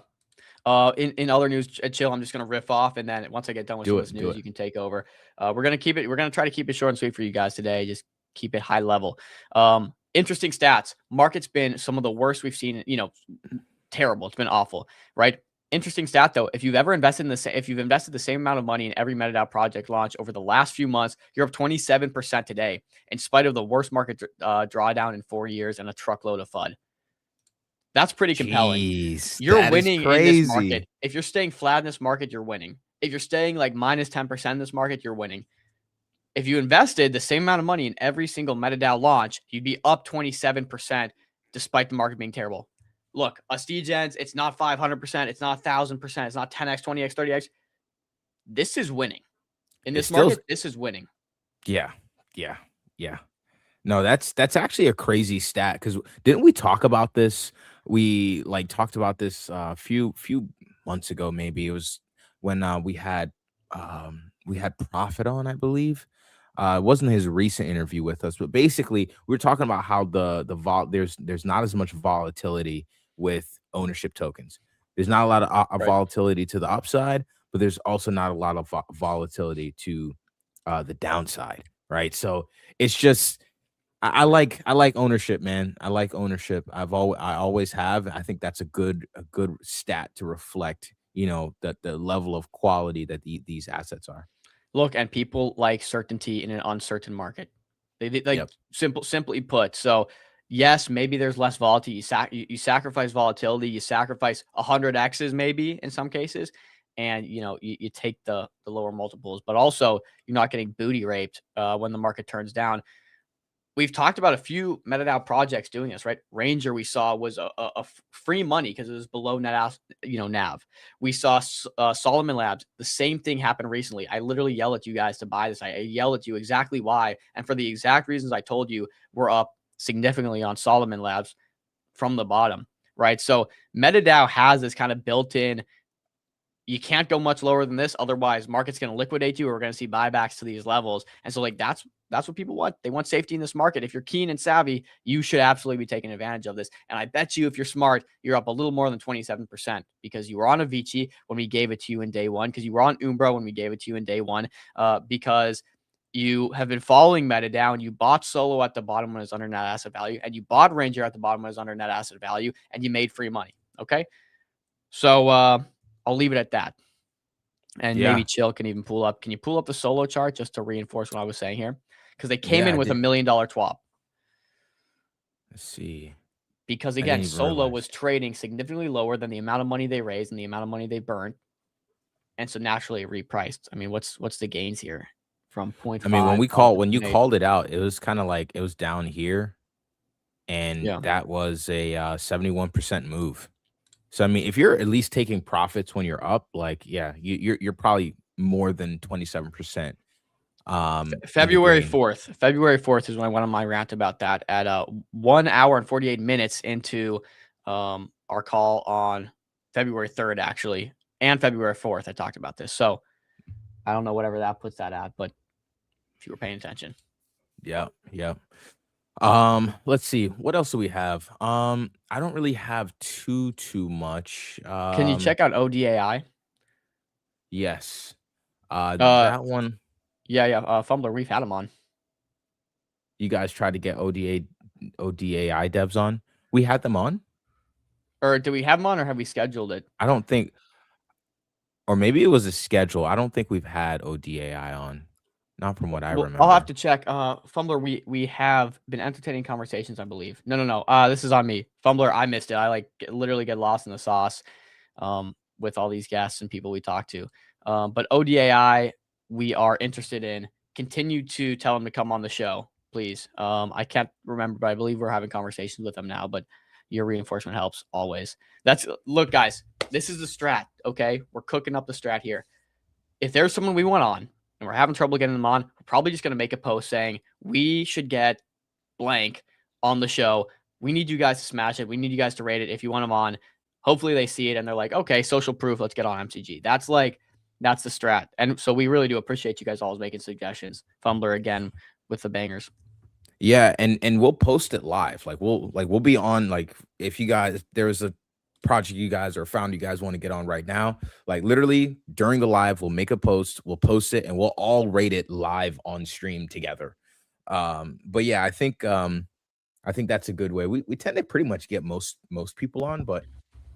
In other news, Chill, I'm just going to riff off, and then once I get done with this news, you can take over. We're going to try to keep it short and sweet for you guys today. Just keep it high level. interesting stats. Market's been some of the worst we've seen, terrible. It's been awful, right? Interesting stat though. If you've ever invested if you've invested the same amount of money in every MetaDAO project launch over the last few months, you're up 27% today, in spite of the worst market drawdown in 4 years and a truckload of FUD. That's pretty compelling. Jeez, You're winning in this market. If you're staying flat in this market, you're winning. If you're staying like minus 10% in this market, you're winning. If you invested the same amount of money in every single MetaDAO launch, you'd be up 27% despite the market being terrible. Look, Stegens, it's not 500%, it's not 1,000%, it's not 10x, 20x, 30x. This is winning. In this market, this is winning. Yeah. No, that's actually a crazy stat, because didn't we talk about this? We talked about this a few months ago, maybe. It was when we had Profit on, I believe. It wasn't his recent interview with us, but basically we were talking about how there's not as much volatility with ownership tokens. There's not a lot of volatility to the upside, but there's also not a lot of volatility to the downside, right? So it's just I like ownership, man. I like ownership. I always have. I think that's a good stat to reflect, the level of quality that these assets are. Look, and people like certainty in an uncertain market. They like simply put. So yes, maybe there's less volatility. You sacrifice volatility. You sacrifice 100 X's maybe in some cases, and you take the lower multiples. But also, you're not getting booty raped when the market turns down. We've talked about a few MetaDAO projects doing this, right? Ranger, we saw, was a free money because it was below net, NAV. We saw Solomon Labs. The same thing happened recently. I literally yell at you guys to buy this. I yell at you exactly why, and for the exact reasons I told you, we're up significantly on Solomon Labs from the bottom, right? So MetaDAO has this kind of built-in. You can't go much lower than this, otherwise market's going to liquidate you, or we're going to see buybacks to these levels. And so that's what people want. They want safety in this market. If you're keen and savvy, you should absolutely be taking advantage of this. And I bet you if you're smart, you're up a little more than 27% because you were on Avicii when we gave it to you in day one, because you were on Umbro when we gave it to you in day one, because you have been following MetaDAO, and you bought Solo at the bottom when it was under net asset value, and you bought Ranger at the bottom when it was under net asset value, and you made free money. Okay. So I'll leave it at that. And maybe Chill can even pull up. Can you pull up the Solo chart just to reinforce what I was saying here? Because they came in with $1 million TWAP. Let's see. Because again, Solo was trading significantly lower than the amount of money they raised and the amount of money they burned. And so naturally it repriced. I mean, what's the gains here from 0.5? I mean, when you called it out, it was kind of like it was down here. And that was a 71% move. So, I mean, if you're at least taking profits when you're up, you're probably more than 27%. February 4th is when I went on my rant about that at 1 hour and 48 minutes into our call on February 3rd, actually, and February 4th. I talked about this. So I don't know whatever that puts that at, but if you were paying attention. Yeah. Let's see. What else do we have? I don't really have too much. Can you check out ODAI? Yes. That one. Yeah. Fumbler, we've had him on. You guys tried to get ODAI devs on? We had them on? Or do we have them on, or have we scheduled it? I don't think. Or maybe it was a schedule. I don't think we've had ODAI on. Not from what I remember. I'll have to check. Fumbler, we have been entertaining conversations, I believe. No. This is on me. Fumbler, I missed it. I literally get lost in the sauce with all these guests and people we talk to. But ODAI, we are interested in. Continue to tell them to come on the show, please. I can't remember, but I believe we're having conversations with them now, but your reinforcement helps always. Look, guys, this is the strat, okay? We're cooking up the strat here. If there's someone we want on, and we're having trouble getting them on, we're probably just going to make a post saying we should get blank on the show. We need you guys to smash it. We need you guys to rate it if you want them on. Hopefully they see it and they're like, okay, social proof, let's get on MCG. That's the strat. And so we really do appreciate you guys always making suggestions. Fumbler again with the bangers. Yeah, and we'll post it live. We'll be on, if you guys, there's a project you guys or found you guys want to get on right now, literally during the live, we'll make a post, we'll post it, and we'll all rate it live on stream together. But yeah, I think I think that's a good way. We tend to pretty much get most people on, but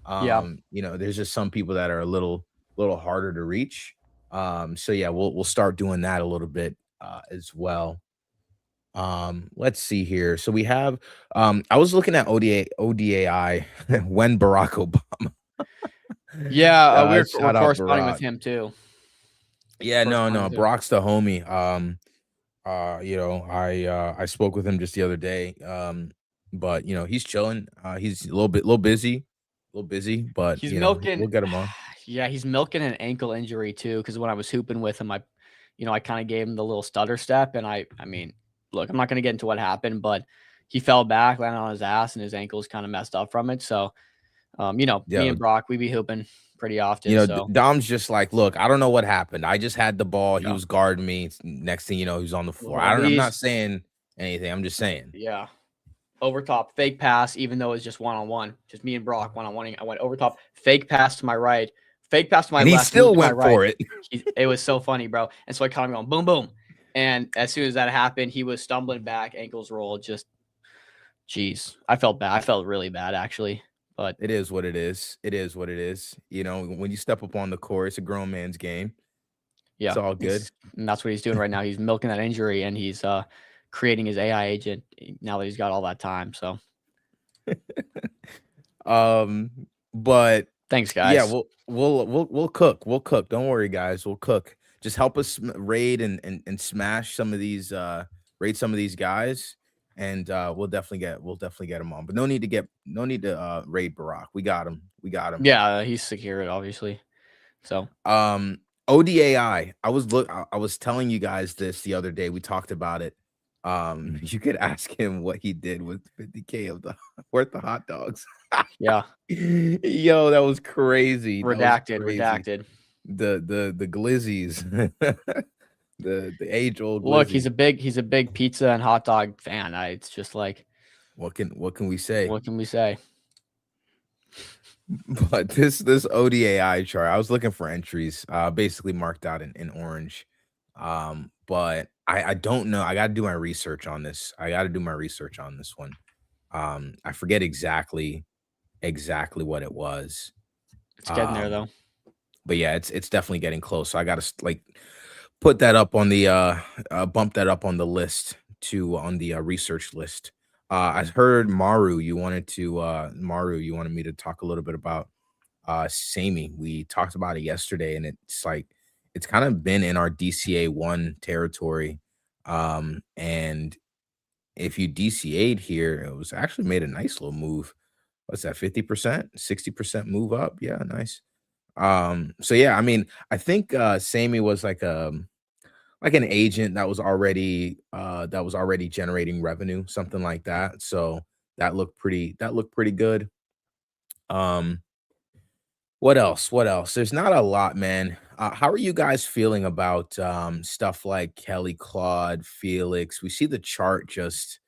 Yeah. there's just some people that are a little harder to reach. So yeah, we'll start doing that a little bit as well. Let's see here. So we have I was looking at ODAI when Barack Obama. Yeah, we're Shout out corresponding with Barack. him too. Yeah, no, Corresponding with him. Brock's the homie. I spoke with him just the other day. But he's chilling. He's a little busy, but He's milking. we'll get him on. Yeah, he's milking an ankle injury too. Because when I was hooping with him, I kind of gave him the little stutter step, and I mean, look, I'm not going to get into what happened, but he fell back, landed on his ass, and his ankle's kind of messed up from it. So, me and Brock, we be hooping pretty often. So Dom's just like, look, I don't know what happened. I just had the ball. He was guarding me. Next thing you know, he was on the floor. Well, I'm not saying anything. I'm just saying. Yeah. Over top, fake pass, even though it's just one-on-one, just me and Brock one-on-one. I went over top, fake pass to my right, fake pass to my And left. he still went right. for it. It was so funny, bro. And so I caught him going boom, boom. And as soon as that happened, he was stumbling back, ankles rolled. Jeez, I felt bad. I felt really bad, actually. But it is what it is. It is what it is. When you step up on the court, it's a grown man's game. Yeah, it's all good. And that's what he's doing right now. He's milking that injury, and he's creating his AI agent now that he's got all that time. So, but thanks, guys. Yeah, we'll cook. We'll cook. Don't worry, guys. We'll cook. Just help us raid and smash some of these raid some of these guys, and we'll definitely get them on. But no need to raid Barack. We got him. Yeah, he's secured, obviously. So ODAI. I was telling you guys this the other day. We talked about it. You could ask him what he did with 50K worth of hot dogs. Yeah. Yo, that was crazy. Redacted. The glizzies. the age-old glizzy. Look, he's a big pizza and hot dog fan. It's just like, what can we say? What can we say? But this ODAI chart, I was looking for entries, basically marked out in orange. But I don't know. I got to do my research on this. One. I forget exactly what it was. It's getting there though. But yeah, it's definitely getting close. So I got to put that up on the bump that up on the list on the research list. I heard Maru, you wanted me to talk a little bit about Samey. We talked about it yesterday, and it's kind of been in our DCA 1 territory. And if you DCA'd here, it was actually made a nice little move. What's that, 50%, 60% move up? Yeah, nice. So yeah, I mean, I think Samey was like an agent that was already generating revenue, something like that. So that looked pretty good. What else? There's not a lot, man. How are you guys feeling about stuff like Kelly, Claude, Felix? We see the chart just,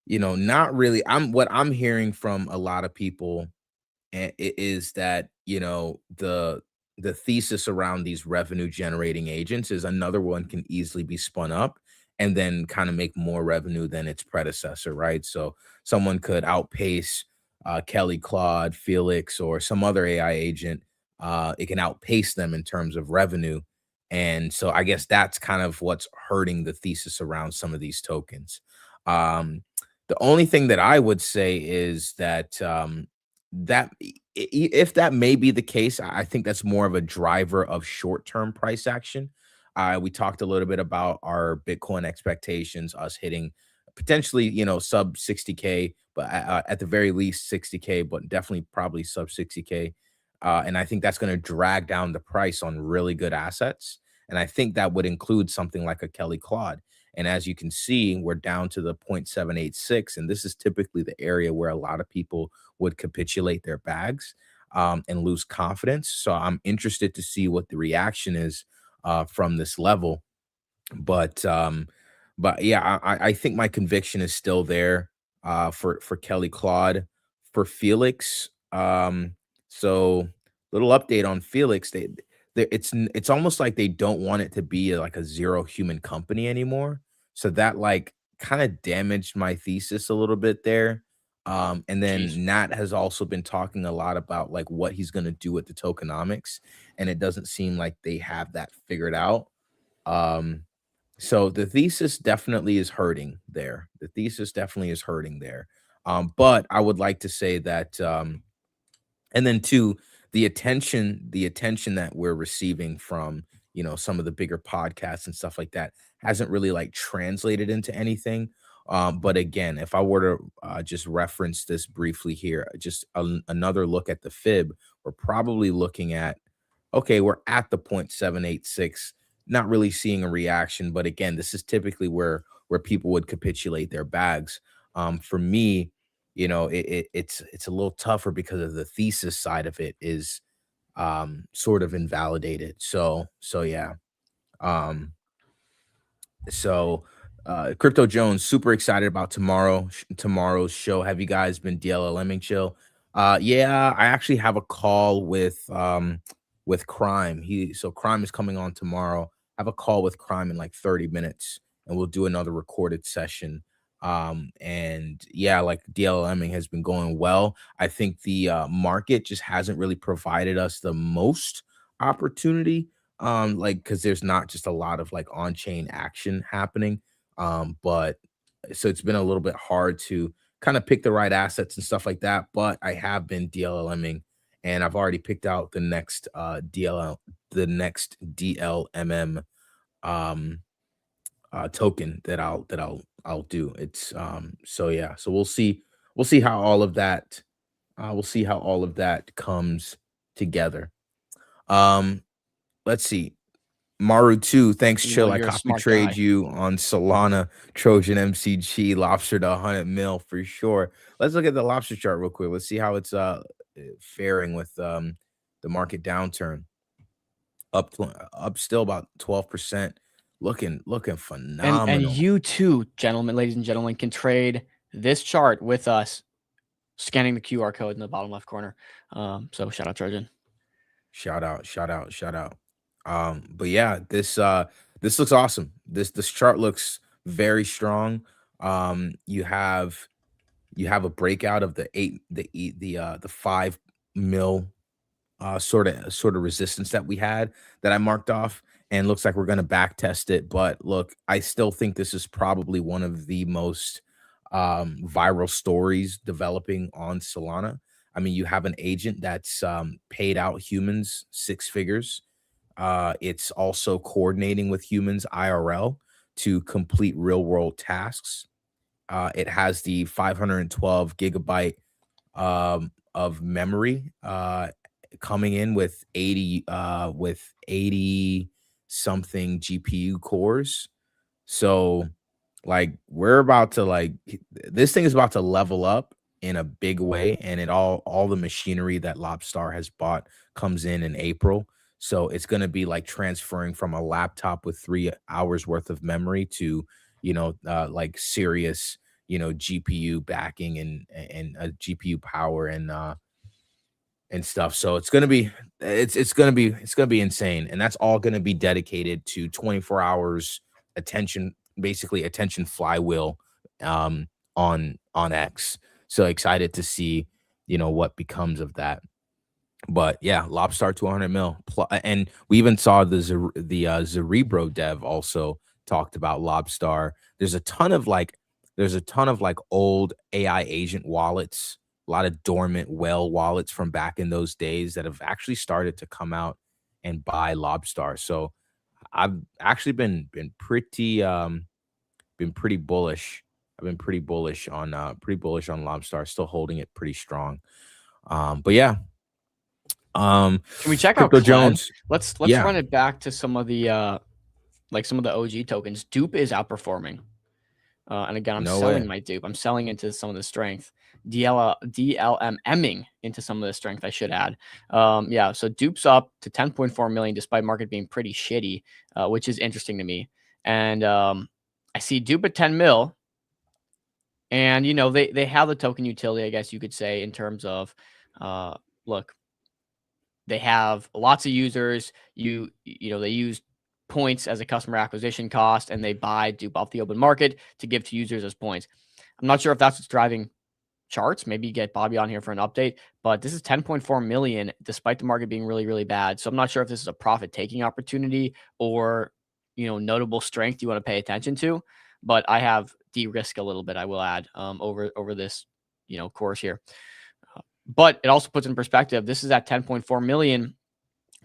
not really. What I'm hearing from a lot of people is that, the thesis around these revenue generating agents is another one can easily be spun up and then kind of make more revenue than its predecessor, right? So someone could outpace Kelly, Claude, Felix, or some other AI agent. It can outpace them in terms of revenue. And so I guess that's kind of what's hurting the thesis around some of these tokens. The only thing that I would say is that if that may be the case, I think that's more of a driver of short-term price action. We talked a little bit about our Bitcoin expectations, us hitting potentially, sub 60K, but at the very least 60K, but definitely probably sub 60K. And I think that's going to drag down the price on really good assets. And I think that would include something like a Kelly Claude. And as you can see, we're down to the 0.786. And this is typically the area where a lot of people would capitulate their bags and lose confidence. So I'm interested to see what the reaction is from this level. But yeah, I think my conviction is still there for Kelly Claude. For Felix, so little update on Felix. It's almost like they don't want it to be like a zero human company anymore. So that kind of damaged my thesis a little bit there. And then Nat has also been talking a lot about like what he's going to do with the tokenomics, and it doesn't seem like they have that figured out. So the thesis definitely is hurting there. The thesis definitely is hurting there. But I would like to say that, and then two, the attention that we're receiving from, some of the bigger podcasts and stuff like that hasn't really like translated into anything. But again, if I were to just reference this briefly here, just another look at the fib, we're probably looking at, okay, we're at the 0.786, not really seeing a reaction. But again, this is typically where people would capitulate their bags. For me, it's a little tougher because of the thesis side of it is sort of invalidated. So yeah. Um so Crypto Jones, super excited about tomorrow's show. Have you guys been DLLMing chill? Yeah, I actually have a call with Crime. Crime is coming on tomorrow. I have a call with Crime in like 30 minutes, and we'll do another recorded session. And yeah, like DLMing has been going well. I think the market just hasn't really provided us the most opportunity, like because there's not just a lot of like on-chain action happening. But so it's been a little bit hard to kind of pick the right assets and stuff like that. But I have been DLMing, and I've already picked out the next DLMM token that I'll do. It's so yeah, so we'll see how all of that comes together. Um let's see. Maru 2, thanks, You know chill. I you're a copy smart trade guy. you on Solana, Trojan MCG, lobster to 100 mil for sure. Let's look at the lobster chart real quick. Let's see how it's faring with the market downturn. Up still about 12%. Looking And phenomenal. you too, gentlemen, ladies and gentlemen, can trade this chart with us, scanning the QR code in the bottom left corner. So shout out Trojan. Shout out. But yeah, this looks awesome. This chart looks very strong. You have a breakout of the 5 mil sort of resistance that we had that I marked off, and looks like we're going to back test it. But look, I still think this is probably one of the most viral stories developing on Solana. I mean, you have an agent that's paid out humans 6 figures. It's also coordinating with humans IRL to complete real world tasks. It has the 512 gigabyte of memory coming in with 80 something GPU cores. So like we're about to this thing is about to level up in a big way, and all the machinery that Lobstar has bought comes in April. So it's going to be like transferring from a laptop with 3 hours worth of memory to like serious GPU backing and a GPU power and stuff. So it's gonna be insane, and that's all gonna be dedicated to 24 hours attention, basically attention flywheel on X. So excited to see what becomes of that. But yeah, Lobstar to 100 mil, and we even saw the Cerebro dev also talked about Lobstar. There's a ton of like old AI agent wallets, a lot of dormant whale wallets from back in those days that have actually started to come out and buy Lobstar. So I've actually been pretty bullish. I've been pretty bullish on Lobstar, still holding it pretty strong. But yeah. Can we check out Crypto Kled? Jones? Let's Yeah. run it back to some of the OG tokens. Dupe is outperforming. And again, I'm No selling way. my dupe. I'm selling into some of the strength. DLMMing into some of the strength, I should add. Yeah, so dupe's up to 10.4 million despite market being pretty shitty, which is interesting to me. And I see dupe at 10 mil. And they have the token utility, I guess you could say, in terms of look, they have lots of users. They use points as a customer acquisition cost, and they do off the open market to give to users as points. I'm not sure if that's what's driving charts. Maybe get Bobby on here for an update, but this is 10.4 million despite the market being really, really bad. So I'm not sure if this is a profit taking opportunity or, notable strength you want to pay attention to, but I have de-risk a little bit, I will add, over this, course here. But it also puts in perspective, this is at 10.4 million.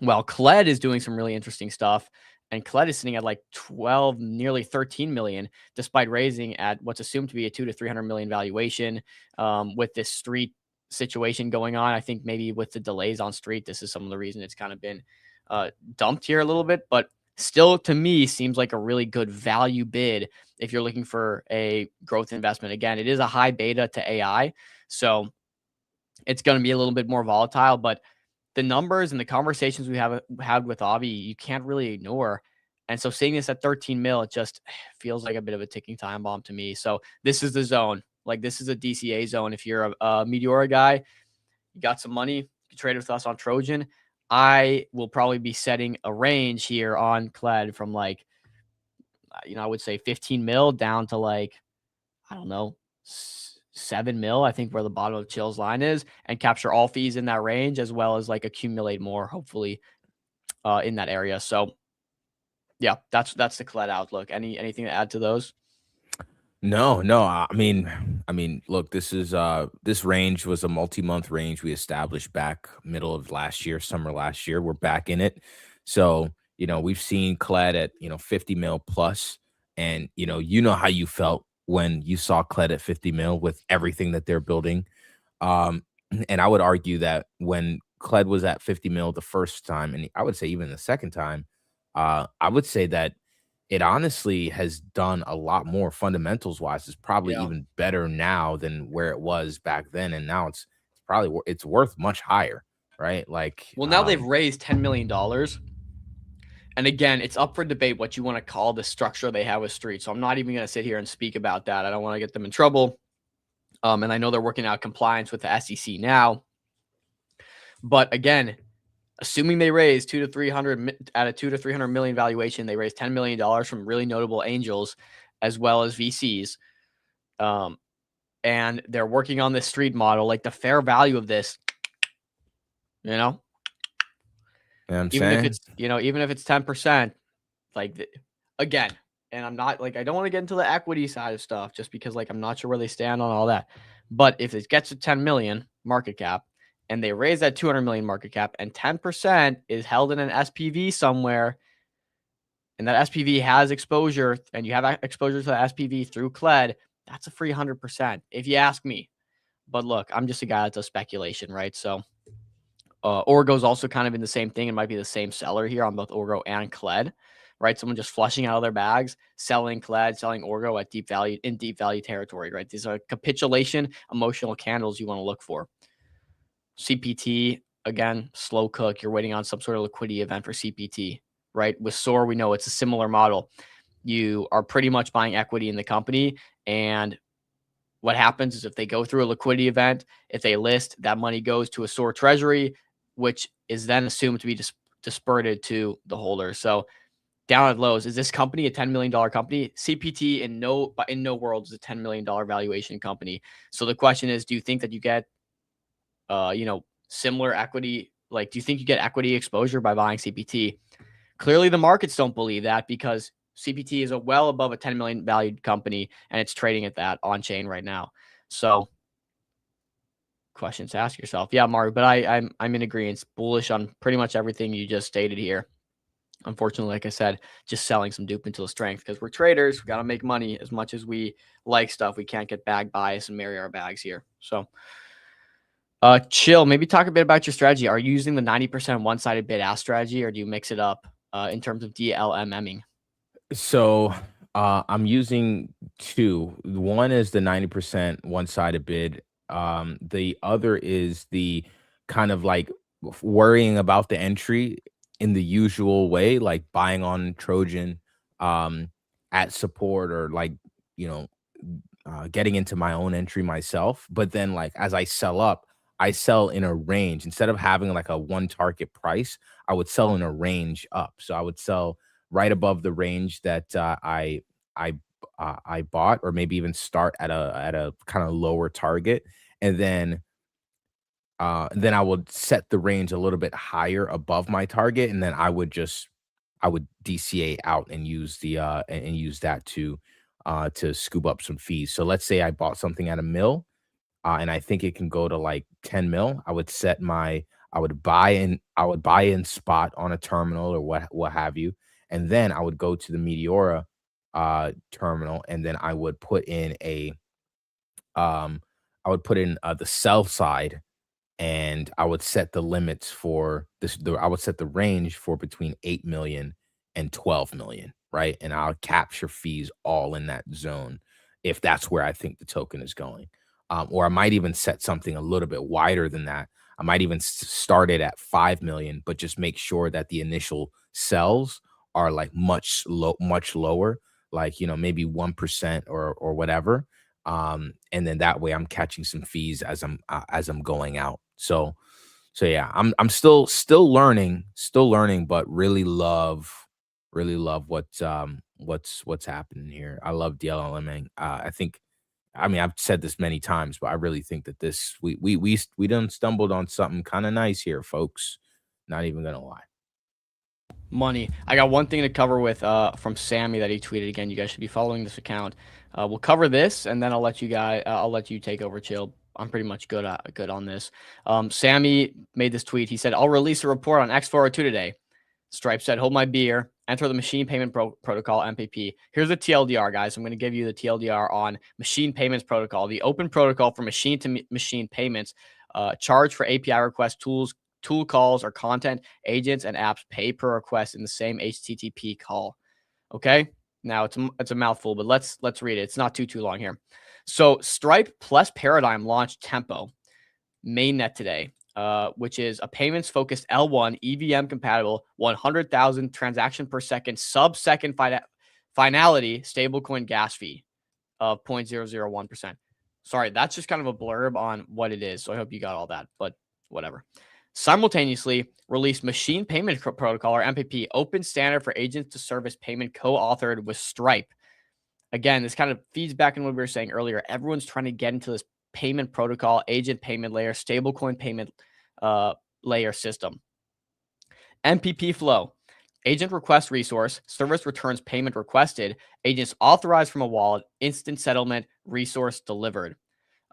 Well, Kled is doing some really interesting stuff, and Kled is sitting at like 12, nearly 13 million, despite raising at what's assumed to be a 200 to 300 million valuation. With this street situation going on, I think maybe with the delays on street, this is some of the reason it's kind of been dumped here a little bit, but still to me seems like a really good value bid if you're looking for a growth investment. Again, it is a high beta to AI, so it's going to be a little bit more volatile, but the numbers and the conversations we have had with Avi, you can't really ignore. And so seeing this at 13 mil, it just feels like a bit of a ticking time bomb to me. So this is the zone. Like, this is a DCA zone. If you're a Meteora guy, you got some money, you can trade with us on Trojan. I will probably be setting a range here on Kled from like, I would say 15 mil down to like, I don't know, 7 mil, I think, where the bottom of Chill's line is, and capture all fees in that range, as well as like accumulate more, hopefully, in that area. So yeah, that's the Kled outlook. Anything to add to those? No. I mean, look, this range was a multi-month range we established back middle of last year, summer last year. We're back in it. So, we've seen Kled at, 50 mil plus, and how you felt when you saw Kled at 50 mil with everything that they're building. And I would argue that when Kled was at 50 mil the first time, and I would say even the second time, I would say that it honestly has done a lot more fundamentals wise. It's probably even better now than where it was back then. And now it's probably, it's worth much higher, right? Like, well, now they've raised $10 million. And again, it's up for debate what you want to call the structure they have with Street. So I'm not even going to sit here and speak about that. I don't want to get them in trouble. And I know they're working out compliance with the SEC now. But again, assuming they raise 200 to 300 at a 200 to 300 million valuation, they raised $10 million from really notable angels as well as VCs. And they're working on this Street model. Like, the fair value of this, even if it's 10%, like, again, and I'm not like, I don't want to get into the equity side of stuff just because, like, I'm not sure where they stand on all that. But if it gets to 10 million market cap and they raise that 200 million market cap and 10% is held in an SPV somewhere, and that SPV has exposure, and you have exposure to the SPV through Kled, that's a free 100%, if you ask me. But look, I'm just a guy that does speculation, right? So Orgo's also kind of in the same thing. It might be the same seller here on both Orgo and Kled, right? Someone just flushing out of their bags, selling Kled, selling Orgo at deep value territory, right? These are capitulation, emotional candles you want to look for. CPT, again, slow cook. You're waiting on some sort of liquidity event for CPT, right? With SOAR, we know it's a similar model. You are pretty much buying equity in the company, and what happens is if they go through a liquidity event, if they list, that money goes to a SOAR treasury, which is then assumed to be dispersed to the holder. So down at lows, is this company a $10 million company? CPT in no world is a $10 million valuation company. So the question is, do you think that you get, similar equity? Like, do you think you get equity exposure by buying CPT? Clearly the markets don't believe that, because CPT is a well above a 10 million valued company, and it's trading at that on chain right now. So questions to ask yourself. Yeah, Mario, but I'm in agreement. Bullish on pretty much everything you just stated here. Unfortunately, like I said, just selling some dupe until strength, because we're traders. We got to make money. As much as we like stuff, we can't get bag bias and marry our bags here. So Chill, maybe talk a bit about your strategy. Are you using the 90% one-sided bid-ask strategy, or do you mix it up in terms of DLMMing? So I'm using two. One is the 90% one-sided bid. The other is the kind of like worrying about the entry in the usual way, like buying on Trojan at support, or like, getting into my own entry myself. But then, like, as I sell up, I sell in a range. Instead of having like a one target price, I would sell in a range up. So I would sell right above the range that I bought, or maybe even start at a kind of lower target, and then I would set the range a little bit higher above my target, and then I would DCA out and use and use that to scoop up some fees. So let's say I bought something at a mil, and I think it can go to like 10 mil. I would buy in spot on a terminal or what have you, and then I would go to the Meteora terminal, and then um I would put in the sell side, and I would set the limits for this. I would set the range for between 8 million and 12 million, right? And I'll capture fees all in that zone if that's where I think the token is going. Or I might even set something a little bit wider than that. I might even start it at 5 million, but just make sure that the initial sells are like much lower, like, maybe 1% or whatever. And then that way I'm catching some fees as I'm going out. So yeah, I'm still learning, but really love what's happening here. I love DLLMing. I mean, I've said this many times, but I really think that we done stumbled on something kind of nice here, folks. Not even gonna lie. Money. I got one thing to cover with from Sammy that he tweeted. Again, you guys should be following this account. We'll cover this, and then I'll let you take over, Chill. I'm pretty much good on this. Sammy made this tweet. He said, "I'll release a report on X402 today." Stripe said, "Hold my beer. Enter the Machine Payment Protocol, MPP." Here's the TLDR, guys. I'm going to give you the TLDR on Machine Payments Protocol, the open protocol for machine-to-machine payments. Charge for API requests, tool calls, or content. Agents and apps pay per request in the same HTTP call. Okay. Now it's a mouthful, but let's read it. It's not too long here. So Stripe plus Paradigm launched Tempo mainnet today, which is a payments-focused L1 EVM compatible 100,000 transaction per second sub-second finality stablecoin gas fee of 0.001%. Sorry, that's just kind of a blurb on what it is. So I hope you got all that, but whatever. Simultaneously released Machine Payment Protocol, or MPP, open standard for agents to service payment, co-authored with Stripe. Again, this kind of feeds back in what we were saying earlier. Everyone's trying to get into this payment protocol, agent payment layer, stablecoin payment layer system. MPP flow. Agent request resource, service returns payment requested, agents authorized from a wallet, instant settlement, resource delivered.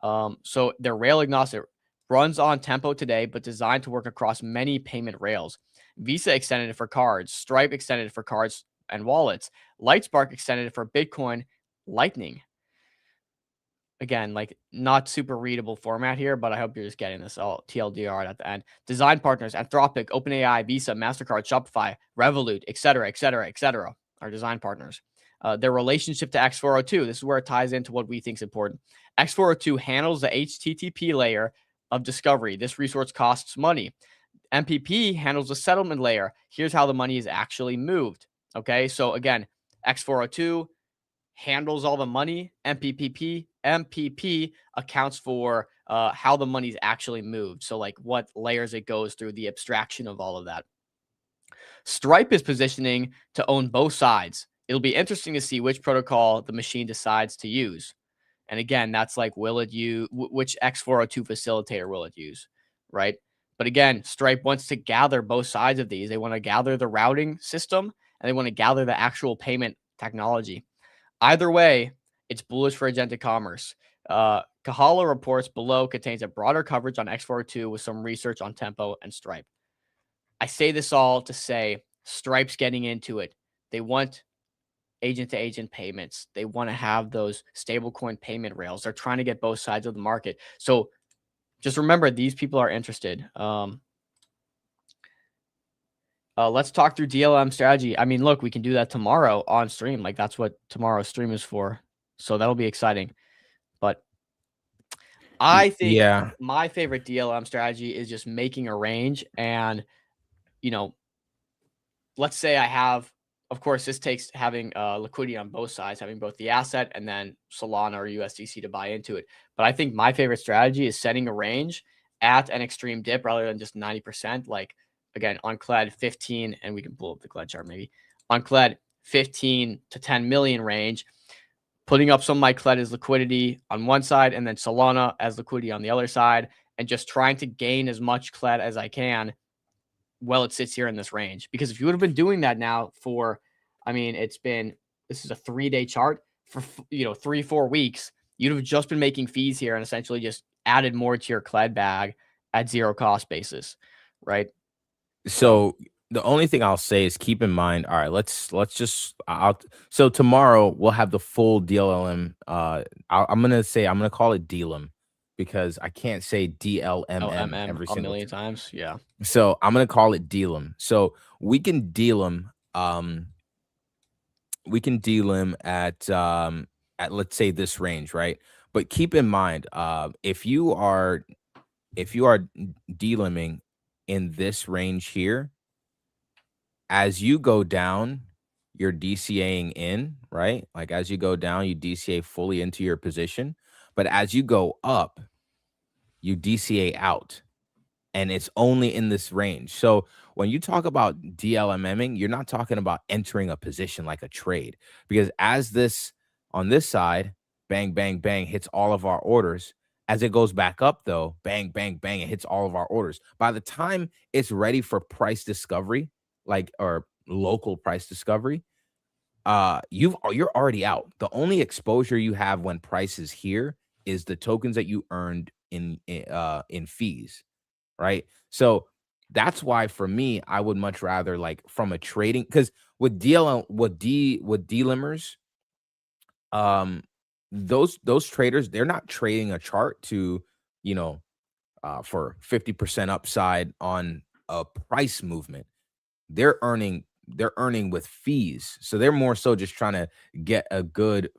So they're rail agnostic. Runs on Tempo today, but designed to work across many payment rails. Visa extended it for cards. Stripe extended it for cards and wallets. Lightspark extended it for Bitcoin, Lightning. Again, like, not super readable format here, but I hope you're just getting this. I'll TLDR at the end. Design partners: Anthropic, OpenAI, Visa, MasterCard, Shopify, Revolut, etc., are design partners. Their relationship to X402. This is where it ties into what we think is important. X402 handles the HTTP layer of discovery. This resource costs money. MPP handles the settlement layer. Here's how the money is actually moved. Okay, so again, X402 handles all the money. MPP accounts for how the money is actually moved. So like what layers it goes through, the abstraction of all of that. Stripe is positioning to own both sides. It'll be interesting to see which protocol the machine decides to use. And again, that's like, will it use which X402 facilitator will it use, right? But again, Stripe wants to gather both sides of these. They want to gather the routing system, and they want to gather the actual payment technology. Either way, it's bullish for agentic commerce. Kahala reports below contains a broader coverage on X402 with some research on Tempo and Stripe. I say this all to say Stripe's getting into it. They want agent-to-agent payments. They want to have those stablecoin payment rails. They're trying to get both sides of the market. So just remember, these people are interested. Let's talk through DLM strategy. I mean, look, we can do that tomorrow on stream. Like, that's what tomorrow's stream is for. So that'll be exciting. But I think my favorite DLM strategy is just making a range. And, let's say I have, of course, this takes having liquidity on both sides, having both the asset and then Solana or USDC to buy into it. But I think my favorite strategy is setting a range at an extreme dip rather than just 90%. Like, again, on CLED 15, and we can pull up the CLED chart maybe. on CLED 15 to 10 million range, putting up some of my CLED as liquidity on one side and then Solana as liquidity on the other side, and just trying to gain as much CLED as I can while it sits here in this range. Because if you would have been doing that now for, I mean, this is a 3-day chart for, 3-4 weeks, you'd have just been making fees here and essentially just added more to your CLED bag at zero cost basis, right? So the only thing I'll say is keep in mind. All right, let's just. So tomorrow we'll have the full DLM. I'm gonna call it DLM because I can't say DLMM every a single million times. Yeah. So I'm gonna call it DLM. So we can DLM. We can DLM at let's say this range, right? But keep in mind, if you are DLMing in this range here, as you go down, you're DCAing in, right? Like as you go down, you DCA fully into your position. But as you go up, you DCA out. And it's only in this range. So when you talk about DLMMing, you're not talking about entering a position like a trade. Because as this on this side, bang, bang, bang, hits all of our orders. As it goes back up, though, bang, bang, bang, it hits all of our orders. By the time it's ready for price discovery, or local price discovery, you're already out. The only exposure you have when price is here is the tokens that you earned in fees, right? So that's why for me, I would much rather from a trading, because with DLimmers, those traders, they're not trading a chart to, for 50% upside on a price movement. They're earning with fees. So they're more so just trying to get a good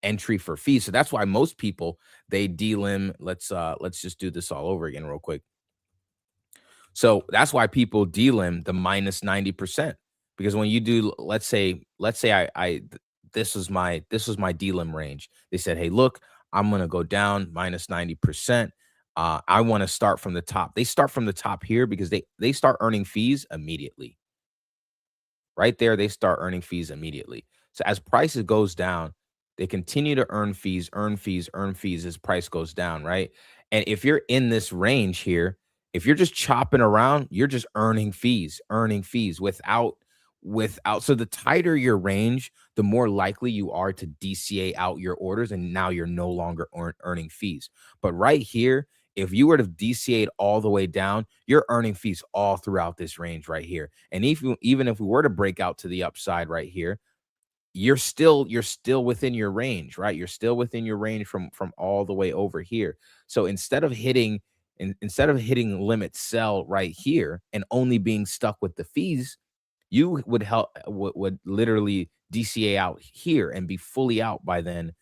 entry for fees. So that's why most people, they DLim. Let's just do this all over again real quick. So that's why people DLim the minus 90%, because when you do, let's say this was my DLim range. They said, hey, look, I'm going to go down minus 90%. I want to start from the top. They start from the top here because they start earning fees immediately. Right there, they start earning fees immediately. So as prices goes down, they continue to earn fees as price goes down, right? And if you're in this range here, if you're just chopping around, you're just earning fees without. So the tighter your range, the more likely you are to DCA out your orders, and now you're no longer earning fees. But right here, if you were to DCA it all the way down, you're earning fees all throughout this range right here. And even if we were to break out to the upside right here, you're still within your range, right? You're still within your range from all the way over here. So instead of hitting limit sell right here and only being stuck with the fees, you would literally DCA out here and be fully out by then.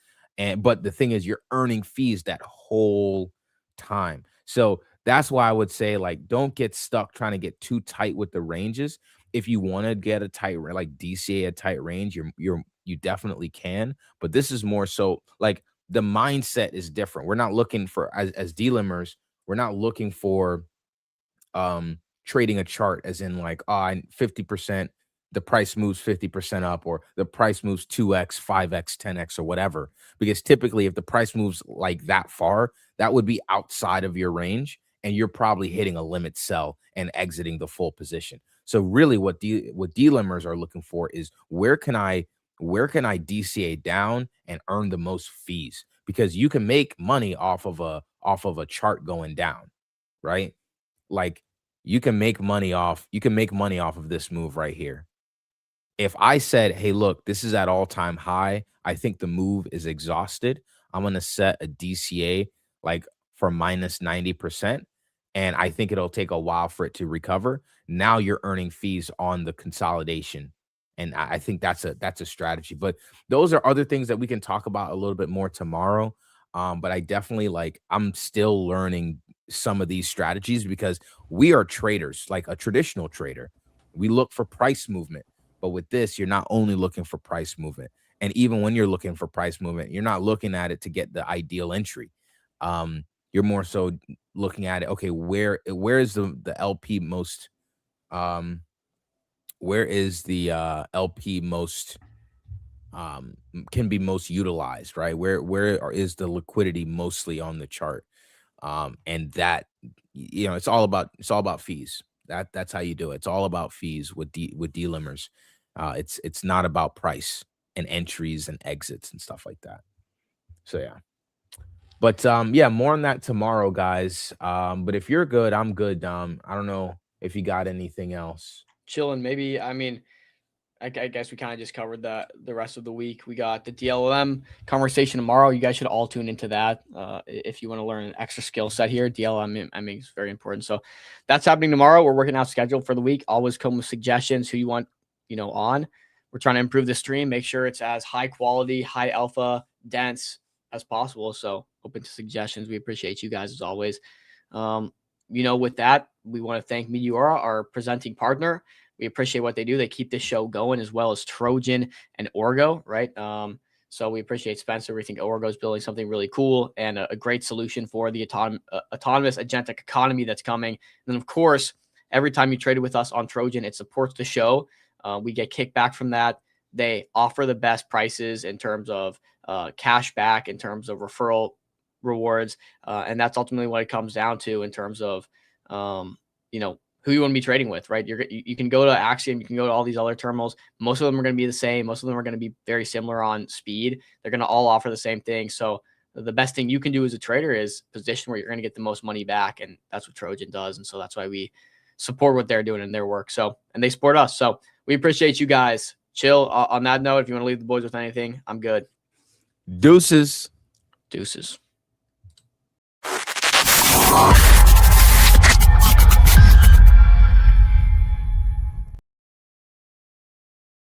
But the thing is, you're earning fees that whole time. So that's why I would say, don't get stuck trying to get too tight with the ranges. If you want to get a tight, DCA a tight range, you definitely can. But this is more so the mindset is different. We're not looking for, as DLimmers, we're not looking for trading a chart as in 50%, the price moves 50% up, or the price moves 2x, 5x, 10x, or whatever. Because typically, if the price moves that far, that would be outside of your range, and you're probably hitting a limit sell and exiting the full position. So really, what DLimmers are looking for is where can I DCA down and earn the most fees? Because you can make money off of a chart going down, right? You can make money off of this move right here. If I said, hey, look, this is at all-time high, I think the move is exhausted, I'm going to set a DCA for minus 90%, and I think it'll take a while for it to recover. Now you're earning fees on the consolidation, and I think that's a strategy. But those are other things that we can talk about a little bit more tomorrow. But I definitely I'm still learning some of these strategies because we are traders, like a traditional trader. We look for price movement. But with this, you're not only looking for price movement. And even when you're looking for price movement, you're not looking at it to get the ideal entry. You're more so looking at it, okay, where is the LP most where is the LP most can be most utilized, right? Where is the liquidity mostly on the chart? And that, you know, it's all about fees. That's how you do it. It's all about fees with delimmers. It's not about price and entries and exits and stuff like that. So yeah. But yeah, more on that tomorrow, guys. But if you're good, I'm good. I don't know if you got anything else. Chilling. Maybe, I mean, I guess we kind of just covered the rest of the week. We got the DLM conversation tomorrow. You guys should all tune into that if you want to learn an extra skill set here. DLM, I mean, is very important. So that's happening tomorrow. We're working out schedule for the week. Always come with suggestions who you want, on. We're trying to improve the stream, make sure it's as high quality, high alpha, dense as possible. So open to suggestions. We appreciate you guys as always. With that, we want to thank Meteora, our presenting partner. We appreciate what they do. They keep this show going, as well as Trojan and Orgo, right? So we appreciate Spencer. We think Orgo is building something really cool and a great solution for the autonomous agentic economy that's coming. And then, of course, every time you trade with us on Trojan, it supports the show. We get kickback from that. They offer the best prices in terms of cash back, in terms of referral rewards. And that's ultimately what it comes down to in terms of, who you want to be trading with, right? You can go to Axiom, you can go to all these other terminals. Most of them are going to be the same. Most of them are going to be very similar on speed. They're going to all offer the same thing. So the best thing you can do as a trader is position where you're going to get the most money back. And that's what Trojan does. And so that's why we support what they're doing in their work. So, and they support us. So we appreciate you guys. Chill. On that note, if you want to leave the boys with anything, I'm good. Deuces. Deuces.